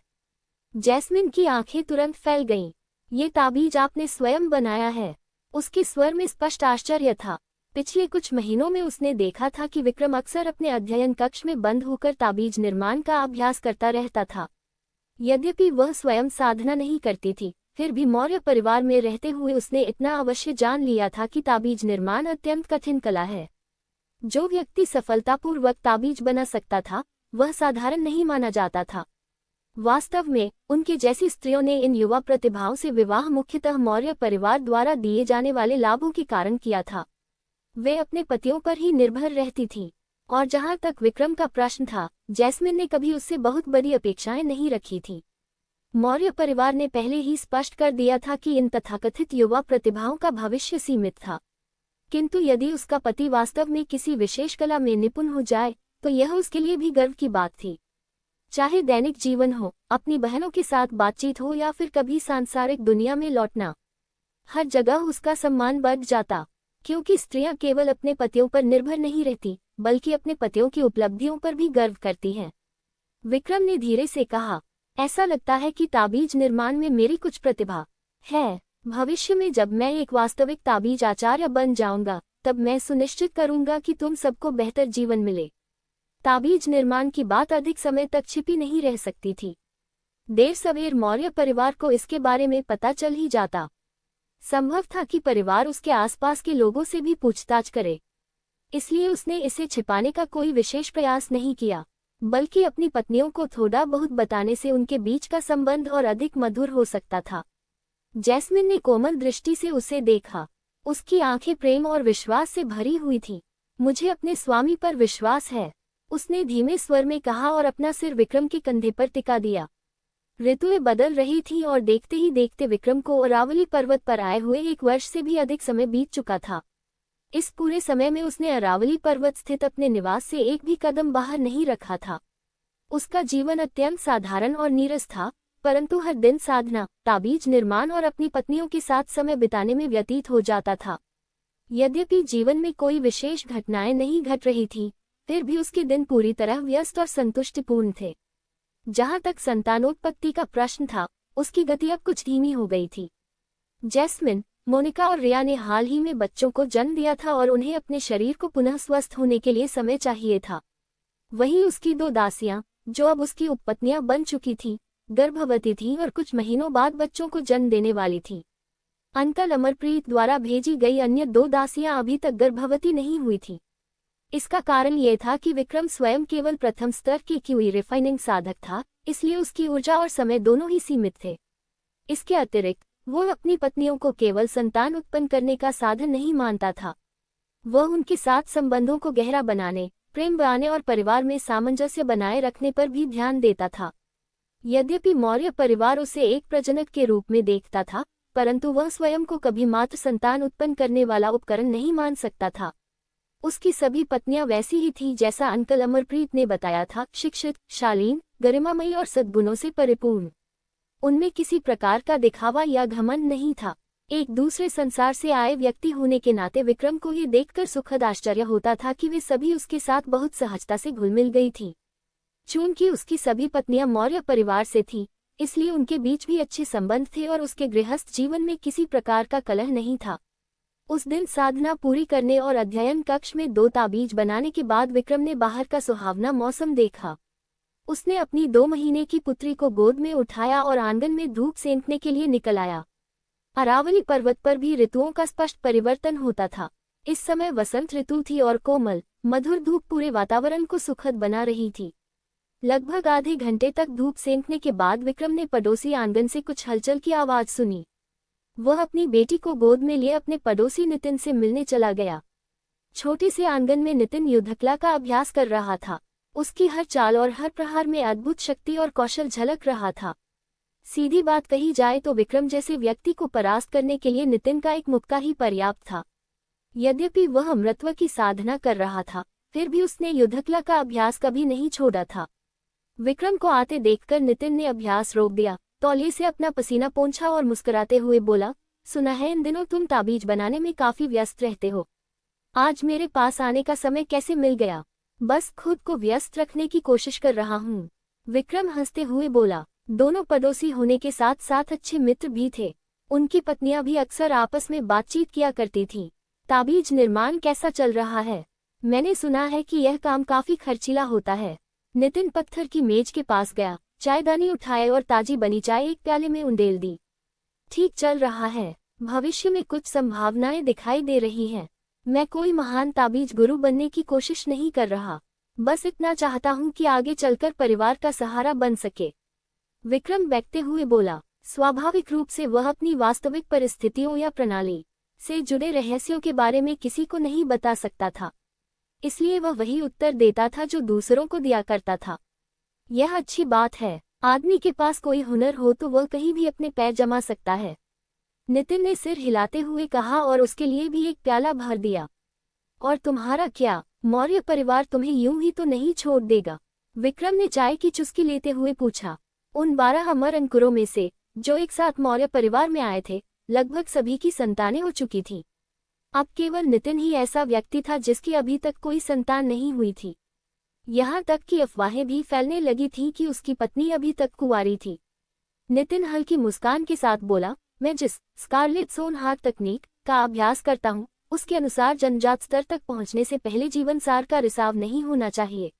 जैस्मिन की आंखें तुरंत फैल गईं। ये ताबीज आपने स्वयं बनाया है? उसके स्वर में स्पष्ट आश्चर्य था। पिछले कुछ महीनों में उसने देखा था कि विक्रम अक्सर अपने अध्ययन कक्ष में बंद होकर ताबीज निर्माण का अभ्यास करता रहता था। यद्यपि वह स्वयं साधना नहीं करती थी, फिर भी मौर्य परिवार में रहते हुए उसने इतना अवश्य जान लिया था कि ताबीज निर्माण अत्यंत कठिन कला है। जो व्यक्ति सफलतापूर्वक ताबीज बना सकता था, वह साधारण नहीं माना जाता था। वास्तव में उनके जैसी स्त्रियों ने इन युवा प्रतिभाओं से विवाह मुख्यतः मौर्य परिवार द्वारा दिए जाने वाले लाभों के कारण किया था। वे अपने पतियों पर ही निर्भर रहती थीं। और जहां तक विक्रम का प्रश्न था, जैस्मिन ने कभी उससे बहुत बड़ी अपेक्षाएं नहीं रखी थी। मौर्य परिवार ने पहले ही स्पष्ट कर दिया था कि इन तथाकथित युवा प्रतिभाओं का भविष्य सीमित था। किंतु यदि उसका पति वास्तव में किसी विशेष कला में निपुण हो जाए, तो यह उसके लिए भी गर्व की बात थी। चाहे दैनिक जीवन हो, अपनी बहनों के साथ बातचीत हो या फिर कभी सांसारिक दुनिया में लौटना, हर जगह उसका सम्मान बढ़ जाता। क्योंकि स्त्रियां केवल अपने पतियों पर निर्भर नहीं रहती, बल्कि अपने पतियों की उपलब्धियों पर भी गर्व करती हैं। विक्रम ने धीरे से कहा, ऐसा लगता है कि ताबीज निर्माण में मेरी कुछ प्रतिभा है। भविष्य में जब मैं एक वास्तविक ताबीज आचार्य बन जाऊंगा, तब मैं सुनिश्चित करूंगा कि तुम सबको बेहतर जीवन मिले। ताबीज निर्माण की बात अधिक समय तक छिपी नहीं रह सकती थी। देर सवेर मौर्य परिवार को इसके बारे में पता चल ही जाता। संभव था कि परिवार उसके आसपास के लोगों से भी पूछताछ करे। इसलिए उसने इसे छिपाने का कोई विशेष प्रयास नहीं किया, बल्कि अपनी पत्नियों को थोड़ा बहुत बताने से उनके बीच का संबंध और अधिक मधुर हो सकता था। जैस्मिन ने कोमल दृष्टि से उसे देखा। उसकी आंखें प्रेम और विश्वास से भरी हुई थीं। मुझे अपने स्वामी पर विश्वास है, उसने धीमे स्वर में कहा और अपना सिर विक्रम के कंधे पर टिका दिया। ऋतुएं बदल रही थीं और देखते ही देखते विक्रम को अरावली पर्वत पर आए हुए 1 वर्ष से भी अधिक समय बीत चुका था। इस पूरे समय में उसने अरावली पर्वत स्थित अपने निवास से एक भी कदम बाहर नहीं रखा था। उसका जीवन अत्यंत साधारण और नीरस था, परंतु हर दिन साधना, ताबीज निर्माण और अपनी पत्नियों के साथ समय बिताने में व्यतीत हो जाता था। यद्यपि जीवन में कोई विशेष घटनाएं नहीं घट रही थी, फिर भी उसके दिन पूरी तरह व्यस्त और संतुष्टिपूर्ण थे। जहां तक संतानोत्पत्ति का प्रश्न था, उसकी गति अब कुछ धीमी हो गई थी। जैस्मिन, मोनिका और रिया ने हाल ही में बच्चों को जन्म दिया था और उन्हें अपने शरीर को पुनः स्वस्थ होने के लिए समय चाहिए था। वहीं उसकी 2 दासियां, जो अब उसकी उपपत्नियां बन चुकी थीं, गर्भवती थीं और कुछ महीनों बाद बच्चों को जन्म देने वाली थीं। अंकल अमरप्रीत द्वारा भेजी गई अन्य 2 दासियां अभी तक गर्भवती नहीं हुई थीं। इसका कारण ये था कि विक्रम स्वयं केवल प्रथम स्तर की क्यूई रिफाइनिंग साधक था, इसलिए उसकी ऊर्जा और समय दोनों ही सीमित थे। इसके अतिरिक्त वो अपनी पत्नियों को केवल संतान उत्पन्न करने का साधन नहीं मानता था। वह उनके साथ संबंधों को गहरा बनाने, प्रेम बढ़ाने और परिवार में सामंजस्य बनाए रखने पर भी ध्यान देता था। यद्यपि मौर्य परिवार उसे एक प्रजनक के रूप में देखता था, परंतु वह स्वयं को कभी मात्र संतान उत्पन्न करने वाला उपकरण नहीं मान सकता था। उसकी सभी पत्नियां वैसी ही थीं जैसा अंकल अमरप्रीत ने बताया था, शिक्षित, शालीन, गरिमामयी और सद्गुणों से परिपूर्ण। उनमें किसी प्रकार का दिखावा या घमंड नहीं था। एक दूसरे संसार से आए व्यक्ति होने के नाते विक्रम को ये देखकर सुखद आश्चर्य होता था कि वे सभी उसके साथ बहुत सहजता से घुल मिल गई थीं। चूंकि उसकी सभी पत्नियां मौर्य परिवार से थीं, इसलिए उनके बीच भी अच्छे संबंध थे और उसके गृहस्थ जीवन में किसी प्रकार का कलह नहीं था। उस दिन साधना पूरी करने और अध्ययन कक्ष में 2 ताबीज बनाने के बाद विक्रम ने बाहर का सुहावना मौसम देखा। उसने अपनी 2 महीने की पुत्री को गोद में उठाया और आंगन में धूप सेंकने के लिए निकल आया। अरावली पर्वत पर भी ऋतुओं का स्पष्ट परिवर्तन होता था। इस समय वसंत ऋतु थी और कोमल, मधुर धूप पूरे वातावरण को सुखद बना रही थी। लगभग आधे घंटे तक धूप सेंकने के बाद विक्रम ने पड़ोसी आंगन से कुछ हलचल की आवाज सुनी। वह अपनी बेटी को गोद में लिए अपने पड़ोसी नितिन से मिलने चला गया। छोटे से आंगन में नितिन युद्धकला का अभ्यास कर रहा था। उसकी हर चाल और हर प्रहार में अद्भुत शक्ति और कौशल झलक रहा था। सीधी बात कही जाए तो विक्रम जैसे व्यक्ति को परास्त करने के लिए नितिन का एक मुक्का ही पर्याप्त था। यद्यपि वह अमृतत्व की साधना कर रहा था, फिर भी उसने युद्धकला का अभ्यास कभी नहीं छोड़ा था। विक्रम को आते देखकर नितिन ने अभ्यास रोक दिया, तौलिए से अपना पसीना पोंछा और मुस्कुराते हुए बोला, सुना है इन दिनों तुम ताबीज बनाने में काफी व्यस्त रहते हो। आज मेरे पास आने का समय कैसे मिल गया? बस खुद को व्यस्त रखने की कोशिश कर रहा हूँ। विक्रम हंसते हुए बोला। दोनों पड़ोसी होने के साथ साथ अच्छे मित्र भी थे। उनकी पत्नियां भी अक्सर आपस में बातचीत किया करती थीं। ताबीज निर्माण कैसा चल रहा है? मैंने सुना है कि यह काम काफी खर्चीला होता है। नितिन पत्थर की मेज के पास गया, चायदानी उठाए और ताजी बनी चाय एक प्याले में उंडेल दी। ठीक चल रहा है। भविष्य में कुछ संभावनाएं दिखाई दे रही हैं। मैं कोई महान ताबीज गुरु बनने की कोशिश नहीं कर रहा, बस इतना चाहता हूं कि आगे चलकर परिवार का सहारा बन सके। विक्रम बैठते हुए बोला। स्वाभाविक रूप से वह अपनी वास्तविक परिस्थितियों या प्रणाली से जुड़े रहस्यों के बारे में किसी को नहीं बता सकता था, इसलिए वह वही उत्तर देता था जो दूसरों को दिया करता था। यह अच्छी बात है। आदमी के पास कोई हुनर हो तो वह कहीं भी अपने पैर जमा सकता है। नितिन ने सिर हिलाते हुए कहा और उसके लिए भी एक प्याला भर दिया। और तुम्हारा क्या? मौर्य परिवार तुम्हें यूं ही तो नहीं छोड़ देगा? विक्रम ने चाय की चुस्की लेते हुए पूछा। उन 12 अमर अंकुरों में से जो एक साथ मौर्य परिवार में आए थे, लगभग सभी की संतानें हो चुकी थीं। अब केवल नितिन ही ऐसा व्यक्ति था जिसकी अभी तक कोई संतान नहीं हुई थी। यहाँ तक कि अफवाहें भी फैलने लगी थीं कि उसकी पत्नी अभी तक कुंवारी थी। नितिन हल्की मुस्कान के साथ बोला, मैं जिस स्कारलेट सोनहार तकनीक का अभ्यास करता हूँ, उसके अनुसार जन्मजात स्तर तक पहुँचने से पहले जीवन सार का रिसाव नहीं होना चाहिए।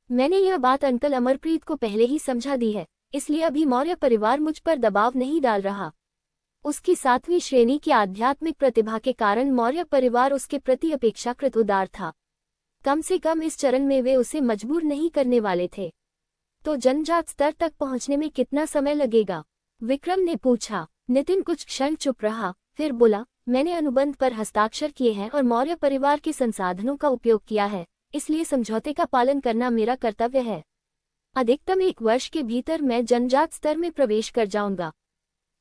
मैंने यह बात अंकल अमरप्रीत को पहले ही समझा दी है, इसलिए अभी मौर्य परिवार मुझ पर दबाव नहीं डाल रहा। उसकी 7वीं श्रेणी की आध्यात्मिक प्रतिभा के कारण मौर्य परिवार उसके प्रति अपेक्षाकृत उदार था। कम से कम इस चरण में वे उसे मजबूर नहीं करने वाले थे। तो जन्मजात स्तर तक पहुंचने में कितना समय लगेगा? विक्रम ने पूछा। नितिन कुछ क्षण चुप रहा, फिर बोला, मैंने अनुबंध पर हस्ताक्षर किए हैं और मौर्य परिवार के संसाधनों का उपयोग किया है, इसलिए समझौते का पालन करना मेरा कर्तव्य है। अधिकतम 1 वर्ष के भीतर मैं जन्मजात स्तर में प्रवेश कर जाऊंगा।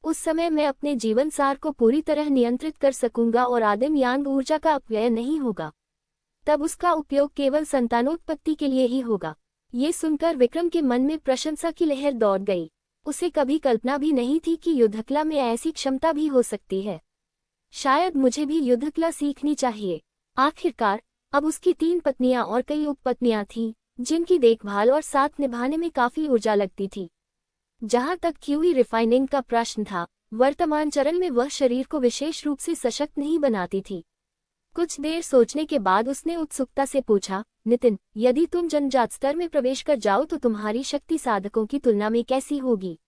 उस समय मैं अपने जीवन सार को पूरी तरह नियंत्रित कर सकूंगा और आदिम यांग ऊर्जा का अपव्यय नहीं होगा। तब उसका उपयोग केवल संतानोत्पत्ति के लिए ही होगा। ये सुनकर विक्रम के मन में प्रशंसा की लहर दौड़ गई। उसे कभी कल्पना भी नहीं थी कि युद्धकला में ऐसी क्षमता भी हो सकती है। शायद मुझे भी युद्धकला सीखनी चाहिए। आखिरकार अब उसकी 3 पत्नियां और कई उपपत्नियां थीं, जिनकी देखभाल और साथ निभाने में काफी ऊर्जा लगती थी। जहां तक क्यूई रिफाइनिंग का प्रश्न था, वर्तमान चरण में वह शरीर को विशेष रूप से सशक्त नहीं बनाती थी। कुछ देर सोचने के बाद उसने उत्सुकता से पूछा, नितिन, यदि तुम जन्मजात स्तर में प्रवेश कर जाओ तो तुम्हारी शक्ति साधकों की तुलना में कैसी होगी?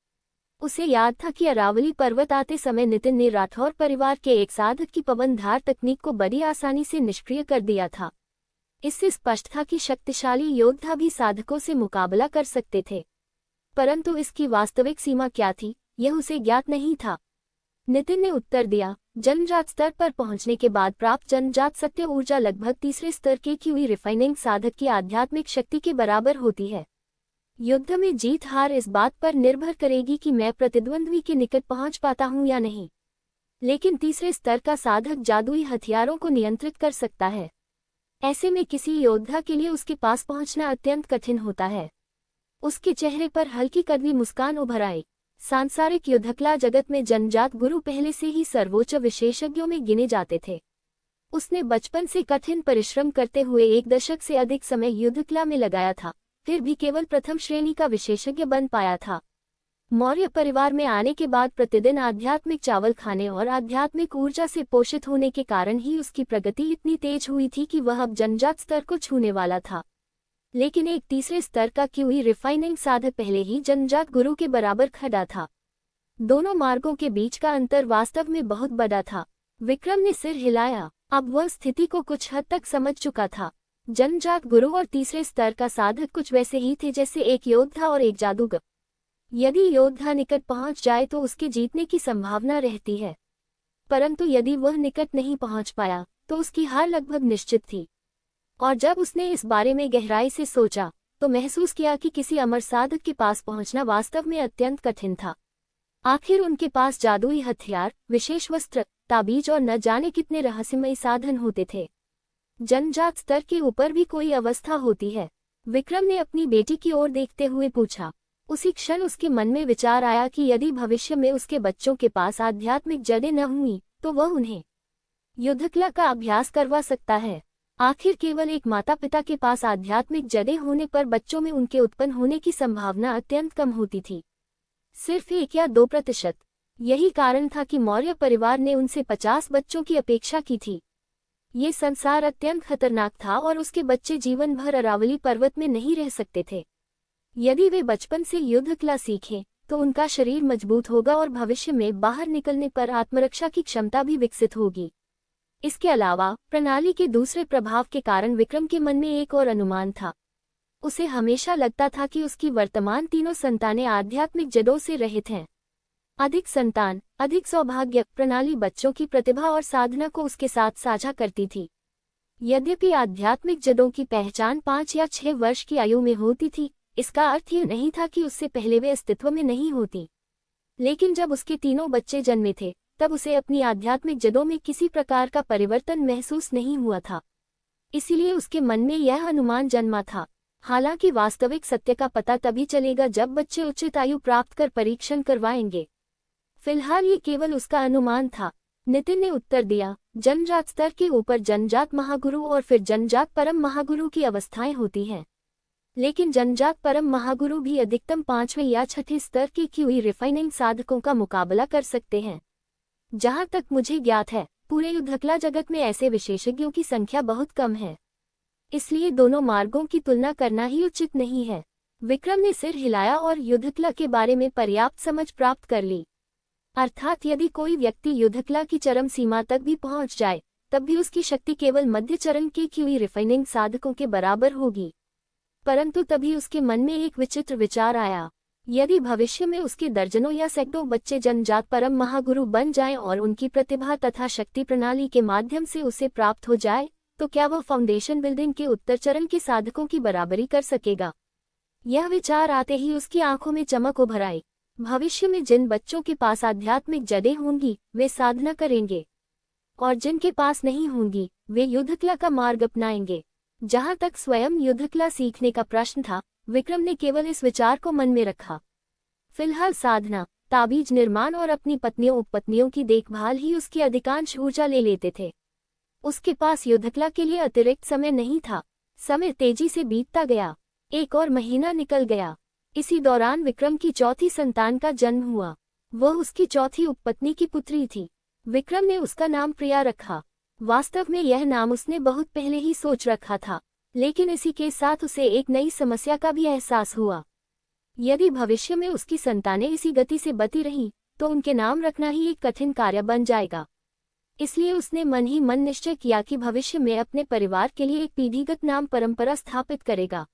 उसे याद था कि अरावली पर्वत आते समय नितिन ने राठौर परिवार के एक साधक की पवनधार तकनीक को बड़ी आसानी से निष्क्रिय कर दिया था। इससे स्पष्ट था कि शक्तिशाली योद्धा भी साधकों से मुकाबला कर सकते थे, परंतु इसकी वास्तविक सीमा क्या थी, यह उसे ज्ञात नहीं था। नितिन ने उत्तर दिया, जन्मजात स्तर पर पहुंचने के बाद प्राप्त जन्मजात सत्य ऊर्जा लगभग 3रे स्तर के क्यूई रिफाइनिंग साधक की आध्यात्मिक शक्ति के बराबर होती है। युद्ध में जीत हार इस बात पर निर्भर करेगी कि मैं प्रतिद्वंद्वी के निकट पहुंच पाता हूं या नहीं, लेकिन 3रे स्तर का साधक जादुई हथियारों को नियंत्रित कर सकता है। ऐसे में किसी योद्धा के लिए उसके पास पहुंचना अत्यंत कठिन होता है। उसके चेहरे पर हल्की कड़वी मुस्कान उभर आई। सांसारिक युद्धकला जगत में जन्मजात गुरु पहले से ही सर्वोच्च विशेषज्ञों में गिने जाते थे। उसने बचपन से कठिन परिश्रम करते हुए 1 दशक से अधिक समय युद्धकला में लगाया था, फिर भी केवल प्रथम श्रेणी का विशेषज्ञ बन पाया था। मौर्य परिवार में आने के बाद प्रतिदिन आध्यात्मिक चावल खाने और आध्यात्मिक ऊर्जा से पोषित होने के कारण ही उसकी प्रगति इतनी तेज हुई थी कि वह अब जन्मजात स्तर को छूने वाला था। लेकिन एक 3रे स्तर का क्यूई रिफाइनिंग साधक पहले ही जन्मजात गुरु के बराबर खड़ा था। दोनों मार्गों के बीच का अंतर वास्तव में बहुत बड़ा था। विक्रम ने सिर हिलाया। अब वह स्थिति को कुछ हद तक समझ चुका था। जन्मजात गुरु और 3रे स्तर का साधक कुछ वैसे ही थे जैसे एक योद्धा और एक जादूगर। यदि योद्धा निकट पहुंच जाए तो उसके जीतने की संभावना रहती है, परंतु यदि वह निकट नहीं पहुंच पाया तो उसकी हार लगभग निश्चित थी। और जब उसने इस बारे में गहराई से सोचा तो महसूस किया कि किसी अमर साधक के पास पहुंचना वास्तव में अत्यंत कठिन था। आखिर उनके पास जादुई हथियार, विशेष वस्त्र, ताबीज और न जाने कितने रहस्यमयी साधन होते थे। जन्मजात स्तर के ऊपर भी कोई अवस्था होती है? विक्रम ने अपनी बेटी की ओर देखते हुए पूछा। उसी क्षण उसके मन में विचार आया कि यदि भविष्य में उसके बच्चों के पास आध्यात्मिक जड़ें न हुई तो वह उन्हें युद्धकला का अभ्यास करवा सकता है। आखिर केवल एक माता पिता के पास आध्यात्मिक जड़ें होने पर बच्चों में उनके उत्पन्न होने की संभावना अत्यंत कम होती थी, सिर्फ 1 या 2%। यही कारण था कि मौर्य परिवार ने उनसे 50 बच्चों की अपेक्षा की थी। ये संसार अत्यंत खतरनाक था और उसके बच्चे जीवन भर अरावली पर्वत में नहीं रह सकते थे। यदि वे बचपन से युद्ध कला सीखें तो उनका शरीर मजबूत होगा और भविष्य में बाहर निकलने पर आत्मरक्षा की क्षमता भी विकसित होगी। इसके अलावा प्रणाली के दूसरे प्रभाव के कारण विक्रम के मन में एक और अनुमान था। उसे हमेशा लगता था कि उसकी वर्तमान तीनों संतानें आध्यात्मिक जड़ों से रहित हैं। अधिक संतान, अधिक सौभाग्य। प्रणाली बच्चों की प्रतिभा और साधना को उसके साथ साझा करती थी। यद्यपि आध्यात्मिक जड़ों की पहचान 5 या 6 वर्ष की आयु में होती थी, इसका अर्थ यह नहीं था कि उससे पहले वे अस्तित्व में नहीं होती। लेकिन जब उसके तीनों बच्चे जन्मे थे तब उसे अपनी आध्यात्मिक जड़ों में किसी प्रकार का परिवर्तन महसूस नहीं हुआ था। इसीलिए उसके मन में यह अनुमान जन्मा था। हालांकि वास्तविक सत्य का पता तभी चलेगा जब बच्चे उचित आयु प्राप्त कर परीक्षण करवाएंगे। फिलहाल ये केवल उसका अनुमान था। नितिन ने उत्तर दिया, जन्मजात स्तर के ऊपर जन्मजात महागुरु और फिर जन्मजात परम महागुरु की अवस्थाएं होती हैं। लेकिन जन्मजात परम महागुरु भी अधिकतम 5वें या 6ठे स्तर के क्यूई रिफाइनिंग साधकों का मुकाबला कर सकते हैं। जहां तक मुझे ज्ञात है, पूरे युद्धकला जगत में ऐसे विशेषज्ञों की संख्या बहुत कम है। इसलिए दोनों मार्गों की तुलना करना ही उचित नहीं है। विक्रम ने सिर हिलाया और युद्धकला के बारे में पर्याप्त समझ प्राप्त कर ली। अर्थात यदि कोई व्यक्ति युद्धकला की चरम सीमा तक भी पहुंच जाए, तब भी उसकी शक्ति केवल मध्य चरण के क्यूई रिफाइनिंग साधकों के बराबर होगी। परंतु तभी उसके मन में एक विचित्र विचार आया। यदि भविष्य में उसके दर्जनों या सैकड़ों बच्चे जन्मजात परम महागुरु बन जाएं और उनकी प्रतिभा तथा शक्ति प्रणाली के माध्यम से उसे प्राप्त हो जाए, तो क्या वह फाउंडेशन बिल्डिंग के उत्तर चरण के साधकों की बराबरी कर सकेगा? यह विचार आते ही उसकी आंखों में चमक उभर आई। भविष्य में जिन बच्चों के पास आध्यात्मिक जड़ें होंगी वे साधना करेंगे, और जिनके पास नहीं होंगी वे युद्धकला का मार्ग अपनाएंगे। जहां तक स्वयं युद्धकला सीखने का प्रश्न था, विक्रम ने केवल इस विचार को मन में रखा। फिलहाल साधना, ताबीज निर्माण और अपनी पत्नियों उपपत्नियों की देखभाल ही उसकी अधिकांश ऊर्जा ले लेते थे। उसके पास युद्धकला के लिए अतिरिक्त समय नहीं था। समय तेजी से बीतता गया। 1 और महीना निकल गया। इसी दौरान विक्रम की चौथी संतान का जन्म हुआ। वह उसकी चौथी उपपत्नी की पुत्री थी। विक्रम ने उसका नाम प्रिया रखा। वास्तव में यह नाम उसने बहुत पहले ही सोच रखा था, लेकिन इसी के साथ उसे एक नई समस्या का भी एहसास हुआ। यदि भविष्य में उसकी संतानें इसी गति से बती रहीं, तो उनके नाम रखना ही एक कठिन कार्य बन जाएगा। इसलिए उसने मन ही मन निश्चय किया कि भविष्य में अपने परिवार के लिए एक पीढ़ीगत नाम परंपरा स्थापित करेगा।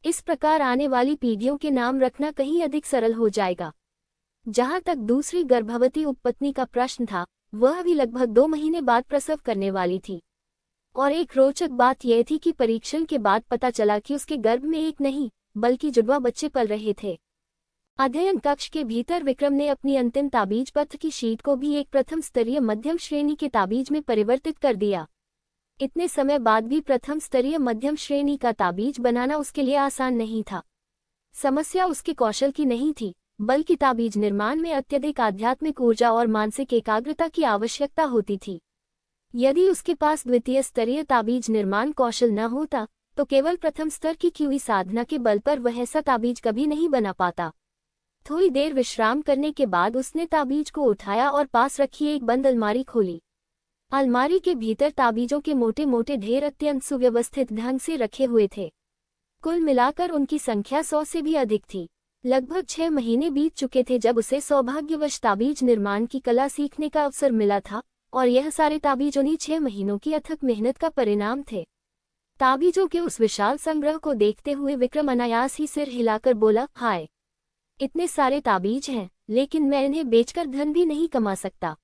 इस प्रकार आने वाली पीढ़ियों के नाम रखना कहीं अधिक सरल हो जाएगा। जहां तक दूसरी गर्भवती उपपत्नी का प्रश्न था, वह भी लगभग 2 महीने बाद प्रसव करने वाली थी। और एक रोचक बात यह थी कि परीक्षण के बाद पता चला कि उसके गर्भ में एक नहीं बल्कि जुड़वा बच्चे पल रहे थे। अध्ययन कक्ष के भीतर विक्रम ने अपनी अंतिम ताबीज पत्र की शीट को भी एक प्रथम स्तरीय मध्यम श्रेणी के ताबीज में परिवर्तित कर दिया। इतने समय बाद भी प्रथम स्तरीय मध्यम श्रेणी का ताबीज बनाना उसके लिए आसान नहीं था। समस्या उसके कौशल की नहीं थी, बल्कि ताबीज निर्माण में अत्यधिक आध्यात्मिक ऊर्जा और मानसिक एकाग्रता की आवश्यकता होती थी। यदि उसके पास द्वितीय स्तरीय ताबीज निर्माण कौशल न होता, तो केवल प्रथम स्तर की क्यूई साधना के बल पर वह ऐसा ताबीज कभी नहीं बना पाता। थोड़ी देर विश्राम करने के बाद उसने ताबीज को उठाया और पास रखी एक बंद अलमारी खोली। अलमारी के भीतर ताबीजों के मोटे मोटे ढेर अत्यंत सुव्यवस्थित ढंग से रखे हुए थे। कुल मिलाकर उनकी संख्या 100 से भी अधिक थी। लगभग 6 महीने बीत चुके थे जब उसे सौभाग्यवश ताबीज निर्माण की कला सीखने का अवसर मिला था, और यह सारे ताबीज उन्हीं 6 महीनों की अथक मेहनत का परिणाम थे। ताबीजों के उस विशाल संग्रह को देखते हुए विक्रम अनायास ही सिर हिलाकर बोला, हाय, इतने सारे ताबीज हैं, लेकिन मैं इन्हें बेचकर धन भी नहीं कमा सकता।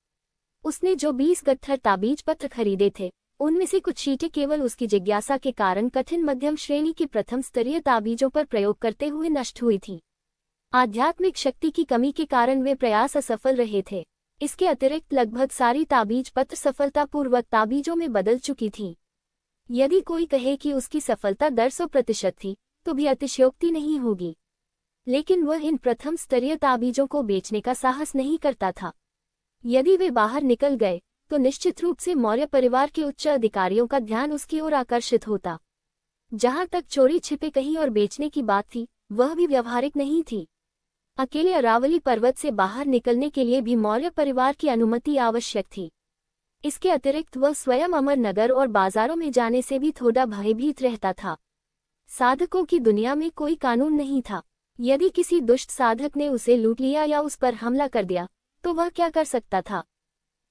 उसने जो 20 गट्ठर ताबीज पत्र खरीदे थे, उनमें से कुछ शीटें केवल उसकी जिज्ञासा के कारण कठिन मध्यम श्रेणी की प्रथम स्तरीय ताबीजों पर प्रयोग करते हुए नष्ट हुई थी। आध्यात्मिक शक्ति की कमी के कारण वे प्रयास असफल रहे थे। इसके अतिरिक्त लगभग सारी ताबीज पत्र सफलतापूर्वक ताबीजों में बदल चुकी थीं। यदि कोई कहे कि उसकी सफलता दर 100% थी, तो भी अतिशयोक्ति नहीं होगी। लेकिन वह इन प्रथम स्तरीय ताबीजों को बेचने का साहस नहीं करता था। यदि वे बाहर निकल गए तो निश्चित रूप से मौर्य परिवार के उच्च अधिकारियों का ध्यान उसकी ओर आकर्षित होता। जहां तक चोरी छिपे कहीं और बेचने की बात थी, वह भी व्यवहारिक नहीं थी। अकेले अरावली पर्वत से बाहर निकलने के लिए भी मौर्य परिवार की अनुमति आवश्यक थी। इसके अतिरिक्त वह स्वयं अमरनगर और बाजारों में जाने से भी थोड़ा भयभीत रहता था। साधकों की दुनिया में कोई कानून नहीं था। यदि किसी दुष्ट साधक ने उसे लूट लिया या उस पर हमला कर दिया तो वह क्या कर सकता था?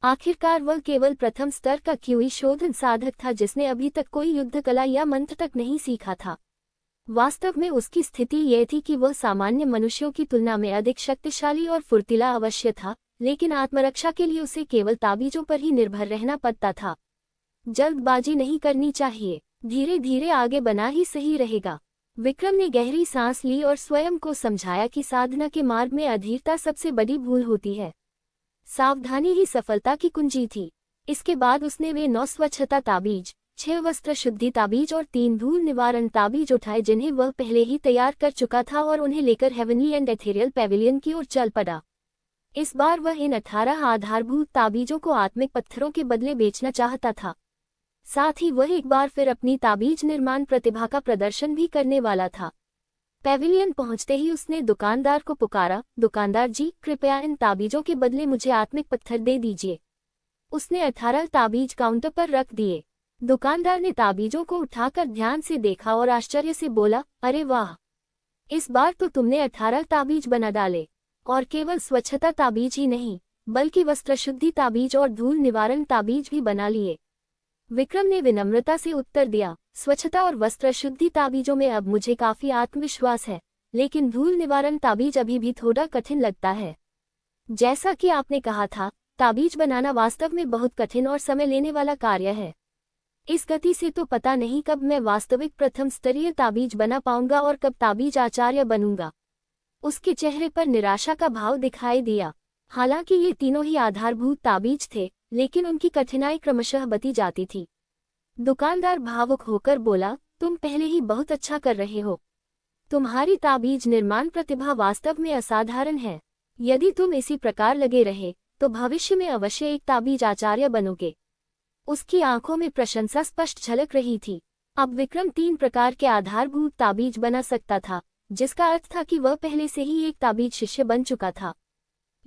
आखिरकार वह केवल प्रथम स्तर का क्यूई शोधन साधक था जिसने अभी तक कोई युद्ध कला या मंत्र तक नहीं सीखा था। वास्तव में उसकी स्थिति यह थी कि वह सामान्य मनुष्यों की तुलना में अधिक शक्तिशाली और फुर्तीला अवश्य था, लेकिन आत्मरक्षा के लिए उसे केवल ताबीजों पर ही निर्भर रहना पड़ता था। जल्दबाजी नहीं करनी चाहिए, धीरे धीरे आगे बढ़ना ही सही रहेगा। विक्रम ने गहरी सांस ली और स्वयं को समझाया कि साधना के मार्ग में अधीरता सबसे बड़ी भूल होती है। सावधानी ही सफलता की कुंजी थी। इसके बाद उसने वे 9 स्वच्छता ताबीज, 6 वस्त्र शुद्धि ताबीज और 3 धूल निवारण ताबीज उठाए जिन्हें वह पहले ही तैयार कर चुका था और उन्हें लेकर हेवनली एंड एथेरियल पैविलियन की ओर चल पड़ा। इस बार वह इन 18 आधारभूत ताबीजों को आत्मिक पत्थरों के बदले बेचना चाहता था। साथ ही वह एक बार फिर अपनी ताबीज निर्माण प्रतिभा का प्रदर्शन भी करने वाला था। पैविलियन पहुंचते ही उसने दुकानदार को पुकारा, दुकानदार जी, कृपया इन ताबीजों के बदले मुझे आत्मिक पत्थर दे दीजिए। उसने 18 ताबीज काउंटर पर रख दिए। दुकानदार ने ताबीजों को उठाकर ध्यान से देखा और आश्चर्य से बोला, अरे वाह, इस बार तो तुमने 18 ताबीज बना डाले, और केवल स्वच्छता ताबीज ही नहीं बल्कि वस्त्र शुद्धि ताबीज और धूल निवारण ताबीज भी बना लिए। विक्रम ने विनम्रता से उत्तर दिया, स्वच्छता और वस्त्र शुद्धि ताबीजों में अब मुझे काफी आत्मविश्वास है, लेकिन धूल निवारण ताबीज अभी भी थोड़ा कठिन लगता है। जैसा कि आपने कहा था, ताबीज बनाना वास्तव में बहुत कठिन और समय लेने वाला कार्य है। इस गति से तो पता नहीं कब मैं वास्तविक प्रथम स्तरीय ताबीज बना पाऊंगा और कब ताबीज आचार्य बनूंगा। उसके चेहरे पर निराशा का भाव दिखाई दिया। हालांकि ये तीनों ही आधारभूत ताबीज थे, लेकिन उनकी कठिनाई क्रमशः बढ़ती जाती थी। दुकानदार भावुक होकर बोला, तुम पहले ही बहुत अच्छा कर रहे हो। तुम्हारी ताबीज निर्माण प्रतिभा वास्तव में असाधारण है। यदि तुम इसी प्रकार लगे रहे तो भविष्य में अवश्य एक ताबीज आचार्य बनोगे। उसकी आंखों में प्रशंसा स्पष्ट झलक रही थी। अब विक्रम 3 प्रकार के आधारभूत ताबीज बना सकता था, जिसका अर्थ था कि वह पहले से ही एक ताबीज शिष्य बन चुका था।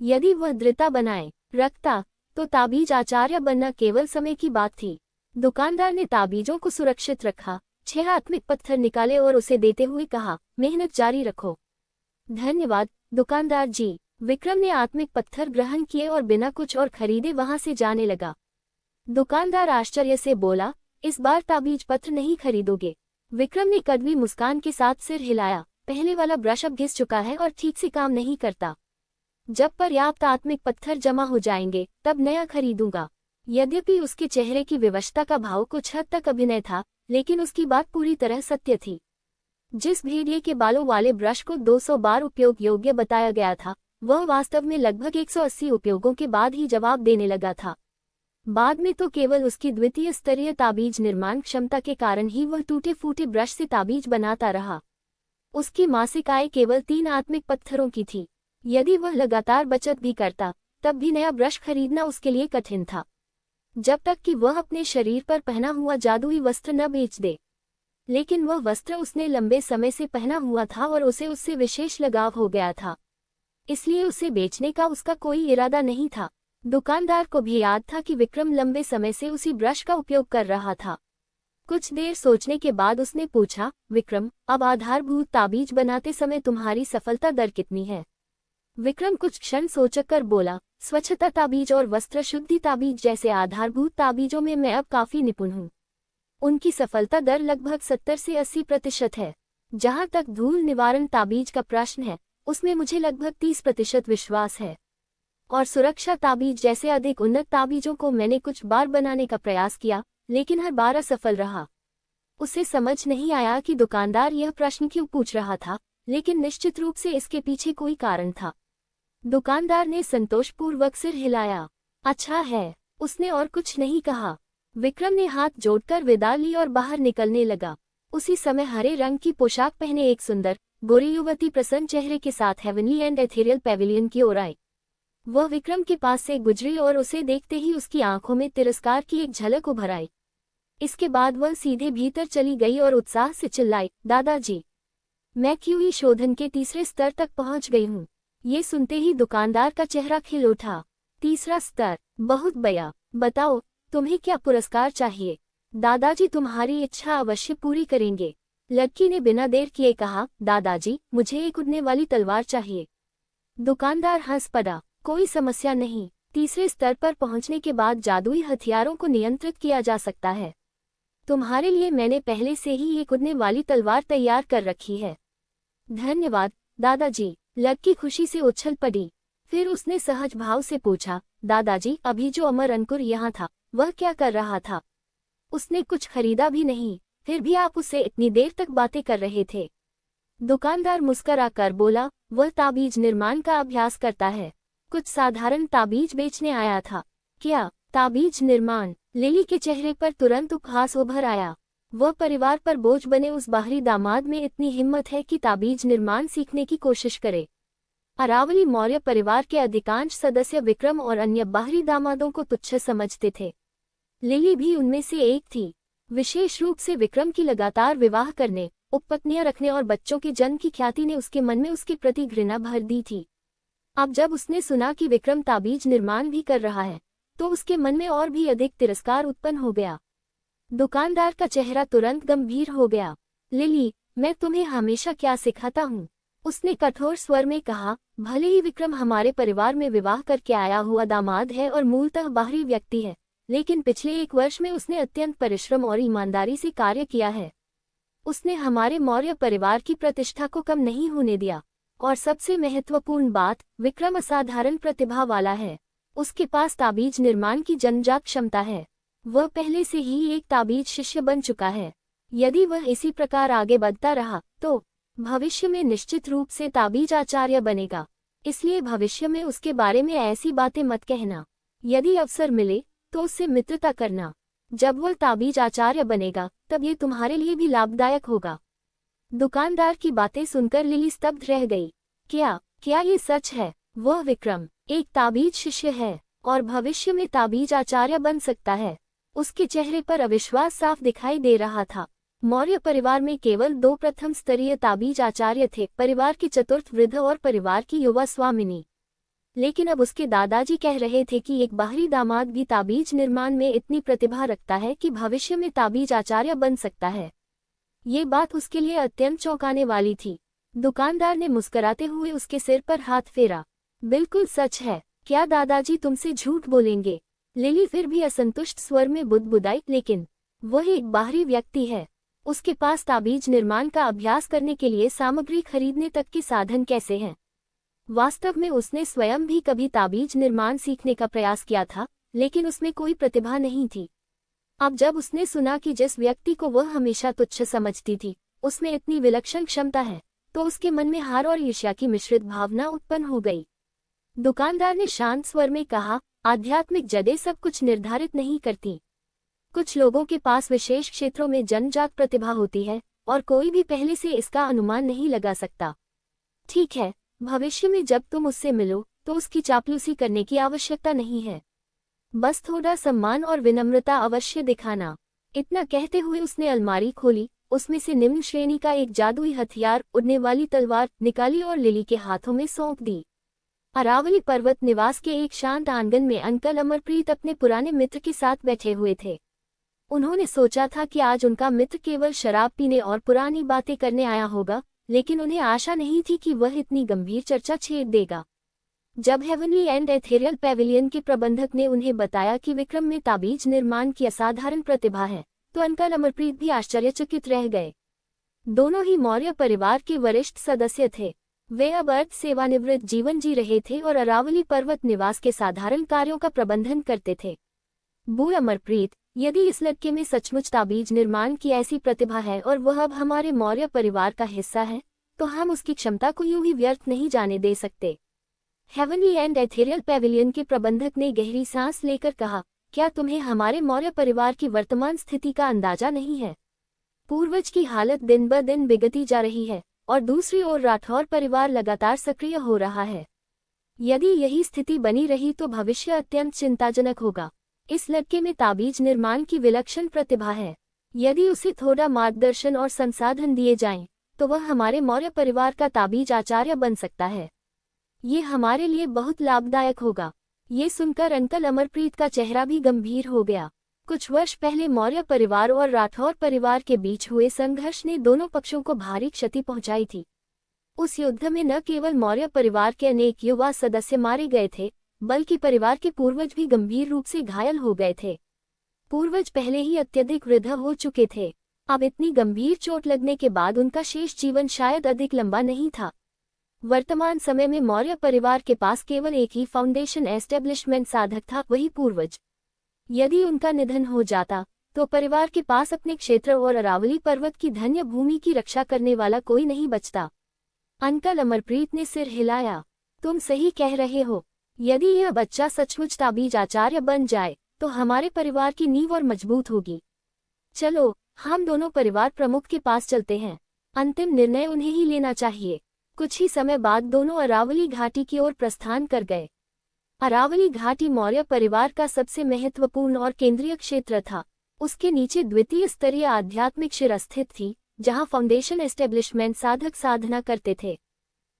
यदि वह दृढ़ता बनाए रखता तो ताबीज आचार्य बनना केवल समय की बात थी। दुकानदार ने ताबीजों को सुरक्षित रखा, 6 आत्मिक पत्थर निकाले और उसे देते हुए कहा, मेहनत जारी रखो। धन्यवाद दुकानदार जी। विक्रम ने आत्मिक पत्थर ग्रहण किए और बिना कुछ और खरीदे वहां से जाने लगा। दुकानदार आश्चर्य से बोला, इस बार ताबीज पत्थर नहीं खरीदोगे? विक्रम ने कड़वी मुस्कान के साथ सिर हिलाया, पहले वाला ब्रश अब घिस चुका है और ठीक से काम नहीं करता। जब पर्याप्त आत्मिक पत्थर जमा हो जाएंगे तब नया खरीदूंगा। यद्यपि उसके चेहरे की विवशता का भाव कुछ हद तक अभिनय था, लेकिन उसकी बात पूरी तरह सत्य थी। जिस भेड़िए के बालों वाले ब्रश को 200 बार उपयोग योग्य बताया गया था, वह वास्तव में लगभग 180 उपयोगों के बाद ही जवाब देने लगा था। बाद में तो केवल उसकी द्वितीय स्तरीय ताबीज निर्माण क्षमता के कारण ही वह टूटे फूटे ब्रश से ताबीज बनाता रहा। उसकी मासिक आय केवल 3 आत्मिक पत्थरों की थी। यदि वह लगातार बचत भी करता तब भी नया ब्रश खरीदना उसके लिए कठिन था, जब तक कि वह अपने शरीर पर पहना हुआ जादुई वस्त्र न बेच दे। लेकिन वह वस्त्र उसने लंबे समय से पहना हुआ था और उसे उससे विशेष लगाव हो गया था, इसलिए उसे बेचने का उसका कोई इरादा नहीं था। दुकानदार को भी याद था कि विक्रम लंबे समय से उसी ब्रश का उपयोग कर रहा था। कुछ देर सोचने के बाद उसने पूछा, विक्रम, अब आधारभूत ताबीज बनाते समय तुम्हारी सफलता दर कितनी है? विक्रम कुछ क्षण सोचकर बोला, स्वच्छता ताबीज और वस्त्र शुद्धि ताबीज जैसे आधारभूत ताबीजों में मैं अब काफी निपुण हूँ। उनकी सफलता दर लगभग 70 से 80% है। जहाँ तक धूल निवारण ताबीज का प्रश्न है, उसमें मुझे लगभग 30% विश्वास है। और सुरक्षा ताबीज जैसे अधिक उन्नत ताबीजों को मैंने कुछ बार बनाने का प्रयास किया, लेकिन हर बार असफल रहा। उसे समझ नहीं आया कि दुकानदार यह प्रश्न क्यों पूछ रहा था, लेकिन निश्चित रूप से इसके पीछे कोई कारण था। दुकानदार ने संतोषपूर्वक सिर हिलाया। अच्छा है, उसने और कुछ नहीं कहा। विक्रम ने हाथ जोड़कर विदा ली और बाहर निकलने लगा। उसी समय हरे रंग की पोशाक पहने एक सुंदर, गोरी युवती प्रसन्न चेहरे के साथ हेवनली एंड एथेरियल पैविलियन की ओर आई। वह विक्रम के पास से गुजरी और उसे देखते ही उसकी आंखों में तिरस्कार की एक झलक उभर आई। इसके बाद वह सीधे भीतर चली गई और उत्साह से चिल्लाई, दादाजी, मैं क्यूई शोधन के तीसरे स्तर तक पहुंच गई हूँ। ये सुनते ही दुकानदार का चेहरा खिल उठा। तीसरा स्तर, बहुत बढ़िया, बताओ तुम्हें क्या पुरस्कार चाहिए? दादाजी तुम्हारी इच्छा अवश्य पूरी करेंगे। लड़की ने बिना देर किए कहा, दादाजी मुझे एक उड़ने वाली तलवार चाहिए। दुकानदार हंस पड़ा, कोई समस्या नहीं, तीसरे स्तर पर पहुंचने के बाद जादुई हथियारों को नियंत्रित किया जा सकता है। तुम्हारे लिए मैंने पहले से ही एक उड़ने वाली तलवार तैयार कर रखी है। धन्यवाद दादाजी, लड़की खुशी से उछल पड़ी। फिर उसने सहज भाव से पूछा, दादाजी अभी जो अमर अंकुर यहाँ था वह क्या कर रहा था? उसने कुछ खरीदा भी नहीं, फिर भी आप उससे इतनी देर तक बातें कर रहे थे। दुकानदार मुस्कराकर बोला, वह ताबीज निर्माण का अभ्यास करता है, कुछ साधारण ताबीज बेचने आया था। क्या ताबीज निर्माण? लिली के चेहरे पर तुरंत उपहास उभर आया। वह परिवार पर बोझ बने उस बाहरी दामाद में इतनी हिम्मत है कि ताबीज निर्माण सीखने की कोशिश करे। अरावली मौर्य परिवार के अधिकांश सदस्य विक्रम और अन्य बाहरी दामादों को तुच्छ समझते थे। लिली भी उनमें से एक थी। विशेष रूप से विक्रम की लगातार विवाह करने, उपपत्नियां रखने और बच्चों के जन्म की ख्याति ने उसके मन में उसके प्रति घृणा भर दी थी। अब जब उसने सुना कि विक्रम ताबीज निर्माण भी कर रहा है, तो उसके मन में और भी अधिक तिरस्कार उत्पन्न हो गया। दुकानदार का चेहरा तुरंत गंभीर हो गया। लिली, मैं तुम्हें हमेशा क्या सिखाता हूँ? उसने कठोर स्वर में कहा, भले ही विक्रम हमारे परिवार में विवाह करके आया हुआ दामाद है और मूलतः बाहरी व्यक्ति है, लेकिन पिछले 1 वर्ष में उसने अत्यंत परिश्रम और ईमानदारी से कार्य किया है। उसने हमारे मौर्य परिवार की प्रतिष्ठा को कम नहीं होने दिया। और सबसे महत्वपूर्ण बात, विक्रम असाधारण प्रतिभा वाला है। उसके पास ताबीज निर्माण की जन्मजात क्षमता है। वह पहले से ही एक ताबीज शिष्य बन चुका है। यदि वह इसी प्रकार आगे बढ़ता रहा तो भविष्य में निश्चित रूप से ताबीज आचार्य बनेगा। इसलिए भविष्य में उसके बारे में ऐसी बातें मत कहना। यदि अवसर मिले तो उससे मित्रता करना। जब वह ताबीज आचार्य बनेगा तब ये तुम्हारे लिए भी लाभदायक होगा। दुकानदार की बातें सुनकर लिली स्तब्ध रह गई। क्या ये सच है? वह विक्रम एक ताबीज शिष्य है और भविष्य में ताबीज आचार्य बन सकता है? उसके चेहरे पर अविश्वास साफ दिखाई दे रहा था। मौर्य परिवार में केवल 2 प्रथम स्तरीय ताबीज आचार्य थे, परिवार की चतुर्थ वृद्ध और परिवार की युवा स्वामिनी। लेकिन अब उसके दादाजी कह रहे थे कि एक बाहरी दामाद भी ताबीज निर्माण में इतनी प्रतिभा रखता है कि भविष्य में ताबीज आचार्य बन सकता है। ये बात उसके लिए अत्यंत चौंकाने वाली थी। दुकानदार ने मुस्कुराते हुए उसके सिर पर हाथ फेरा। बिल्कुल सच है, क्या दादाजी तुमसे झूठ बोलेंगे? लिली फिर भी असंतुष्ट स्वर में बुदबुदाई, लेकिन वह एक बाहरी व्यक्ति है। उसके पास ताबीज निर्माण का अभ्यास करने के लिए सामग्री खरीदने तक के साधन कैसे हैं? वास्तव में उसने स्वयं भी कभी ताबीज निर्माण सीखने का प्रयास किया था, लेकिन उसमें कोई प्रतिभा नहीं थी। अब जब उसने सुना कि जिस व्यक्ति को वह हमेशा तुच्छ समझती थी उसमें इतनी विलक्षण क्षमता है, तो उसके मन में हार और ईर्ष्या की मिश्रित भावना उत्पन्न हो गई। दुकानदार ने शांत स्वर में कहा, आध्यात्मिक जड़ें सब कुछ निर्धारित नहीं करती। कुछ लोगों के पास विशेष क्षेत्रों में जन्मजात प्रतिभा होती है और कोई भी पहले से इसका अनुमान नहीं लगा सकता। ठीक है, भविष्य में जब तुम उससे मिलो तो उसकी चापलूसी करने की आवश्यकता नहीं है। बस थोड़ा सम्मान और विनम्रता अवश्य दिखाना। इतना कहते हुए उसने अलमारी खोली, उसमें से निम्न श्रेणी का एक जादुई हथियार, उड़ने वाली तलवार, निकाली और लिली के हाथों में सौंप दी। अरावली पर्वत निवास के एक शांत आंगन में अंकल अमरप्रीत अपने पुराने मित्र के साथ बैठे हुए थे। उन्होंने सोचा था कि आज उनका मित्र केवल शराब पीने और पुरानी बातें करने आया होगा, लेकिन उन्हें आशा नहीं थी कि वह इतनी गंभीर चर्चा छेड़ देगा। जब हेवनली एंड एथेरियल पैविलियन के प्रबंधक ने उन्हें बताया कि विक्रम में ताबीज निर्माण की असाधारण प्रतिभा है, तो अंकल अमरप्रीत भी आश्चर्यचकित रह गए। दोनों ही मौर्य परिवार के वरिष्ठ सदस्य थे। वे अब अर्ध सेवानिवृत्त जीवन जी रहे थे और अरावली पर्वत निवास के साधारण कार्यों का प्रबंधन करते थे। बू अमरप्रीत, यदि इस लड़के में सचमुच ताबीज निर्माण की ऐसी प्रतिभा है और वह अब हमारे मौर्य परिवार का हिस्सा है, तो हम उसकी क्षमता को यूं ही व्यर्थ नहीं जाने दे सकते। हेवनली एंड एथेरियल पैविलियन के प्रबंधक ने गहरी सांस लेकर कहा, क्या तुम्हें हमारे मौर्य परिवार की वर्तमान स्थिति का अंदाजा नहीं है? पूर्वज की हालत दिन ब दिन बिगड़ती जा रही है। और दूसरी ओर राठौर परिवार लगातार सक्रिय हो रहा है। यदि यही स्थिति बनी रही तो भविष्य अत्यंत चिंताजनक होगा। इस लड़के में ताबीज निर्माण की विलक्षण प्रतिभा है। यदि उसे थोड़ा मार्गदर्शन और संसाधन दिए जाएं, तो वह हमारे मौर्य परिवार का ताबीज आचार्य बन सकता है। ये हमारे लिए बहुत लाभदायक होगा। ये सुनकर अंकल अमरप्रीत का चेहरा भी गंभीर हो गया। कुछ वर्ष पहले मौर्य परिवार और राठौर परिवार के बीच हुए संघर्ष ने दोनों पक्षों को भारी क्षति पहुंचाई थी। उस युद्ध में न केवल मौर्य परिवार के अनेक युवा सदस्य मारे गए थे, बल्कि परिवार के पूर्वज भी गंभीर रूप से घायल हो गए थे। पूर्वज पहले ही अत्यधिक वृद्ध हो चुके थे। अब इतनी गंभीर चोट लगने के बाद उनका शेष जीवन शायद अधिक लंबा नहीं था। वर्तमान समय में मौर्य परिवार के पास केवल एक ही फाउंडेशन एस्टेब्लिशमेंट साधक था, वही पूर्वज। यदि उनका निधन हो जाता तो परिवार के पास अपने क्षेत्र और अरावली पर्वत की धन्य भूमि की रक्षा करने वाला कोई नहीं बचता। अंकल अमरप्रीत ने सिर हिलाया। तुम सही कह रहे हो। यदि यह बच्चा सचमुच ताबीज आचार्य बन जाए तो हमारे परिवार की नींव और मजबूत होगी। चलो, हम दोनों परिवार प्रमुख के पास चलते हैं। अंतिम निर्णय उन्हें ही लेना चाहिए। कुछ ही समय बाद दोनों अरावली घाटी की ओर प्रस्थान कर गए। अरावली घाटी मौर्य परिवार का सबसे महत्वपूर्ण और केंद्रीय क्षेत्र था। उसके नीचे द्वितीय स्तरीय आध्यात्मिक शिविर स्थित थी, जहां फाउंडेशन एस्टेब्लिशमेंट साधक साधना करते थे।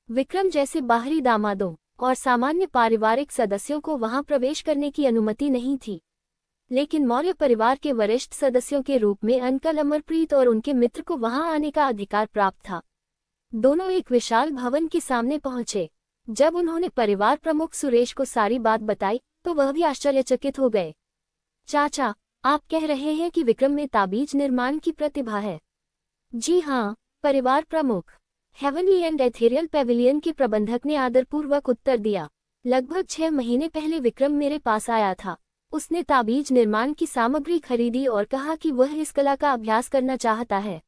विक्रम जैसे बाहरी दामादों और सामान्य पारिवारिक सदस्यों को वहां प्रवेश करने की अनुमति नहीं थी, लेकिन मौर्य परिवार के वरिष्ठ सदस्यों के रूप में अंकल अमरप्रीत और उनके मित्र को वहां आने का अधिकार प्राप्त था। दोनों एक विशाल भवन के सामने पहुंचे। जब उन्होंने परिवार प्रमुख सुरेश को सारी बात बताई तो वह भी आश्चर्यचकित हो गए। चाचा, आप कह रहे हैं कि विक्रम में ताबीज निर्माण की प्रतिभा है? जी हाँ, परिवार प्रमुख हेवनली एंड एथेरियल पेविलियन के प्रबंधक ने आदरपूर्वक उत्तर दिया। लगभग 6 महीने पहले विक्रम मेरे पास आया था। उसने ताबीज निर्माण की सामग्री खरीदी और कहा कि वह इस कला का अभ्यास करना चाहता है।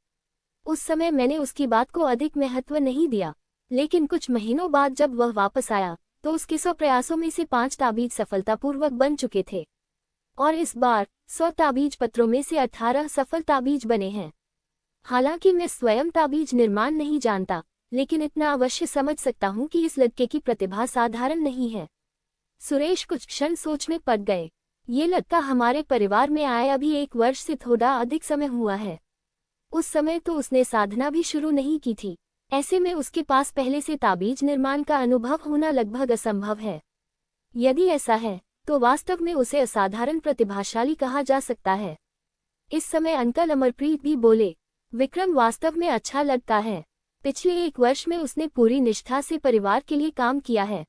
उस समय मैंने उसकी बात को अधिक महत्व नहीं दिया, लेकिन कुछ महीनों बाद जब वह वापस आया तो उसके 100 प्रयासों में से 5 ताबीज सफलतापूर्वक बन चुके थे, और इस बार 100 ताबीज पत्रों में से 18 सफल ताबीज बने हैं। हालांकि मैं स्वयं ताबीज निर्माण नहीं जानता, लेकिन इतना अवश्य समझ सकता हूं कि इस लड़के की प्रतिभा साधारण नहीं है। सुरेश कुछ क्षण सोच में पड़ गए। ये लड़का हमारे परिवार में आए अभी 1 वर्ष से थोड़ा अधिक समय हुआ है। उस समय तो उसने साधना भी शुरू नहीं की थी। ऐसे में उसके पास पहले से ताबीज निर्माण का अनुभव होना लगभग असंभव है। यदि ऐसा है तो वास्तव में उसे असाधारण प्रतिभाशाली कहा जा सकता है। इस समय अंकल अमरप्रीत भी बोले, विक्रम वास्तव में अच्छा लगता है। पिछले 1 वर्ष में उसने पूरी निष्ठा से परिवार के लिए काम किया है।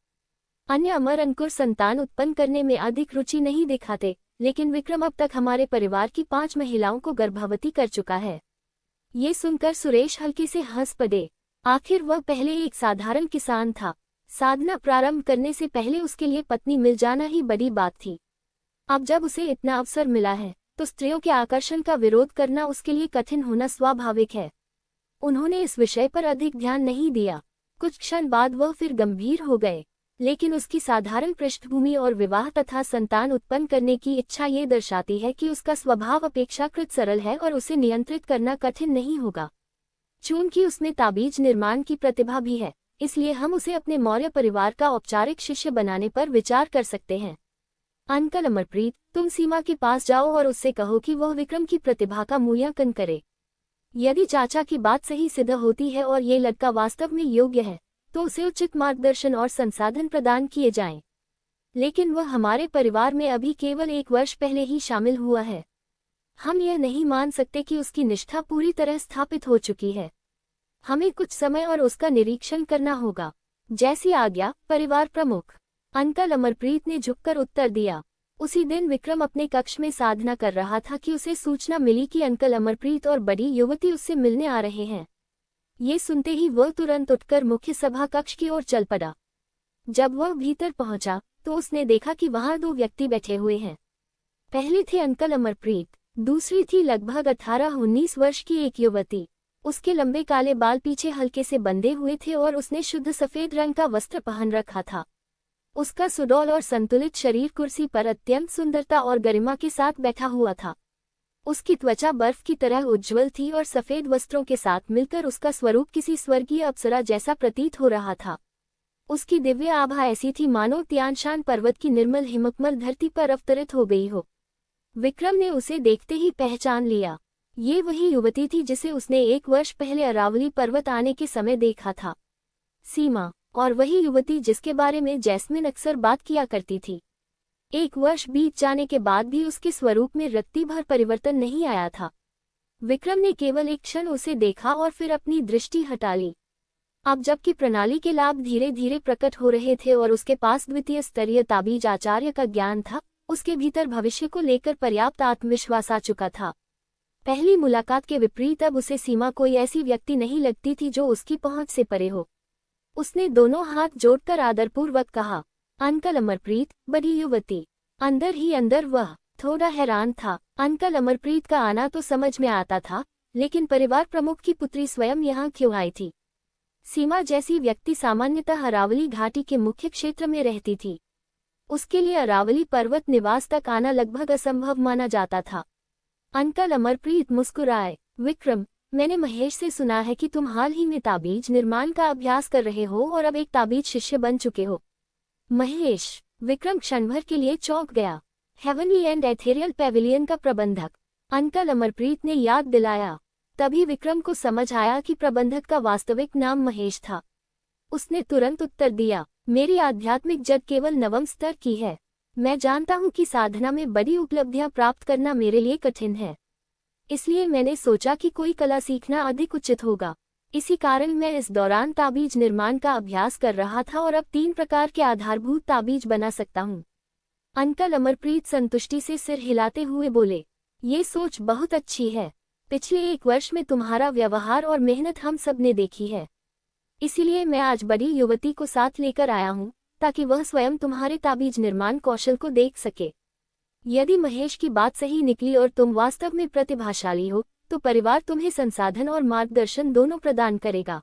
अन्य अमर अंकुर संतान उत्पन्न करने में अधिक रुचि नहीं दिखाते, लेकिन विक्रम अब तक हमारे परिवार की 5 महिलाओं को गर्भवती कर चुका है। ये सुनकर सुरेश हल्के से हंस पड़े। आखिर वह पहले एक साधारण किसान था। साधना प्रारंभ करने से पहले उसके लिए पत्नी मिल जाना ही बड़ी बात थी। अब जब उसे इतना अवसर मिला है तो स्त्रियों के आकर्षण का विरोध करना उसके लिए कठिन होना स्वाभाविक है। उन्होंने इस विषय पर अधिक ध्यान नहीं दिया। कुछ क्षण बाद वह फिर गंभीर हो गए, लेकिन उसकी साधारण पृष्ठभूमि और विवाह तथा संतान उत्पन्न करने की इच्छा ये दर्शाती है कि उसका स्वभाव अपेक्षाकृत सरल है और उसे नियंत्रित करना कठिन नहीं होगा। चूंकि उसमें ताबीज निर्माण की प्रतिभा भी है, इसलिए हम उसे अपने मौर्य परिवार का औपचारिक शिष्य बनाने पर विचार कर सकते हैं। अंकल अमरप्रीत, तुम सीमा के पास जाओ और उससे कहो कि वह विक्रम की प्रतिभा का मूल्यांकन करे। यदि चाचा की बात सही सिद्ध होती है और ये लड़का वास्तव में योग्य है, तो उसे उचित मार्गदर्शन और संसाधन प्रदान किए जाएं। लेकिन वह हमारे परिवार में अभी केवल 1 वर्ष पहले ही शामिल हुआ है। हम यह नहीं मान सकते कि उसकी निष्ठा पूरी तरह स्थापित हो चुकी है। हमें कुछ समय और उसका निरीक्षण करना होगा। जैसी आज्ञा, परिवार प्रमुख। अंकल अमरप्रीत ने झुककर उत्तर दिया। उसी दिन विक्रम अपने कक्ष में साधना कर रहा था कि उसे सूचना मिली कि अंकल अमरप्रीत और बड़ी युवती उससे मिलने आ रहे हैं। ये सुनते ही वह तुरंत उठकर मुख्य सभा कक्ष की ओर चल पड़ा। जब वह भीतर पहुंचा तो उसने देखा कि वहां 2 व्यक्ति बैठे हुए हैं। पहले थे अंकल अमरप्रीत, दूसरी थी लगभग 18-19 वर्ष की एक युवती। उसके लंबे काले बाल पीछे हल्के से बंधे हुए थे और उसने शुद्ध सफेद रंग का वस्त्र पहन रखा था। उसका सुडौल और संतुलित शरीर कुर्सी पर अत्यंत सुंदरता और गरिमा के साथ बैठा हुआ था। उसकी त्वचा बर्फ की तरह उज्ज्वल थी और सफेद वस्त्रों के साथ मिलकर उसका स्वरूप किसी स्वर्गीय अप्सरा जैसा प्रतीत हो रहा था। उसकी दिव्य आभा ऐसी थी मानो तियानशान पर्वत की निर्मल हिमकमल धरती पर अवतरित हो गई हो। विक्रम ने उसे देखते ही पहचान लिया। ये वही युवती थी जिसे उसने 1 वर्ष पहले अरावली पर्वत आने के समय देखा था। सीमा, और वही युवती जिसके बारे में जैस्मिन अक्सर बात किया करती थी। 1 वर्ष बीत जाने के बाद भी उसके स्वरूप में रत्ती भर परिवर्तन नहीं आया था। विक्रम ने केवल एक क्षण उसे देखा और फिर अपनी दृष्टि हटा ली। अब जबकि प्रणाली के लाभ धीरे धीरे प्रकट हो रहे थे और उसके पास द्वितीय स्तरीय ताबीज आचार्य का ज्ञान था, उसके भीतर भविष्य को लेकर पर्याप्त आत्मविश्वास आ चुका था। पहली मुलाकात के विपरीत अब उसे सीमा कोई ऐसी व्यक्ति नहीं लगती थी जो उसकी पहुंच से परे हो। उसने दोनों हाथ जोड़कर आदरपूर्वक कहा, अंकल अमरप्रीत। बड़ी युवती अंदर ही अंदर वह थोड़ा हैरान था। अंकल अमरप्रीत का आना तो समझ में आता था, लेकिन परिवार प्रमुख की पुत्री स्वयं यहाँ क्यों आई थी? सीमा जैसी व्यक्ति सामान्यतः अरावली घाटी के मुख्य क्षेत्र में रहती थी। उसके लिए अरावली पर्वत निवास तक आना लगभग असंभव माना जाता था। अंकल अमरप्रीत मुस्कुराए। विक्रम, मैंने महेश से सुना है कि तुम हाल ही में ताबीज निर्माण का अभ्यास कर रहे हो और अब एक ताबीज शिष्य बन चुके हो। महेश? विक्रम क्षणभर के लिए चौंक गया। हेवनली एंड एथेरियल पेविलियन का प्रबंधक, अंकल अमरप्रीत ने याद दिलाया। तभी विक्रम को समझ आया कि प्रबंधक का वास्तविक नाम महेश था। उसने तुरंत उत्तर दिया, मेरी आध्यात्मिक जड़ केवल 9वें स्तर की है। मैं जानता हूं कि साधना में बड़ी उपलब्धियां प्राप्त करना मेरे लिए कठिन है, इसलिए मैंने सोचा कि कोई कला सीखना अधिक उचित होगा। इसी कारण मैं इस दौरान ताबीज निर्माण का अभ्यास कर रहा था और अब 3 प्रकार के आधारभूत ताबीज बना सकता हूँ। अंकल अमरप्रीत संतुष्टि से सिर हिलाते हुए बोले, ये सोच बहुत अच्छी है। पिछले 1 वर्ष में तुम्हारा व्यवहार और मेहनत हम सब ने देखी है। इसीलिए मैं आज बड़ी युवती को साथ लेकर आया हूँ, ताकि वह स्वयं तुम्हारे ताबीज निर्माण कौशल को देख सके। यदि महेश की बात सही निकली और तुम वास्तव में प्रतिभाशाली हो, तो परिवार तुम्हें संसाधन और मार्गदर्शन दोनों प्रदान करेगा।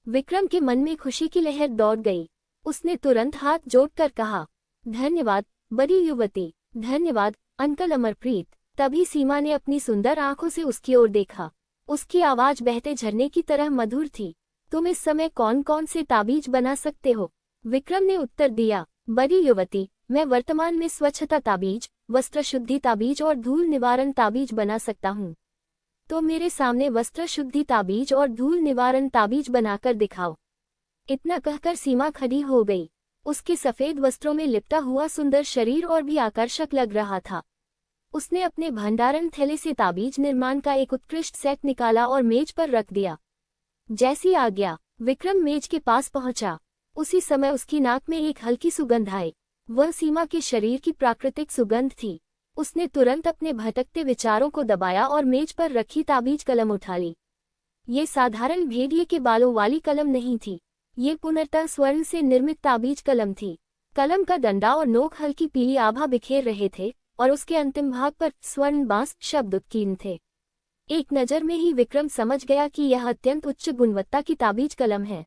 विक्रम के मन में खुशी की लहर दौड़ गई। उसने तुरंत हाथ जोड़कर कहा, धन्यवाद बड़ी युवती। धन्यवाद अंकल अमरप्रीत। तभी सीमा ने अपनी सुंदर आंखों से उसकी ओर देखा। उसकी आवाज बहते झरने की तरह मधुर थी। तुम इस समय कौन कौन से ताबीज बना सकते हो? विक्रम ने उत्तर दिया, बड़ी युवती, मैं वर्तमान में स्वच्छता ताबीज, वस्त्र शुद्धि ताबीज और धूल निवारण ताबीज बना सकता हूँ। तो मेरे सामने वस्त्र शुद्धि ताबीज और धूल निवारण ताबीज बनाकर दिखाओ। इतना कहकर सीमा खड़ी हो गई। उसके सफेद वस्त्रों में लिपटा हुआ सुंदर शरीर और भी आकर्षक लग रहा था। उसने अपने भंडारण थैले से ताबीज निर्माण का एक उत्कृष्ट सेट निकाला और मेज पर रख दिया। जैसी आज्ञा। विक्रम मेज के पास पहुंचा। उसी समय उसकी नाक में एक हल्की सुगंध आई। वह सीमा के शरीर की प्राकृतिक सुगंध थी। उसने तुरंत अपने भटकते विचारों को दबाया और मेज पर रखी ताबीज कलम उठा ली। ये साधारण भेड़िए के बालों वाली कलम नहीं थी। ये पूर्णतः स्वर्ण से निर्मित ताबीज कलम थी। कलम का डंडा और नोक हल्की पीली आभा बिखेर रहे थे और उसके अंतिम भाग पर स्वर्ण बांस शब्द उत्कीर्ण थे। एक नज़र में ही विक्रम समझ गया कि यह अत्यंत उच्च गुणवत्ता की ताबीज कलम है।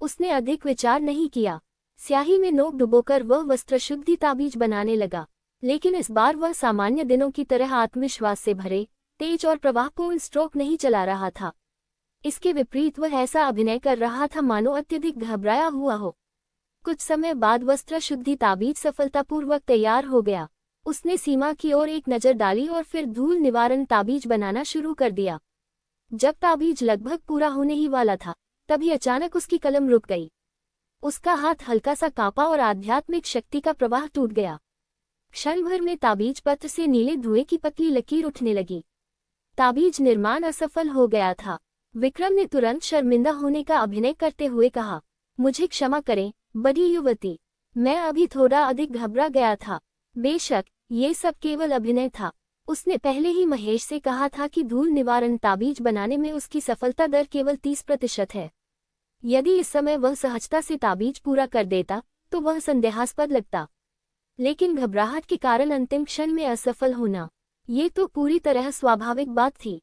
उसने अधिक विचार नहीं किया। स्याही में नोक डुबोकर वह वस्त्र शुद्धि ताबीज बनाने लगा, लेकिन इस बार वह सामान्य दिनों की तरह आत्मविश्वास से भरे, तेज और प्रवाहपूर्ण स्ट्रोक नहीं चला रहा था। इसके विपरीत वह ऐसा अभिनय कर रहा था मानो अत्यधिक घबराया हुआ हो। कुछ समय बाद वस्त्र शुद्धि ताबीज सफलतापूर्वक तैयार हो गया। उसने सीमा की ओर एक नज़र डाली और फिर धूल निवारण ताबीज बनाना शुरू कर दिया। जब ताबीज लगभग पूरा होने ही वाला था, तभी अचानक उसकी कलम रुक गई। उसका हाथ हल्का सा कांपा और आध्यात्मिक शक्ति का प्रवाह टूट गया। क्षण भर में ताबीज पत्र से नीले धुएं की पतली लकीर उठने लगी। ताबीज निर्माण असफल हो गया था। विक्रम ने तुरंत शर्मिंदा होने का अभिनय करते हुए कहा, मुझे क्षमा करें बड़ी युवती, मैं अभी थोड़ा अधिक घबरा गया था। बेशक ये सब केवल अभिनय था। उसने पहले ही महेश से कहा था कि धूल निवारण ताबीज बनाने में उसकी सफलता दर केवल 30% है। यदि इस समय वह सहजता से ताबीज पूरा कर देता तो वह संदेहास्पद लगता, लेकिन घबराहट के कारण अंतिम क्षण में असफल होना, ये तो पूरी तरह स्वाभाविक बात थी।